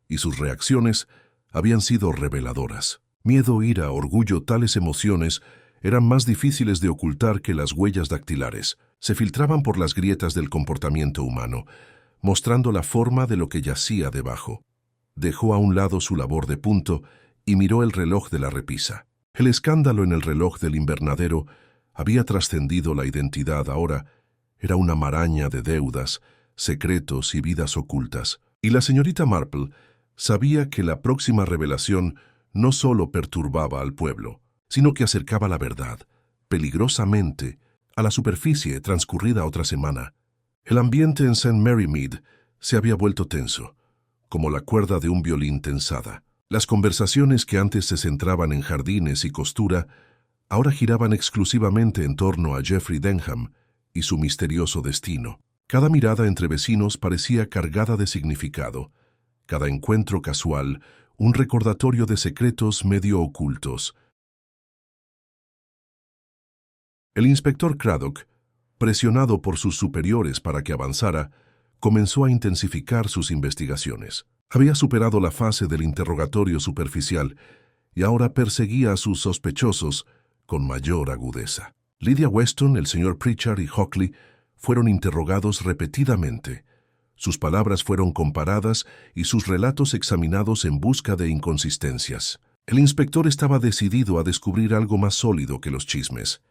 y sus reacciones habían sido reveladoras. Miedo, ira, orgullo, tales emociones eran más difíciles de ocultar que las huellas dactilares. Se filtraban por las grietas del comportamiento humano, mostrando la forma de lo que yacía debajo. Dejó a un lado su labor de punto y miró el reloj de la repisa. El escándalo en el reloj del invernadero había trascendido la identidad. Ahora era una maraña de deudas, secretos y vidas ocultas. Y la señorita Marple sabía que la próxima revelación no solo perturbaba al pueblo, sino que acercaba la verdad, peligrosamente, a la superficie transcurrida otra semana. El ambiente en St. Mary Mead se había vuelto tenso, como la cuerda de un violín tensada. Las conversaciones que antes se centraban en jardines y costura, ahora giraban exclusivamente en torno a Geoffrey Denham y su misterioso destino. Cada mirada entre vecinos parecía cargada de significado, cada encuentro casual, un recordatorio de secretos medio ocultos. El inspector Craddock Presionado por sus superiores para que avanzara, comenzó a intensificar sus investigaciones. Había superado la fase del interrogatorio superficial y ahora perseguía a sus sospechosos con mayor agudeza. Lydia Weston, el señor Pritchard y Hockley fueron interrogados repetidamente. Sus palabras fueron comparadas y sus relatos examinados en busca de inconsistencias. El inspector estaba decidido a descubrir algo más sólido que los chismes.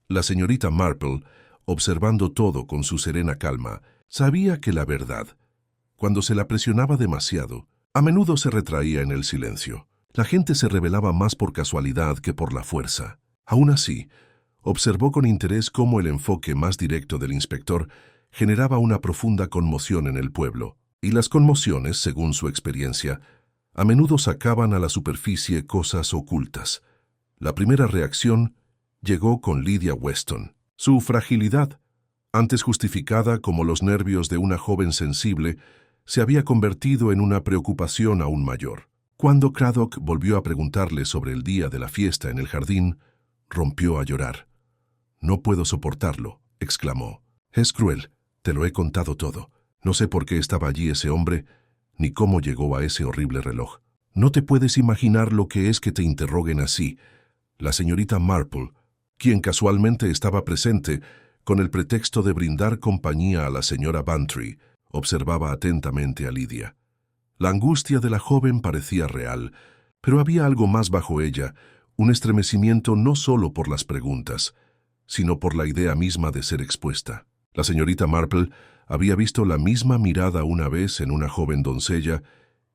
La señorita Marple, observando todo con su serena calma, sabía que la verdad, cuando se la presionaba demasiado, a menudo se retraía en el silencio. La gente se rebelaba más por casualidad que por la fuerza. Aún así, observó con interés cómo el enfoque más directo del inspector generaba una profunda conmoción en el pueblo, y las conmociones, según su experiencia, a menudo sacaban a la superficie cosas ocultas. La primera reacción llegó con Lydia Weston. Su fragilidad, antes justificada como los nervios de una joven sensible, se había convertido en una preocupación aún mayor. Cuando Craddock volvió a preguntarle sobre el día de la fiesta en el jardín, rompió a llorar. «No puedo soportarlo», exclamó. «Es cruel, te lo he contado todo. No sé por qué estaba allí ese hombre, ni cómo llegó a ese horrible reloj. No te puedes imaginar lo que es que te interroguen así». La señorita Marple, quien casualmente estaba presente con el pretexto de brindar compañía a la señora Bantry, observaba atentamente a Lydia. La angustia de la joven parecía real, pero había algo más bajo ella, un estremecimiento no solo por las preguntas, sino por la idea misma de ser expuesta. La señorita Marple había visto la misma mirada una vez en una joven doncella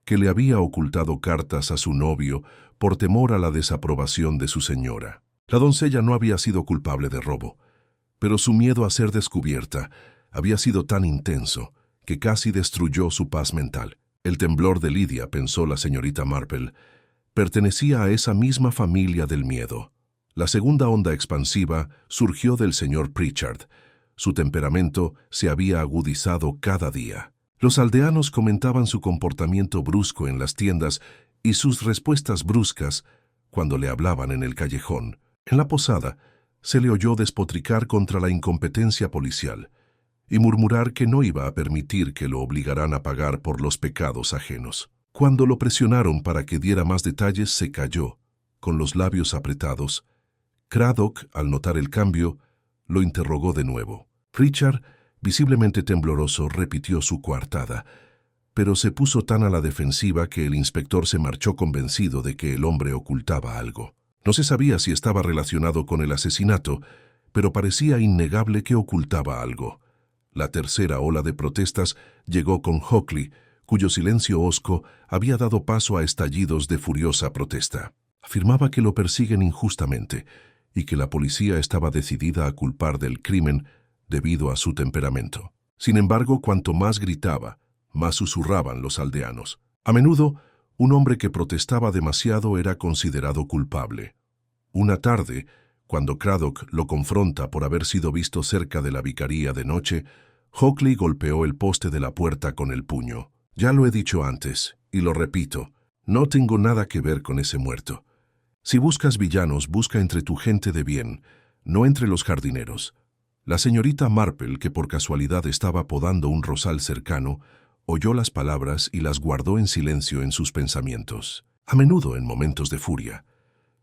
que le había ocultado cartas a su novio por temor a la desaprobación de su señora. La doncella no había sido culpable de robo, pero su miedo a ser descubierta había sido tan intenso que casi destruyó su paz mental. El temblor de Lydia, pensó la señorita Marple, pertenecía a esa misma familia del miedo. La segunda onda expansiva surgió del señor Pritchard. Su temperamento se había agudizado cada día. Los aldeanos comentaban su comportamiento brusco en las tiendas y sus respuestas bruscas cuando le hablaban en el callejón. En la posada se le oyó despotricar contra la incompetencia policial y murmurar que no iba a permitir que lo obligaran a pagar por los pecados ajenos. Cuando lo presionaron para que diera más detalles, se calló, con los labios apretados. Craddock, al notar el cambio, lo interrogó de nuevo. Pritchard, visiblemente tembloroso, repitió su coartada, pero se puso tan a la defensiva que el inspector se marchó convencido de que el hombre ocultaba algo. No se sabía si estaba relacionado con el asesinato, pero parecía innegable que ocultaba algo. La tercera ola de protestas llegó con Hockley, cuyo silencio hosco había dado paso a estallidos de furiosa protesta. Afirmaba que lo persiguen injustamente y que la policía estaba decidida a culpar del crimen debido a su temperamento. Sin embargo, cuanto más gritaba, más susurraban los aldeanos. A menudo, un hombre que protestaba demasiado era considerado culpable. Una tarde, cuando Craddock lo confronta por haber sido visto cerca de la vicaría de noche, Hockley golpeó el poste de la puerta con el puño. «Ya lo he dicho antes, y lo repito, no tengo nada que ver con ese muerto. Si buscas villanos, busca entre tu gente de bien, no entre los jardineros». La señorita Marple, que por casualidad estaba podando un rosal cercano, oyó las palabras y las guardó en silencio en sus pensamientos. A menudo, en momentos de furia,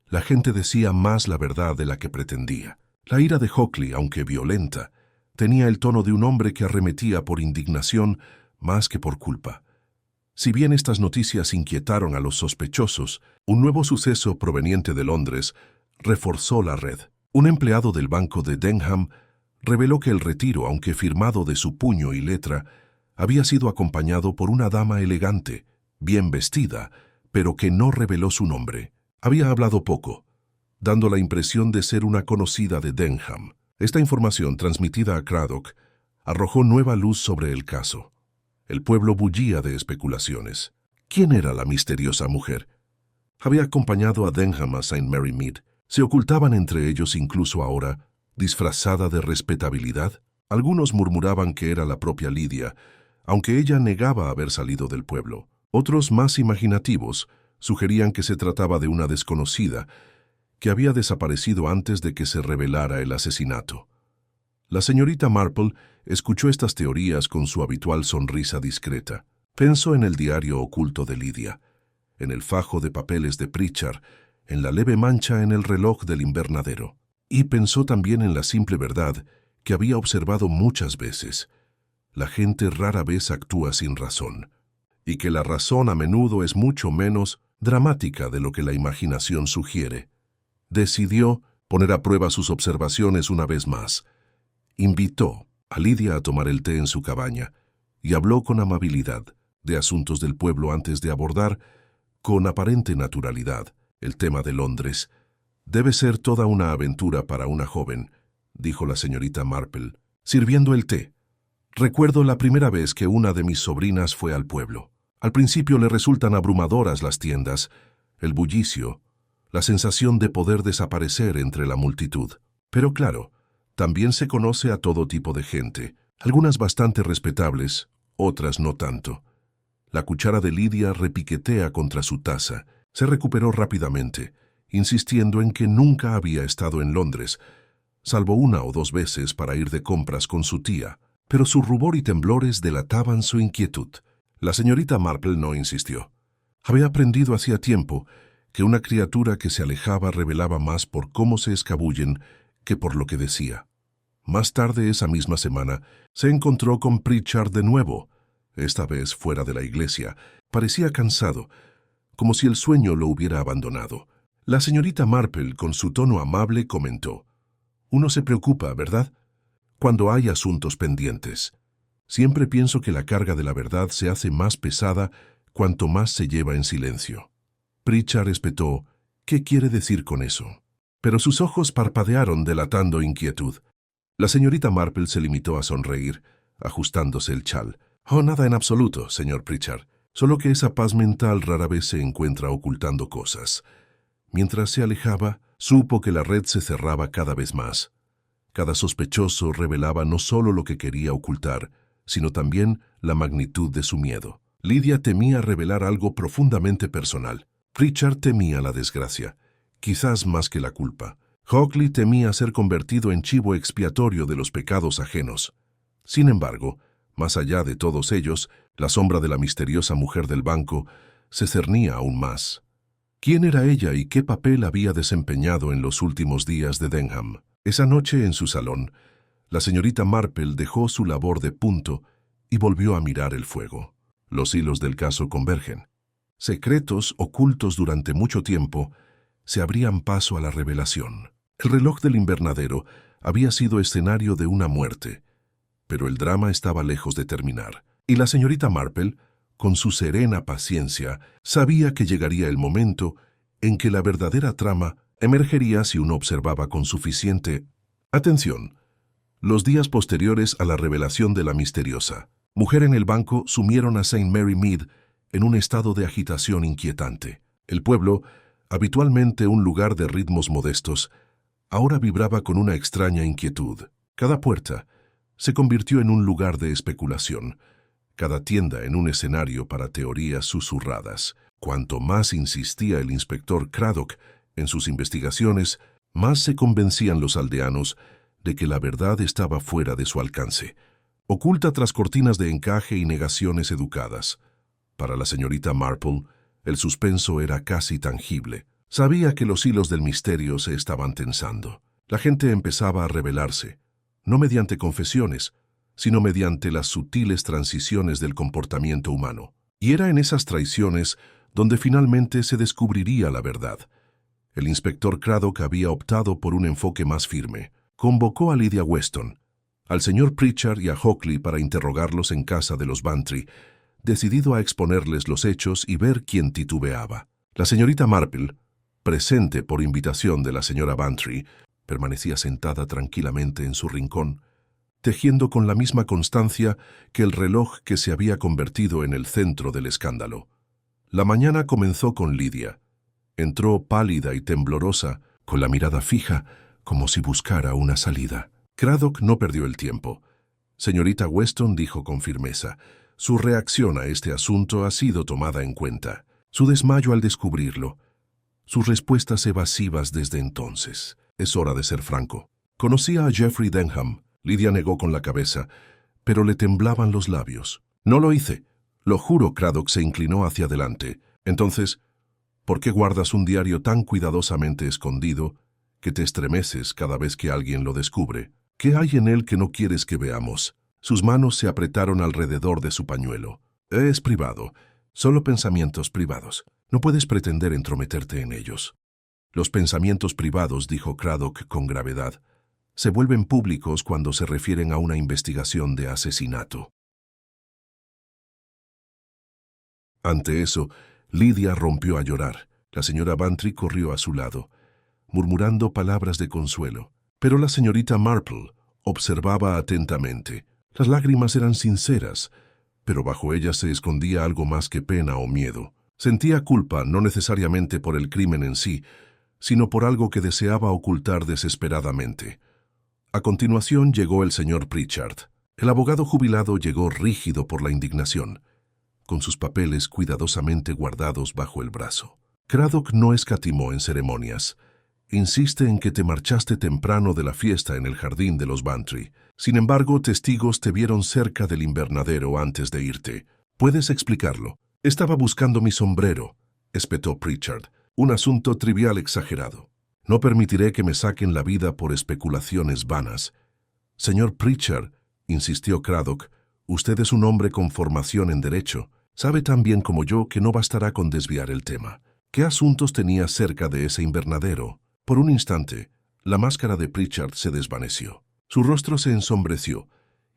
la gente decía más la verdad de la que pretendía. La ira de Hockley, aunque violenta, tenía el tono de un hombre que arremetía por indignación más que por culpa. Si bien estas noticias inquietaron a los sospechosos, un nuevo suceso proveniente de Londres reforzó la red. Un empleado del banco de Denham reveló que el retiro, aunque firmado de su puño y letra, había sido acompañado por una dama elegante, bien vestida, pero que no reveló su nombre. Había hablado poco, dando la impresión de ser una conocida de Denham. Esta información, transmitida a Craddock, arrojó nueva luz sobre el caso. El pueblo bullía de especulaciones. ¿Quién era la misteriosa mujer? Había acompañado a Denham a St. Mary Mead. ¿Se ocultaban entre ellos incluso ahora, disfrazada de respetabilidad? Algunos murmuraban que era la propia Lydia, aunque ella negaba haber salido del pueblo. Otros, más imaginativos, sugerían que se trataba de una desconocida, que había desaparecido antes de que se revelara el asesinato. La señorita Marple escuchó estas teorías con su habitual sonrisa discreta. Pensó en el diario oculto de Lydia, en el fajo de papeles de Pritchard, en la leve mancha en el reloj del invernadero. Y pensó también en la simple verdad que había observado muchas veces. La gente rara vez actúa sin razón, y que la razón a menudo es mucho menos dramática de lo que la imaginación sugiere. Decidió poner a prueba sus observaciones una vez más. Invitó a Lydia a tomar el té en su cabaña y habló con amabilidad de asuntos del pueblo antes de abordar, con aparente naturalidad, el tema de Londres. «Debe ser toda una aventura para una joven», dijo la señorita Marple, sirviendo el té. «Recuerdo la primera vez que una de mis sobrinas fue al pueblo. Al principio le resultan abrumadoras las tiendas, el bullicio, la sensación de poder desaparecer entre la multitud. Pero claro, también se conoce a todo tipo de gente, algunas bastante respetables, otras no tanto». La cuchara de Lydia repiquetea contra su taza. Se recuperó rápidamente, insistiendo en que nunca había estado en Londres, salvo una o dos veces para ir de compras con su tía, pero su rubor y temblores delataban su inquietud. La señorita Marple no insistió. Había aprendido hacía tiempo que una criatura que se alejaba revelaba más por cómo se escabullen que por lo que decía. Más tarde esa misma semana se encontró con Pritchard de nuevo, esta vez fuera de la iglesia. Parecía cansado, como si el sueño lo hubiera abandonado. La señorita Marple, con su tono amable, comentó: «Uno se preocupa, ¿verdad?, cuando hay asuntos pendientes. Siempre pienso que la carga de la verdad se hace más pesada cuanto más se lleva en silencio». Pritchard espetó: «¿Qué quiere decir con eso?». Pero sus ojos parpadearon delatando inquietud. La señorita Marple se limitó a sonreír, ajustándose el chal. «Oh, nada en absoluto, señor Pritchard. Solo que esa paz mental rara vez se encuentra ocultando cosas». Mientras se alejaba, supo que la red se cerraba cada vez más. Cada sospechoso revelaba no solo lo que quería ocultar, sino también la magnitud de su miedo. Lydia temía revelar algo profundamente personal. Pritchard temía la desgracia, quizás más que la culpa. Hockley temía ser convertido en chivo expiatorio de los pecados ajenos. Sin embargo, más allá de todos ellos, la sombra de la misteriosa mujer del banco se cernía aún más. ¿Quién era ella y qué papel había desempeñado en los últimos días de Denham? Esa noche en su salón, la señorita Marple dejó su labor de punto y volvió a mirar el fuego. Los hilos del caso convergen. Secretos ocultos durante mucho tiempo se abrían paso a la revelación. El reloj del invernadero había sido escenario de una muerte, pero el drama estaba lejos de terminar, y la señorita Marple, con su serena paciencia, sabía que llegaría el momento en que la verdadera trama emergería si uno observaba con suficiente atención. Los días posteriores a la revelación de la misteriosa mujer en el banco sumieron a St. Mary Mead en un estado de agitación inquietante. El pueblo, habitualmente un lugar de ritmos modestos, ahora vibraba con una extraña inquietud. Cada puerta se convirtió en un lugar de especulación, cada tienda en un escenario para teorías susurradas. Cuanto más insistía el inspector Craddock en sus investigaciones, más se convencían los aldeanos de que la verdad estaba fuera de su alcance, oculta tras cortinas de encaje y negaciones educadas. Para la señorita Marple, el suspenso era casi tangible. Sabía que los hilos del misterio se estaban tensando. La gente empezaba a revelarse, no mediante confesiones, sino mediante las sutiles transiciones del comportamiento humano. Y era en esas traiciones donde finalmente se descubriría la verdad. El inspector Craddock había optado por un enfoque más firme. Convocó a Lydia Weston, al señor Pritchard y a Hockley para interrogarlos en casa de los Bantry, decidido a exponerles los hechos y ver quién titubeaba. La señorita Marple, presente por invitación de la señora Bantry, permanecía sentada tranquilamente en su rincón, tejiendo con la misma constancia que el reloj que se había convertido en el centro del escándalo. La mañana comenzó con Lydia. Entró pálida y temblorosa, con la mirada fija, como si buscara una salida. Craddock no perdió el tiempo. Señorita Weston dijo con firmeza: su reacción a este asunto ha sido tomada en cuenta. Su desmayo al descubrirlo, sus respuestas evasivas desde entonces. Es hora de ser franco. Conocía a Geoffrey Denham, Lydia negó con la cabeza, pero le temblaban los labios. No lo hice. Lo juro. Craddock se inclinó hacia adelante. Entonces, ¿por qué guardas un diario tan cuidadosamente escondido que te estremeces cada vez que alguien lo descubre? ¿Qué hay en él que no quieres que veamos? Sus manos se apretaron alrededor de su pañuelo. Es privado. Solo pensamientos privados. No puedes pretender entrometerte en ellos. Los pensamientos privados, dijo Craddock con gravedad, se vuelven públicos cuando se refieren a una investigación de asesinato. Ante eso, Lydia rompió a llorar. La señora Bantry corrió a su lado, murmurando palabras de consuelo. Pero la señorita Marple observaba atentamente. Las lágrimas eran sinceras, pero bajo ellas se escondía algo más que pena o miedo. Sentía culpa no necesariamente por el crimen en sí, sino por algo que deseaba ocultar desesperadamente. A continuación llegó el señor Pritchard. El abogado jubilado llegó rígido por la indignación, con sus papeles cuidadosamente guardados bajo el brazo. Craddock no escatimó en ceremonias. Insiste en que te marchaste temprano de la fiesta en el jardín de los Bantry. Sin embargo, testigos te vieron cerca del invernadero antes de irte. ¿Puedes explicarlo? Estaba buscando mi sombrero, espetó Pritchard. Un asunto trivial exagerado. No permitiré que me saquen la vida por especulaciones vanas. Señor Pritchard, insistió Craddock, usted es un hombre con formación en derecho. Sabe tan bien como yo que no bastará con desviar el tema. ¿Qué asuntos tenía cerca de ese invernadero? Por un instante, la máscara de Pritchard se desvaneció. Su rostro se ensombreció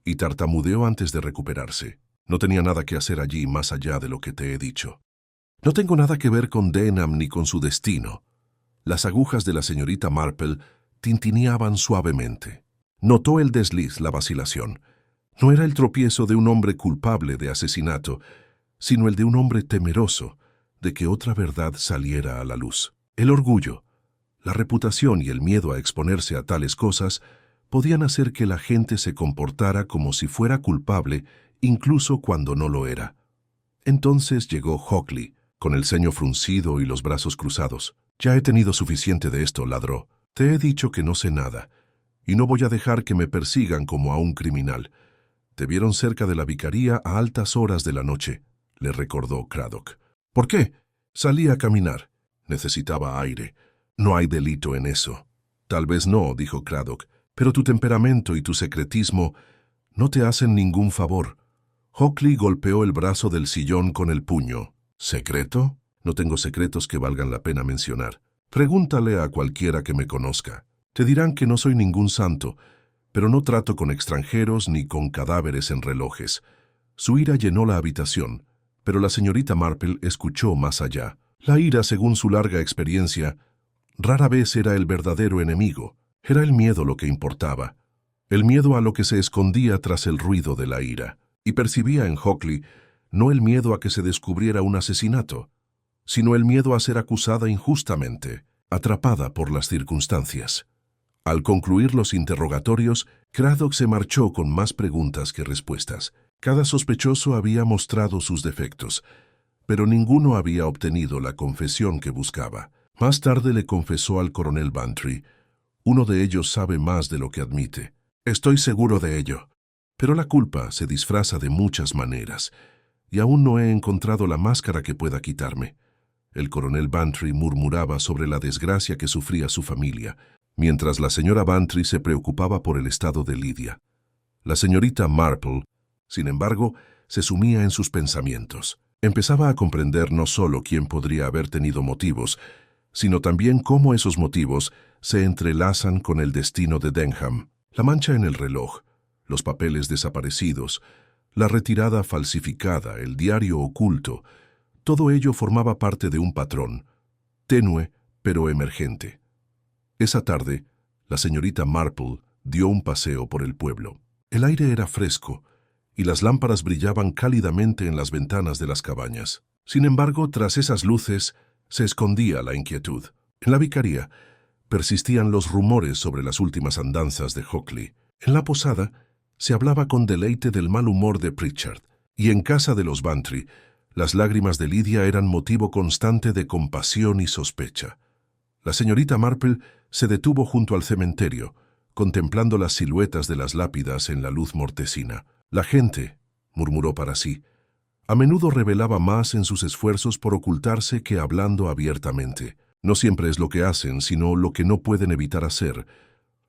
y tartamudeó antes de recuperarse. No tenía nada que hacer allí más allá de lo que te he dicho. No tengo nada que ver con Denham ni con su destino. Las agujas de la señorita Marple tintineaban suavemente. Notó el desliz, la vacilación. No era el tropiezo de un hombre culpable de asesinato, sino el de un hombre temeroso de que otra verdad saliera a la luz. El orgullo, la reputación y el miedo a exponerse a tales cosas podían hacer que la gente se comportara como si fuera culpable, incluso cuando no lo era. Entonces llegó Hockley, con el ceño fruncido y los brazos cruzados. «Ya he tenido suficiente de esto», ladró. «Te he dicho que no sé nada, y no voy a dejar que me persigan como a un criminal. Te vieron cerca de la vicaría a altas horas de la noche», le recordó Craddock. «¿Por qué?» «Salí a caminar. Necesitaba aire. No hay delito en eso». «Tal vez no», dijo Craddock, «pero tu temperamento y tu secretismo no te hacen ningún favor». Hockley golpeó el brazo del sillón con el puño. «¿Secreto? No tengo secretos que valgan la pena mencionar. Pregúntale a cualquiera que me conozca. Te dirán que no soy ningún santo, pero no trato con extranjeros ni con cadáveres en relojes». Su ira llenó la habitación, pero la señorita Marple escuchó más allá. La ira, según su larga experiencia, rara vez era el verdadero enemigo. Era el miedo lo que importaba. El miedo a lo que se escondía tras el ruido de la ira. Y percibía en Hockley no el miedo a que se descubriera un asesinato, sino el miedo a ser acusada injustamente, atrapada por las circunstancias. Al concluir los interrogatorios, Craddock se marchó con más preguntas que respuestas. Cada sospechoso había mostrado sus defectos, pero ninguno había obtenido la confesión que buscaba. Más tarde le confesó al coronel Bantry: «Uno de ellos sabe más de lo que admite. Estoy seguro de ello. Pero la culpa se disfraza de muchas maneras, y aún no he encontrado la máscara que pueda quitarme». El coronel Bantry murmuraba sobre la desgracia que sufría su familia, mientras la señora Bantry se preocupaba por el estado de Lydia. La señorita Marple, sin embargo, se sumía en sus pensamientos. Empezaba a comprender no solo quién podría haber tenido motivos, sino también cómo esos motivos se entrelazan con el destino de Denham. La mancha en el reloj, los papeles desaparecidos, la retirada falsificada, el diario oculto, todo ello formaba parte de un patrón, tenue pero emergente. Esa tarde, la señorita Marple dio un paseo por el pueblo. El aire era fresco y las lámparas brillaban cálidamente en las ventanas de las cabañas. Sin embargo, tras esas luces se escondía la inquietud. En la vicaría persistían los rumores sobre las últimas andanzas de Hockley. En la posada se hablaba con deleite del mal humor de Pritchard, y en casa de los Bantry las lágrimas de Lydia eran motivo constante de compasión y sospecha. La señorita Marple se detuvo junto al cementerio, contemplando las siluetas de las lápidas en la luz mortecina. La gente, murmuró para sí, a menudo revelaba más en sus esfuerzos por ocultarse que hablando abiertamente. No siempre es lo que hacen, sino lo que no pueden evitar hacer,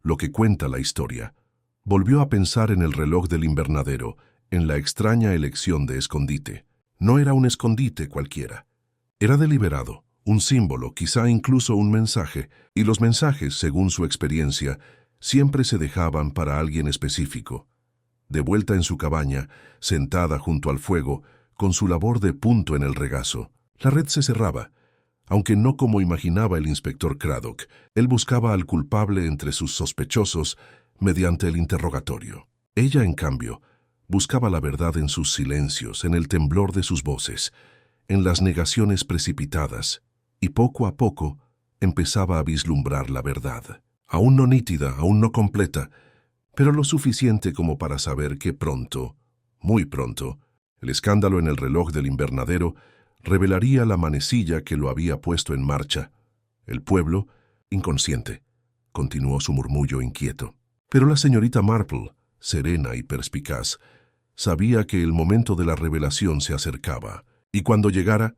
lo que cuenta la historia. Volvió a pensar en el reloj del invernadero, en la extraña elección de escondite. No era un escondite cualquiera. Era deliberado, un símbolo, quizá incluso un mensaje, y los mensajes, según su experiencia, siempre se dejaban para alguien específico. De vuelta en su cabaña, sentada junto al fuego, con su labor de punto en el regazo, la red se cerraba. Aunque no como imaginaba el inspector Craddock, él buscaba al culpable entre sus sospechosos mediante el interrogatorio. Ella, en cambio, buscaba la verdad en sus silencios, en el temblor de sus voces, en las negaciones precipitadas, y poco a poco empezaba a vislumbrar la verdad. Aún no nítida, aún no completa, pero lo suficiente como para saber que pronto, muy pronto, el escándalo en el reloj del invernadero revelaría la manecilla que lo había puesto en marcha. El pueblo, inconsciente, continuó su murmullo inquieto. Pero la señorita Marple, serena y perspicaz, sabía que el momento de la revelación se acercaba, y cuando llegara,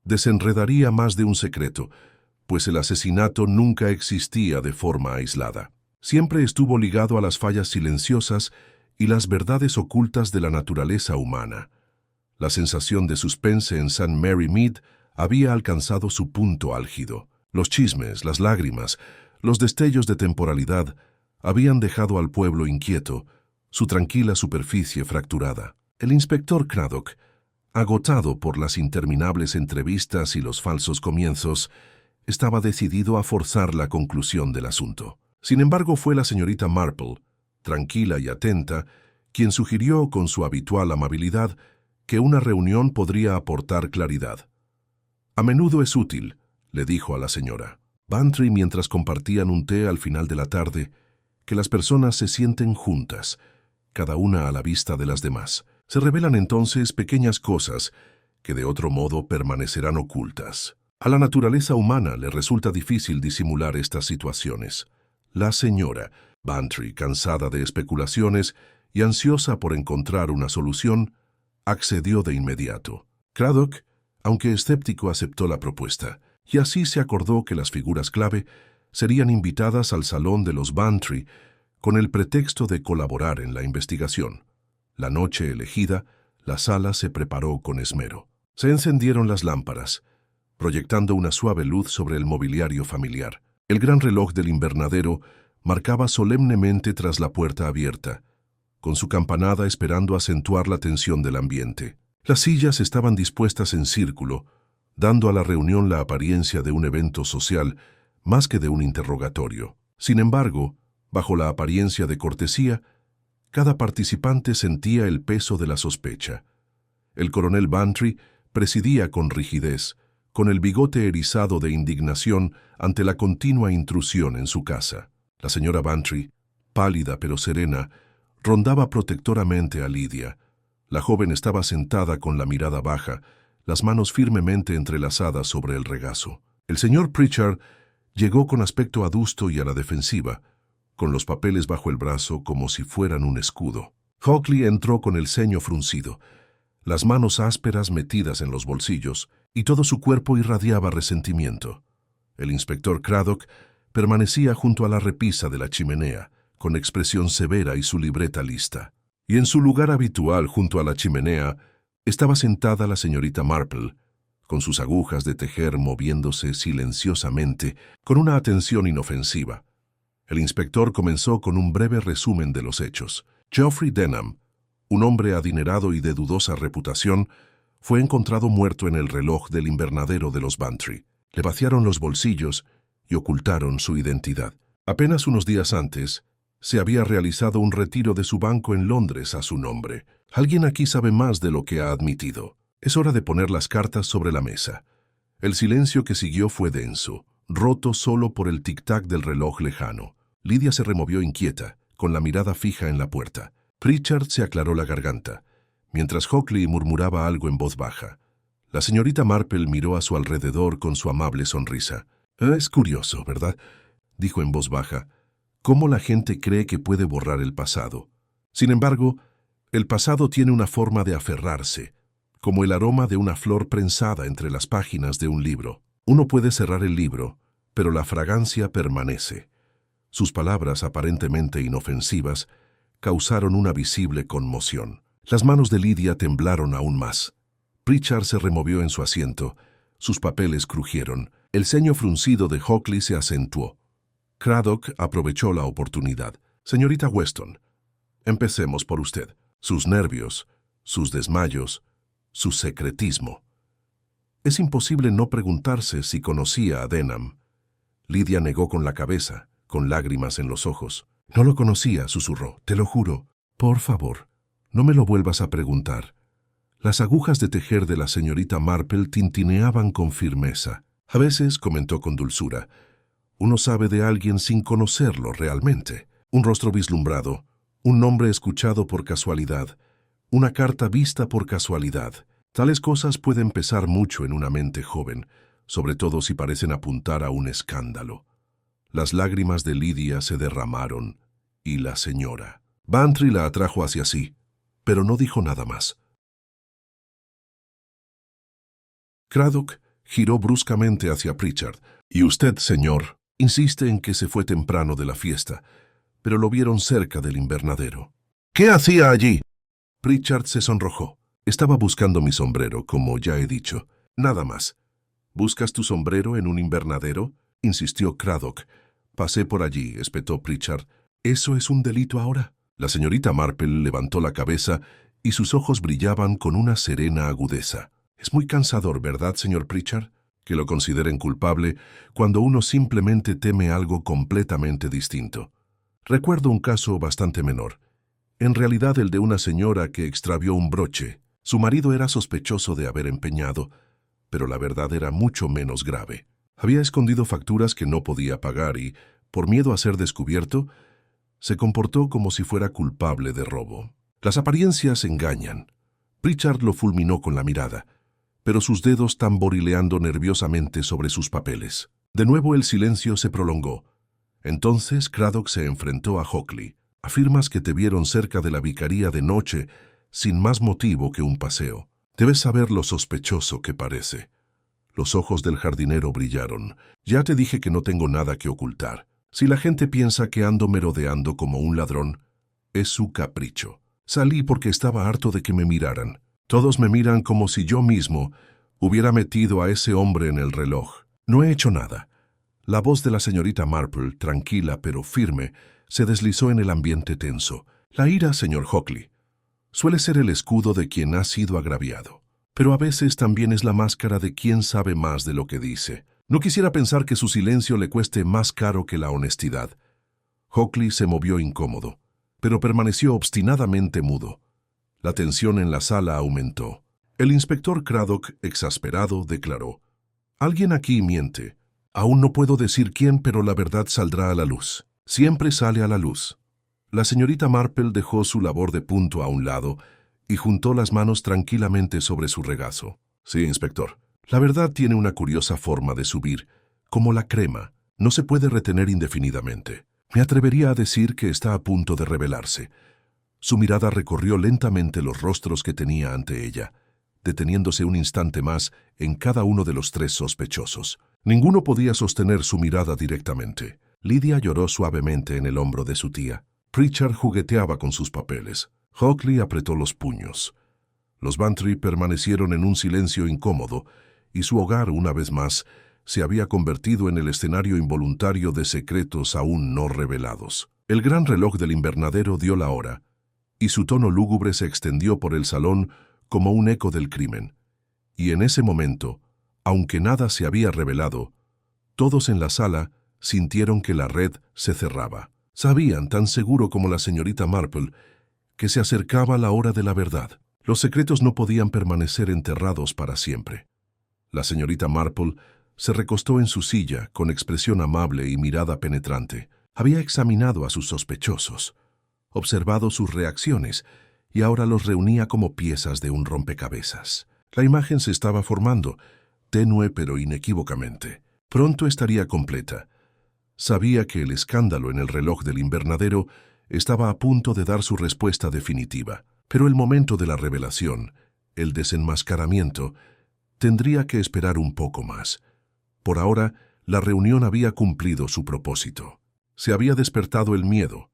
desenredaría más de un secreto, pues el asesinato nunca existía de forma aislada. Siempre estuvo ligado a las fallas silenciosas y las verdades ocultas de la naturaleza humana. La sensación de suspense en St. Mary Mead había alcanzado su punto álgido. Los chismes, las lágrimas, los destellos de temporalidad habían dejado al pueblo inquieto, su tranquila superficie fracturada. El inspector Craddock, agotado por las interminables entrevistas y los falsos comienzos, estaba decidido a forzar la conclusión del asunto. Sin embargo, fue la señorita Marple, tranquila y atenta, quien sugirió con su habitual amabilidad que una reunión podría aportar claridad. «A menudo es útil», le dijo a la señora Bantry mientras compartían un té al final de la tarde, «que las personas se sienten juntas, cada una a la vista de las demás. Se revelan entonces pequeñas cosas que de otro modo permanecerán ocultas. A la naturaleza humana le resulta difícil disimular estas situaciones». La señora Bantry, cansada de especulaciones y ansiosa por encontrar una solución, accedió de inmediato. Craddock, aunque escéptico, aceptó la propuesta, y así se acordó que las figuras clave serían invitadas al salón de los Bantry con el pretexto de colaborar en la investigación. La noche elegida, la sala se preparó con esmero. Se encendieron las lámparas, proyectando una suave luz sobre el mobiliario familiar. El gran reloj del invernadero marcaba solemnemente tras la puerta abierta, con su campanada esperando acentuar la tensión del ambiente. Las sillas estaban dispuestas en círculo, dando a la reunión la apariencia de un evento social más que de un interrogatorio. Sin embargo, bajo la apariencia de cortesía, cada participante sentía el peso de la sospecha. El coronel Bantry presidía con rigidez, con el bigote erizado de indignación ante la continua intrusión en su casa. La señora Bantry, pálida pero serena, rondaba protectoramente a Lydia. La joven estaba sentada con la mirada baja, las manos firmemente entrelazadas sobre el regazo. El señor Pritchard llegó con aspecto adusto y a la defensiva, con los papeles bajo el brazo como si fueran un escudo. Hockley entró con el ceño fruncido, las manos ásperas metidas en los bolsillos, y todo su cuerpo irradiaba resentimiento. El inspector Craddock permanecía junto a la repisa de la chimenea, con expresión severa y su libreta lista. Y en su lugar habitual junto a la chimenea estaba sentada la señorita Marple, con sus agujas de tejer moviéndose silenciosamente, con una atención inofensiva. El inspector comenzó con un breve resumen de los hechos. Geoffrey Denham, un hombre adinerado y de dudosa reputación, fue encontrado muerto en el reloj del invernadero de los Bantry. Le vaciaron los bolsillos y ocultaron su identidad. Apenas unos días antes, se había realizado un retiro de su banco en Londres a su nombre. Alguien aquí sabe más de lo que ha admitido. Es hora de poner las cartas sobre la mesa. El silencio que siguió fue denso, roto solo por el tic-tac del reloj lejano. Lydia se removió inquieta, con la mirada fija en la puerta. Pritchard se aclaró la garganta, mientras Hockley murmuraba algo en voz baja. La señorita Marple miró a su alrededor con su amable sonrisa. «Es curioso, ¿verdad?», dijo en voz baja, cómo la gente cree que puede borrar el pasado. Sin embargo, el pasado tiene una forma de aferrarse, como el aroma de una flor prensada entre las páginas de un libro. Uno puede cerrar el libro, pero la fragancia permanece. Sus palabras, aparentemente inofensivas, causaron una visible conmoción. Las manos de Lydia temblaron aún más. Pritchard se removió en su asiento. Sus papeles crujieron. El ceño fruncido de Hockley se acentuó. Craddock aprovechó la oportunidad. «Señorita Weston, empecemos por usted. Sus nervios, sus desmayos, su secretismo». Es imposible no preguntarse si conocía a Denham. Lydia negó con la cabeza, con lágrimas en los ojos. «No lo conocía», susurró. «Te lo juro. Por favor, no me lo vuelvas a preguntar». Las agujas de tejer de la señorita Marple tintineaban con firmeza. «A veces», comentó con dulzura, «uno sabe de alguien sin conocerlo realmente. Un rostro vislumbrado, un nombre escuchado por casualidad, una carta vista por casualidad. Tales cosas pueden pesar mucho en una mente joven, sobre todo si parecen apuntar a un escándalo». Las lágrimas de Lydia se derramaron, y la señora Bantry la atrajo hacia sí, pero no dijo nada más. Craddock giró bruscamente hacia Pritchard. «Y usted, señor, insiste en que se fue temprano de la fiesta, pero lo vieron cerca del invernadero». «¿Qué hacía allí?» Pritchard se sonrojó. «Estaba buscando mi sombrero, como ya he dicho. Nada más». «¿Buscas tu sombrero en un invernadero?», insistió Craddock. «Pasé por allí», espetó Pritchard. «¿Eso es un delito ahora?». La señorita Marple levantó la cabeza y sus ojos brillaban con una serena agudeza. «Es muy cansador, ¿verdad, señor Pritchard? Que lo consideren culpable cuando uno simplemente teme algo completamente distinto. Recuerdo un caso bastante menor. En realidad el de una señora que extravió un broche. Su marido era sospechoso de haber empeñado, pero la verdad era mucho menos grave. Había escondido facturas que no podía pagar y, por miedo a ser descubierto, se comportó como si fuera culpable de robo. Las apariencias engañan». Pritchard lo fulminó con la mirada, pero sus dedos tamborileando nerviosamente sobre sus papeles. De nuevo el silencio se prolongó. Entonces Craddock se enfrentó a Hockley. «Afirmas que te vieron cerca de la vicaría de noche, sin más motivo que un paseo. Debes saber lo sospechoso que parece». Los ojos del jardinero brillaron. «Ya te dije que no tengo nada que ocultar. Si la gente piensa que ando merodeando como un ladrón, es su capricho. Salí porque estaba harto de que me miraran. Todos me miran como si yo mismo hubiera metido a ese hombre en el reloj. No he hecho nada». La voz de la señorita Marple, tranquila pero firme, se deslizó en el ambiente tenso. «La ira, señor Hockley, suele ser el escudo de quien ha sido agraviado, pero a veces también es la máscara de quien sabe más de lo que dice. No quisiera pensar que su silencio le cueste más caro que la honestidad». Hockley se movió incómodo, pero permaneció obstinadamente mudo. La tensión en la sala aumentó. El inspector Craddock, exasperado, declaró: «Alguien aquí miente. Aún no puedo decir quién, pero la verdad saldrá a la luz. Siempre sale a la luz». La señorita Marple dejó su labor de punto a un lado y juntó las manos tranquilamente sobre su regazo. «Sí, inspector. La verdad tiene una curiosa forma de subir, como la crema. No se puede retener indefinidamente. Me atrevería a decir que está a punto de revelarse». Su mirada recorrió lentamente los rostros que tenía ante ella, deteniéndose un instante más en cada uno de los tres sospechosos. Ninguno podía sostener su mirada directamente. Lydia lloró suavemente en el hombro de su tía. Pritchard jugueteaba con sus papeles. Hockley apretó los puños. Los Bantry permanecieron en un silencio incómodo, y su hogar, una vez más, se había convertido en el escenario involuntario de secretos aún no revelados. El gran reloj del invernadero dio la hora, y su tono lúgubre se extendió por el salón como un eco del crimen. Y en ese momento, aunque nada se había revelado, todos en la sala sintieron que la red se cerraba. Sabían, tan seguro como la señorita Marple, que se acercaba la hora de la verdad. Los secretos no podían permanecer enterrados para siempre. La señorita Marple se recostó en su silla con expresión amable y mirada penetrante. Había examinado a sus sospechosos, observado sus reacciones, y ahora los reunía como piezas de un rompecabezas. La imagen se estaba formando, tenue pero inequívocamente. Pronto estaría completa. Sabía que el escándalo en el reloj del invernadero estaba a punto de dar su respuesta definitiva, pero el momento de la revelación, el desenmascaramiento, tendría que esperar un poco más. Por ahora, la reunión había cumplido su propósito. Se había despertado el miedo,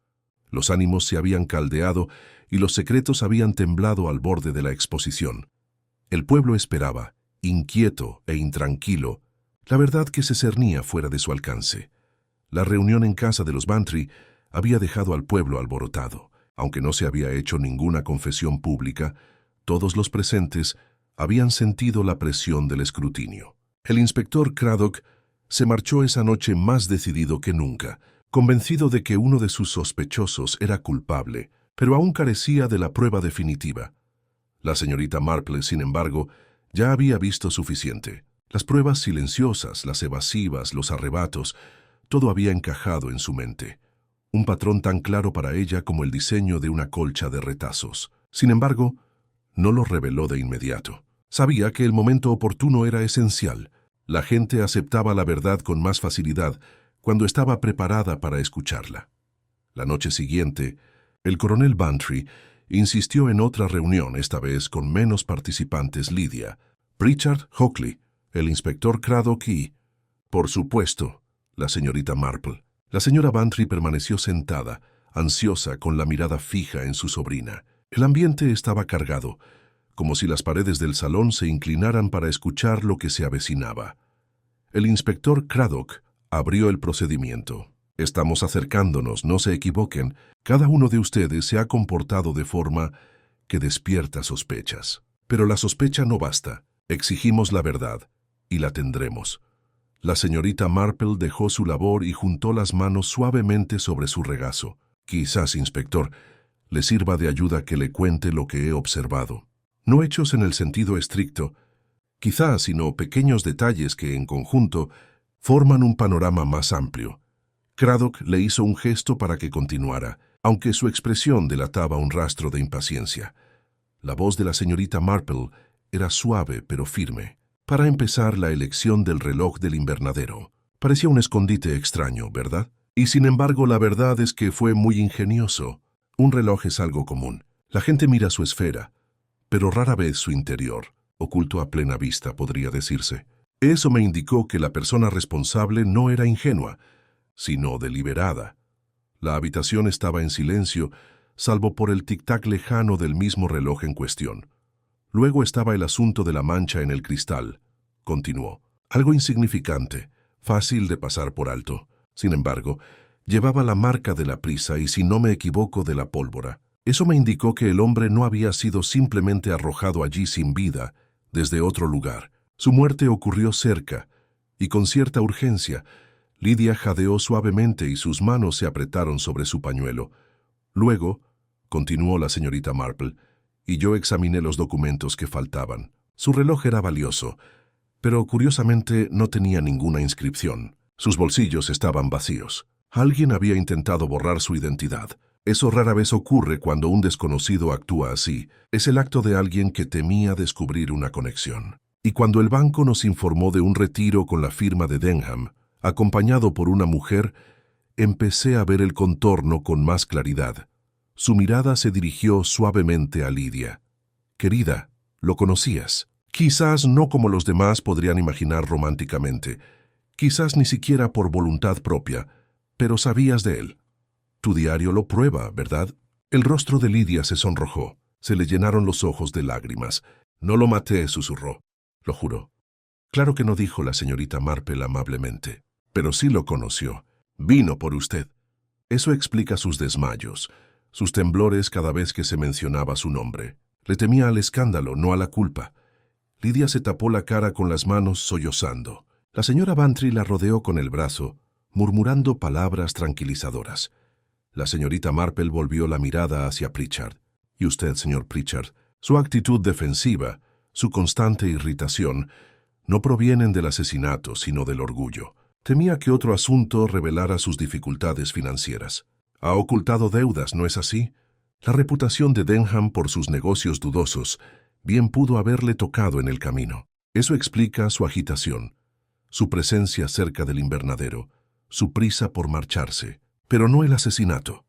los ánimos se habían caldeado y los secretos habían temblado al borde de la exposición. El pueblo esperaba, inquieto e intranquilo, la verdad que se cernía fuera de su alcance. La reunión en casa de los Bantry había dejado al pueblo alborotado. Aunque no se había hecho ninguna confesión pública, todos los presentes habían sentido la presión del escrutinio. El inspector Craddock se marchó esa noche más decidido que nunca, convencido de que uno de sus sospechosos era culpable, pero aún carecía de la prueba definitiva. La señorita Marple, sin embargo, ya había visto suficiente. Las pruebas silenciosas, las evasivas, los arrebatos, todo había encajado en su mente. Un patrón tan claro para ella como el diseño de una colcha de retazos. Sin embargo, no lo reveló de inmediato. Sabía que el momento oportuno era esencial. La gente aceptaba la verdad con más facilidad cuando estaba preparada para escucharla. La noche siguiente, el coronel Bantry insistió en otra reunión, esta vez con menos participantes: Lydia, Pritchard, Hockley, el inspector Craddock y, por supuesto, la señorita Marple. La señora Bantry permaneció sentada, ansiosa, con la mirada fija en su sobrina. El ambiente estaba cargado, como si las paredes del salón se inclinaran para escuchar lo que se avecinaba. El inspector Craddock abrió el procedimiento. Estamos acercándonos, no se equivoquen. Cada uno de ustedes se ha comportado de forma que despierta sospechas. Pero la sospecha no basta. Exigimos la verdad, y la tendremos. La señorita Marple dejó su labor y juntó las manos suavemente sobre su regazo. Quizás, inspector, le sirva de ayuda que le cuente lo que he observado. No hechos en el sentido estricto, quizás, sino pequeños detalles que, en conjunto, forman un panorama más amplio. Craddock le hizo un gesto para que continuara, aunque su expresión delataba un rastro de impaciencia. La voz de la señorita Marple era suave pero firme. Para empezar, la elección del reloj del invernadero. Parecía un escondite extraño, ¿verdad? Y sin embargo, la verdad es que fue muy ingenioso. Un reloj es algo común. La gente mira su esfera, pero rara vez su interior, oculto a plena vista, podría decirse. Eso me indicó que la persona responsable no era ingenua, sino deliberada. La habitación estaba en silencio, salvo por el tic-tac lejano del mismo reloj en cuestión. Luego estaba el asunto de la mancha en el cristal. Continuó. Algo insignificante, fácil de pasar por alto. Sin embargo, llevaba la marca de la prisa y, si no me equivoco, de la pólvora. Eso me indicó que el hombre no había sido simplemente arrojado allí sin vida, desde otro lugar. Su muerte ocurrió cerca, y con cierta urgencia. Lydia jadeó suavemente y sus manos se apretaron sobre su pañuelo. Luego, continuó la señorita Marple, y yo examiné los documentos que faltaban. Su reloj era valioso, pero curiosamente no tenía ninguna inscripción. Sus bolsillos estaban vacíos. Alguien había intentado borrar su identidad. Eso rara vez ocurre cuando un desconocido actúa así. Es el acto de alguien que temía descubrir una conexión. Y cuando el banco nos informó de un retiro con la firma de Denham, acompañado por una mujer, empecé a ver el contorno con más claridad. Su mirada se dirigió suavemente a Lydia. Querida, ¿lo conocías? Quizás no como los demás podrían imaginar románticamente. Quizás ni siquiera por voluntad propia, pero sabías de él. Tu diario lo prueba, ¿verdad? El rostro de Lydia se sonrojó. Se le llenaron los ojos de lágrimas. No lo maté, susurró. Lo juró. Claro que no, dijo la señorita Marple amablemente. Pero sí lo conoció. Vino por usted. Eso explica sus desmayos, sus temblores cada vez que se mencionaba su nombre. Le temía al escándalo, no a la culpa. Lydia se tapó la cara con las manos, sollozando. La señora Bantry la rodeó con el brazo, murmurando palabras tranquilizadoras. La señorita Marple volvió la mirada hacia Pritchard. ¿Y usted, señor Pritchard? Su actitud defensiva, su constante irritación, no provienen del asesinato, sino del orgullo. Temía que otro asunto revelara sus dificultades financieras. Ha ocultado deudas, ¿no es así? La reputación de Denham por sus negocios dudosos bien pudo haberle tocado en el camino. Eso explica su agitación, su presencia cerca del invernadero, su prisa por marcharse, pero no el asesinato.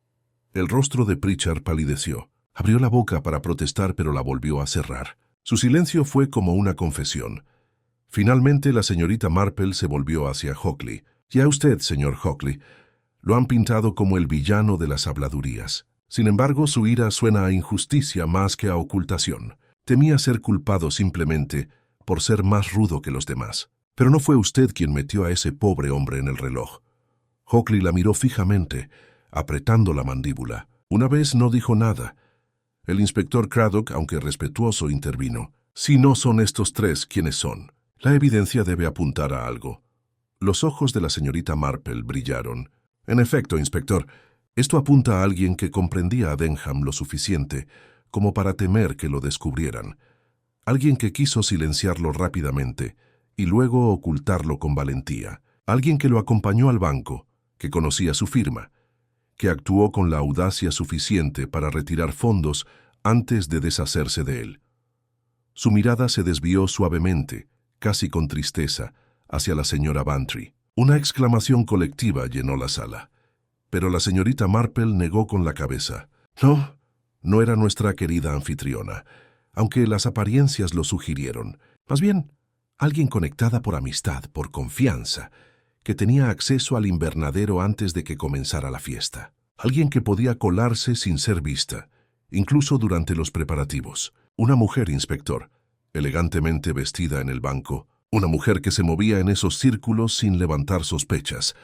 El rostro de Pritchard palideció. Abrió la boca para protestar, pero la volvió a cerrar. Su silencio fue como una confesión. Finalmente, la señorita Marple se volvió hacia Hockley. «Ya usted, señor Hockley, lo han pintado como el villano de las habladurías. Sin embargo, su ira suena a injusticia más que a ocultación. Temía ser culpado simplemente por ser más rudo que los demás. Pero no fue usted quien metió a ese pobre hombre en el reloj». Hockley la miró fijamente, apretando la mandíbula. Una vez no dijo nada. El inspector Craddock, aunque respetuoso, intervino. «Si no son estos tres, ¿quiénes son? La evidencia debe apuntar a algo». Los ojos de la señorita Marple brillaron. «En efecto, inspector, esto apunta a alguien que comprendía a Denham lo suficiente como para temer que lo descubrieran. Alguien que quiso silenciarlo rápidamente y luego ocultarlo con valentía. Alguien que lo acompañó al banco, que conocía su firma, que actuó con la audacia suficiente para retirar fondos antes de deshacerse de él». Su mirada se desvió suavemente, casi con tristeza, hacia la señora Bantry. Una exclamación colectiva llenó la sala. Pero la señorita Marple negó con la cabeza. «No, no era nuestra querida anfitriona, aunque las apariencias lo sugirieron. Más bien, alguien conectada por amistad, por confianza, que tenía acceso al invernadero antes de que comenzara la fiesta. Alguien que podía colarse sin ser vista, incluso durante los preparativos. Una mujer, inspector, elegantemente vestida en el banco. Una mujer que se movía en esos círculos sin levantar sospechas».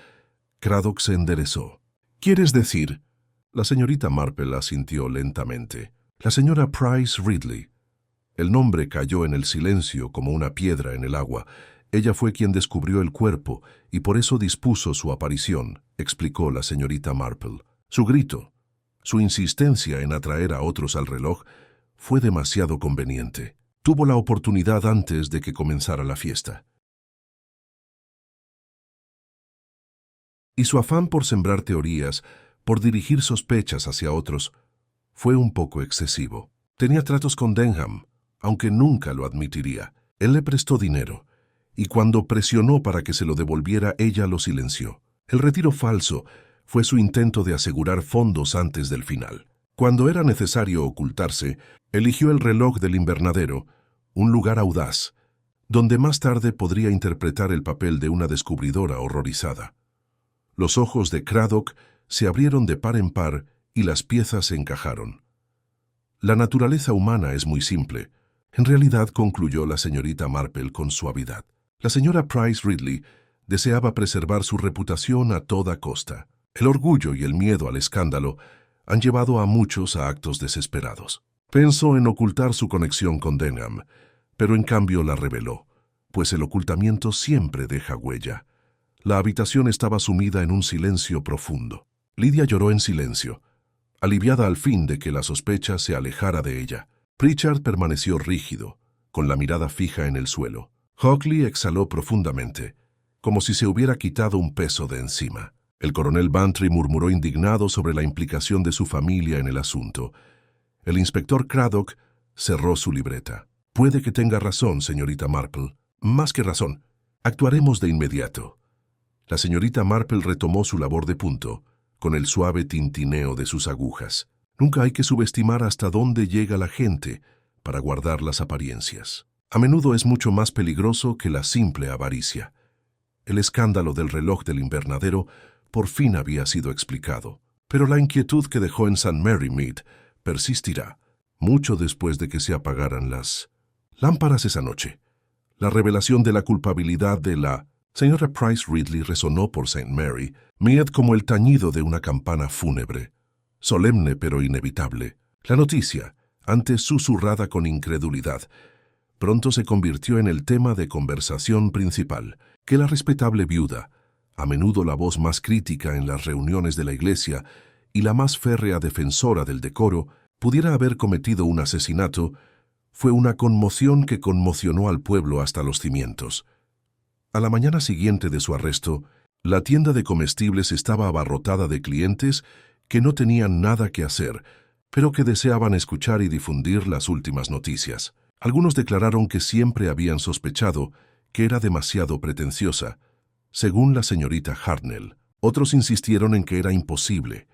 Craddock se enderezó. «¿Quieres decir?» La señorita Marple asintió lentamente. «La señora Price Ridley». El nombre cayó en el silencio como una piedra en el agua. «Ella fue quien descubrió el cuerpo y por eso dispuso su aparición», explicó la señorita Marple. «Su grito, su insistencia en atraer a otros al reloj, fue demasiado conveniente. Tuvo la oportunidad antes de que comenzara la fiesta. Y su afán por sembrar teorías, por dirigir sospechas hacia otros, fue un poco excesivo. Tenía tratos con Denham, aunque nunca lo admitiría. Él le prestó dinero, y cuando presionó para que se lo devolviera, ella lo silenció. El retiro falso fue su intento de asegurar fondos antes del final. Cuando era necesario ocultarse, eligió el reloj del invernadero, un lugar audaz, donde más tarde podría interpretar el papel de una descubridora horrorizada. Los ojos de Craddock se abrieron de par en par y las piezas se encajaron. La naturaleza humana es muy simple. En realidad, concluyó la señorita Marple con suavidad. La señora Price Ridley deseaba preservar su reputación a toda costa. El orgullo y el miedo al escándalo han llevado a muchos a actos desesperados. Pensó en ocultar su conexión con Denham, pero en cambio la reveló, pues el ocultamiento siempre deja huella. La habitación estaba sumida en un silencio profundo. Lydia lloró en silencio, aliviada al fin de que la sospecha se alejara de ella. Pritchard permaneció rígido, con la mirada fija en el suelo. Hockley exhaló profundamente, como si se hubiera quitado un peso de encima. El coronel Bantry murmuró indignado sobre la implicación de su familia en el asunto. El inspector Craddock cerró su libreta. «Puede que tenga razón, señorita Marple. Más que razón. Actuaremos de inmediato». La señorita Marple retomó su labor de punto, con el suave tintineo de sus agujas. Nunca hay que subestimar hasta dónde llega la gente para guardar las apariencias. A menudo es mucho más peligroso que la simple avaricia. El escándalo del reloj del invernadero por fin había sido explicado, pero la inquietud que dejó en St. Mary Mead persistirá, mucho después de que se apagaran las lámparas esa noche. La revelación de la culpabilidad de la señora Price Ridley resonó por St. Mary Mead como el tañido de una campana fúnebre, solemne pero inevitable. La noticia, antes susurrada con incredulidad, pronto se convirtió en el tema de conversación principal, que la respetable viuda, a menudo la voz más crítica en las reuniones de la iglesia y la más férrea defensora del decoro, pudiera haber cometido un asesinato, fue una conmoción que conmocionó al pueblo hasta los cimientos. A la mañana siguiente de su arresto, la tienda de comestibles estaba abarrotada de clientes que no tenían nada que hacer, pero que deseaban escuchar y difundir las últimas noticias. Algunos declararon que siempre habían sospechado que era demasiado pretenciosa, según la señorita Hartnell. Otros insistieron en que era imposible,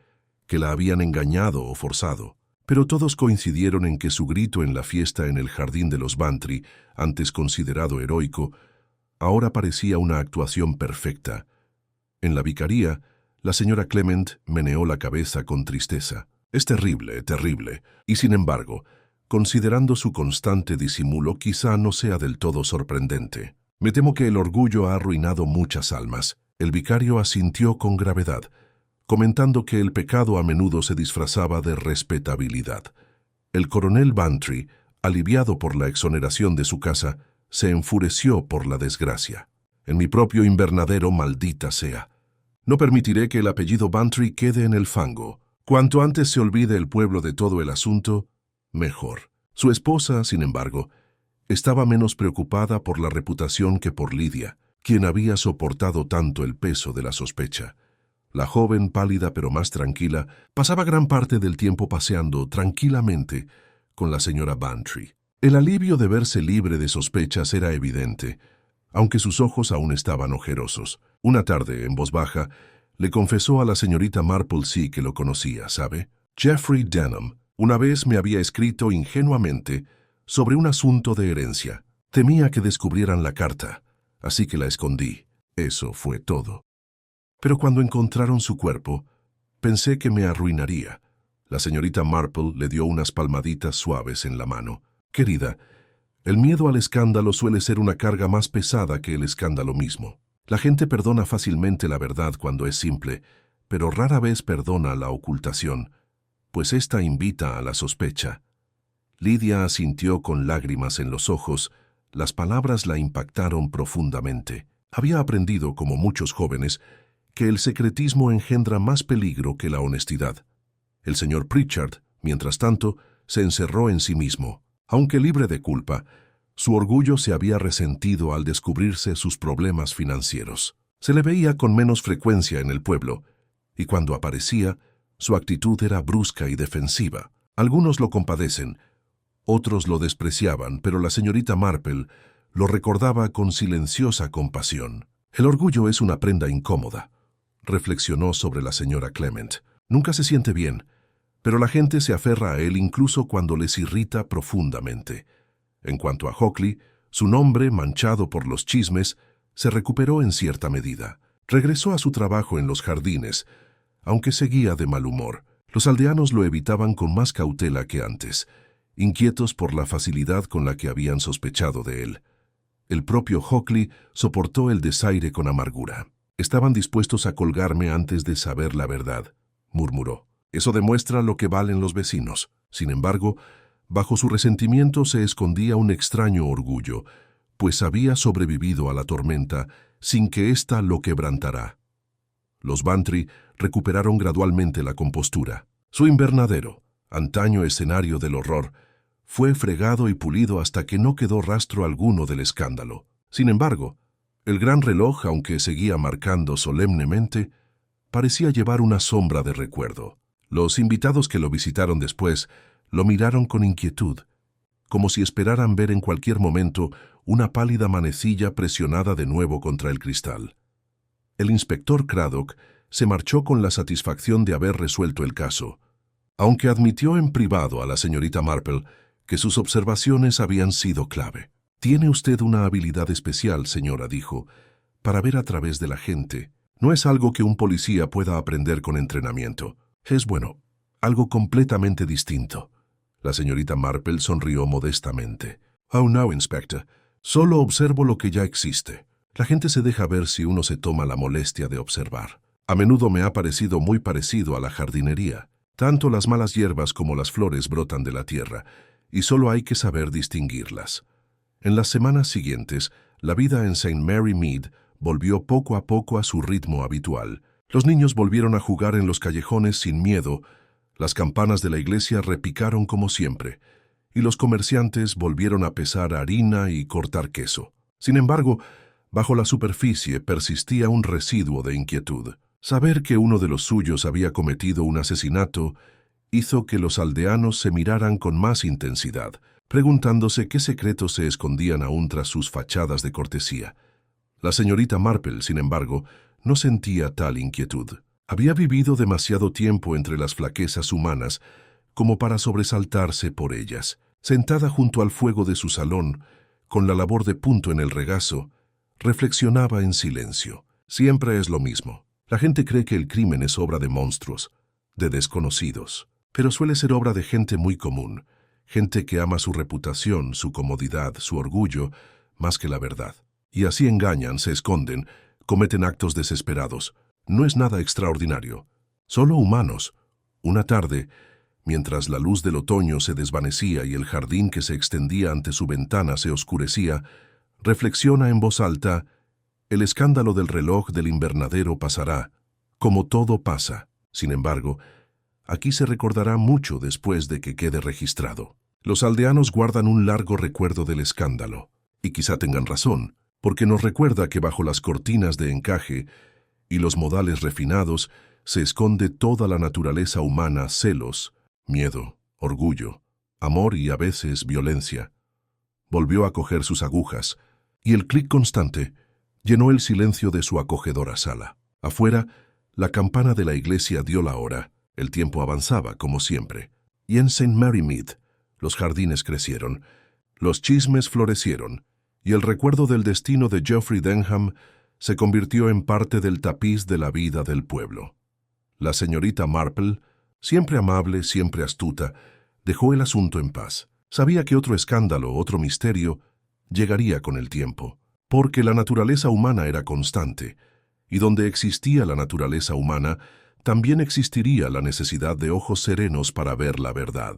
que la habían engañado o forzado. Pero todos coincidieron en que su grito en la fiesta en el jardín de los Bantry, antes considerado heroico, ahora parecía una actuación perfecta. En la vicaría, la señora Clement meneó la cabeza con tristeza. Es terrible, terrible, y sin embargo, considerando su constante disimulo, quizá no sea del todo sorprendente. Me temo que el orgullo ha arruinado muchas almas. El vicario asintió con gravedad, comentando que el pecado a menudo se disfrazaba de respetabilidad. El coronel Bantry, aliviado por la exoneración de su casa, se enfureció por la desgracia. En mi propio invernadero, maldita sea. No permitiré que el apellido Bantry quede en el fango. Cuanto antes se olvide el pueblo de todo el asunto, mejor. Su esposa, sin embargo, estaba menos preocupada por la reputación que por Lydia, quien había soportado tanto el peso de la sospecha. La joven, pálida pero más tranquila, pasaba gran parte del tiempo paseando tranquilamente con la señora Bantry. El alivio de verse libre de sospechas era evidente, aunque sus ojos aún estaban ojerosos. Una tarde, en voz baja, le confesó a la señorita Marplesea que lo conocía, ¿sabe? Geoffrey Denham una vez me había escrito ingenuamente sobre un asunto de herencia. Temía que descubrieran la carta, así que la escondí. Eso fue todo. Pero cuando encontraron su cuerpo, pensé que me arruinaría. La señorita Marple le dio unas palmaditas suaves en la mano. Querida, el miedo al escándalo suele ser una carga más pesada que el escándalo mismo. La gente perdona fácilmente la verdad cuando es simple, pero rara vez perdona la ocultación, pues ésta invita a la sospecha. Lydia asintió con lágrimas en los ojos. Las palabras la impactaron profundamente. Había aprendido, como muchos jóvenes, que el secretismo engendra más peligro que la honestidad. El señor Pritchard, mientras tanto, se encerró en sí mismo. Aunque libre de culpa, su orgullo se había resentido al descubrirse sus problemas financieros. Se le veía con menos frecuencia en el pueblo, y cuando aparecía, su actitud era brusca y defensiva. Algunos lo compadecen, otros lo despreciaban, pero la señorita Marple lo recordaba con silenciosa compasión. El orgullo es una prenda incómoda, reflexionó sobre la señora Clement. Nunca se siente bien, pero la gente se aferra a él incluso cuando les irrita profundamente. En cuanto a Hockley, su nombre, manchado por los chismes, se recuperó en cierta medida. Regresó a su trabajo en los jardines, aunque seguía de mal humor. Los aldeanos lo evitaban con más cautela que antes, inquietos por la facilidad con la que habían sospechado de él. El propio Hockley soportó el desaire con amargura. «Estaban dispuestos a colgarme antes de saber la verdad», murmuró. «Eso demuestra lo que valen los vecinos». Sin embargo, bajo su resentimiento se escondía un extraño orgullo, pues había sobrevivido a la tormenta sin que ésta lo quebrantara. Los Bantry recuperaron gradualmente la compostura. Su invernadero, antaño escenario del horror, fue fregado y pulido hasta que no quedó rastro alguno del escándalo. Sin embargo, el gran reloj, aunque seguía marcando solemnemente, parecía llevar una sombra de recuerdo. Los invitados que lo visitaron después lo miraron con inquietud, como si esperaran ver en cualquier momento una pálida manecilla presionada de nuevo contra el cristal. El inspector Craddock se marchó con la satisfacción de haber resuelto el caso, aunque admitió en privado a la señorita Marple que sus observaciones habían sido clave. «Tiene usted una habilidad especial, señora», dijo, «para ver a través de la gente. No es algo que un policía pueda aprender con entrenamiento. Es, bueno, algo completamente distinto». La señorita Marple sonrió modestamente. «Oh, no, Inspector. Solo observo lo que ya existe. La gente se deja ver si uno se toma la molestia de observar. A menudo me ha parecido muy parecido a la jardinería. Tanto las malas hierbas como las flores brotan de la tierra, y solo hay que saber distinguirlas». En las semanas siguientes, la vida en St. Mary Mead volvió poco a poco a su ritmo habitual. Los niños volvieron a jugar en los callejones sin miedo, las campanas de la iglesia repicaron como siempre, y los comerciantes volvieron a pesar harina y cortar queso. Sin embargo, bajo la superficie persistía un residuo de inquietud. Saber que uno de los suyos había cometido un asesinato hizo que los aldeanos se miraran con más intensidad, preguntándose qué secretos se escondían aún tras sus fachadas de cortesía. La señorita Marple, sin embargo, no sentía tal inquietud. Había vivido demasiado tiempo entre las flaquezas humanas como para sobresaltarse por ellas. Sentada junto al fuego de su salón, con la labor de punto en el regazo, reflexionaba en silencio. Siempre es lo mismo. La gente cree que el crimen es obra de monstruos, de desconocidos, pero suele ser obra de gente muy común, gente que ama su reputación, su comodidad, su orgullo, más que la verdad. Y así engañan, se esconden, cometen actos desesperados. No es nada extraordinario. Solo humanos. Una tarde, mientras la luz del otoño se desvanecía y el jardín que se extendía ante su ventana se oscurecía, reflexiona en voz alta: el escándalo del reloj del invernadero pasará, como todo pasa. Sin embargo, aquí se recordará mucho después de que quede registrado. Los aldeanos guardan un largo recuerdo del escándalo, y quizá tengan razón, porque nos recuerda que bajo las cortinas de encaje y los modales refinados se esconde toda la naturaleza humana: celos, miedo, orgullo, amor y a veces violencia. Volvió a coger sus agujas, y el clic constante llenó el silencio de su acogedora sala. Afuera, la campana de la iglesia dio la hora. El tiempo avanzaba, como siempre. Y en St. Mary Mead, los jardines crecieron, los chismes florecieron, y el recuerdo del destino de Geoffrey Denham se convirtió en parte del tapiz de la vida del pueblo. La señorita Marple, siempre amable, siempre astuta, dejó el asunto en paz. Sabía que otro escándalo, otro misterio, llegaría con el tiempo, porque la naturaleza humana era constante, y donde existía la naturaleza humana, también existiría la necesidad de ojos serenos para ver la verdad.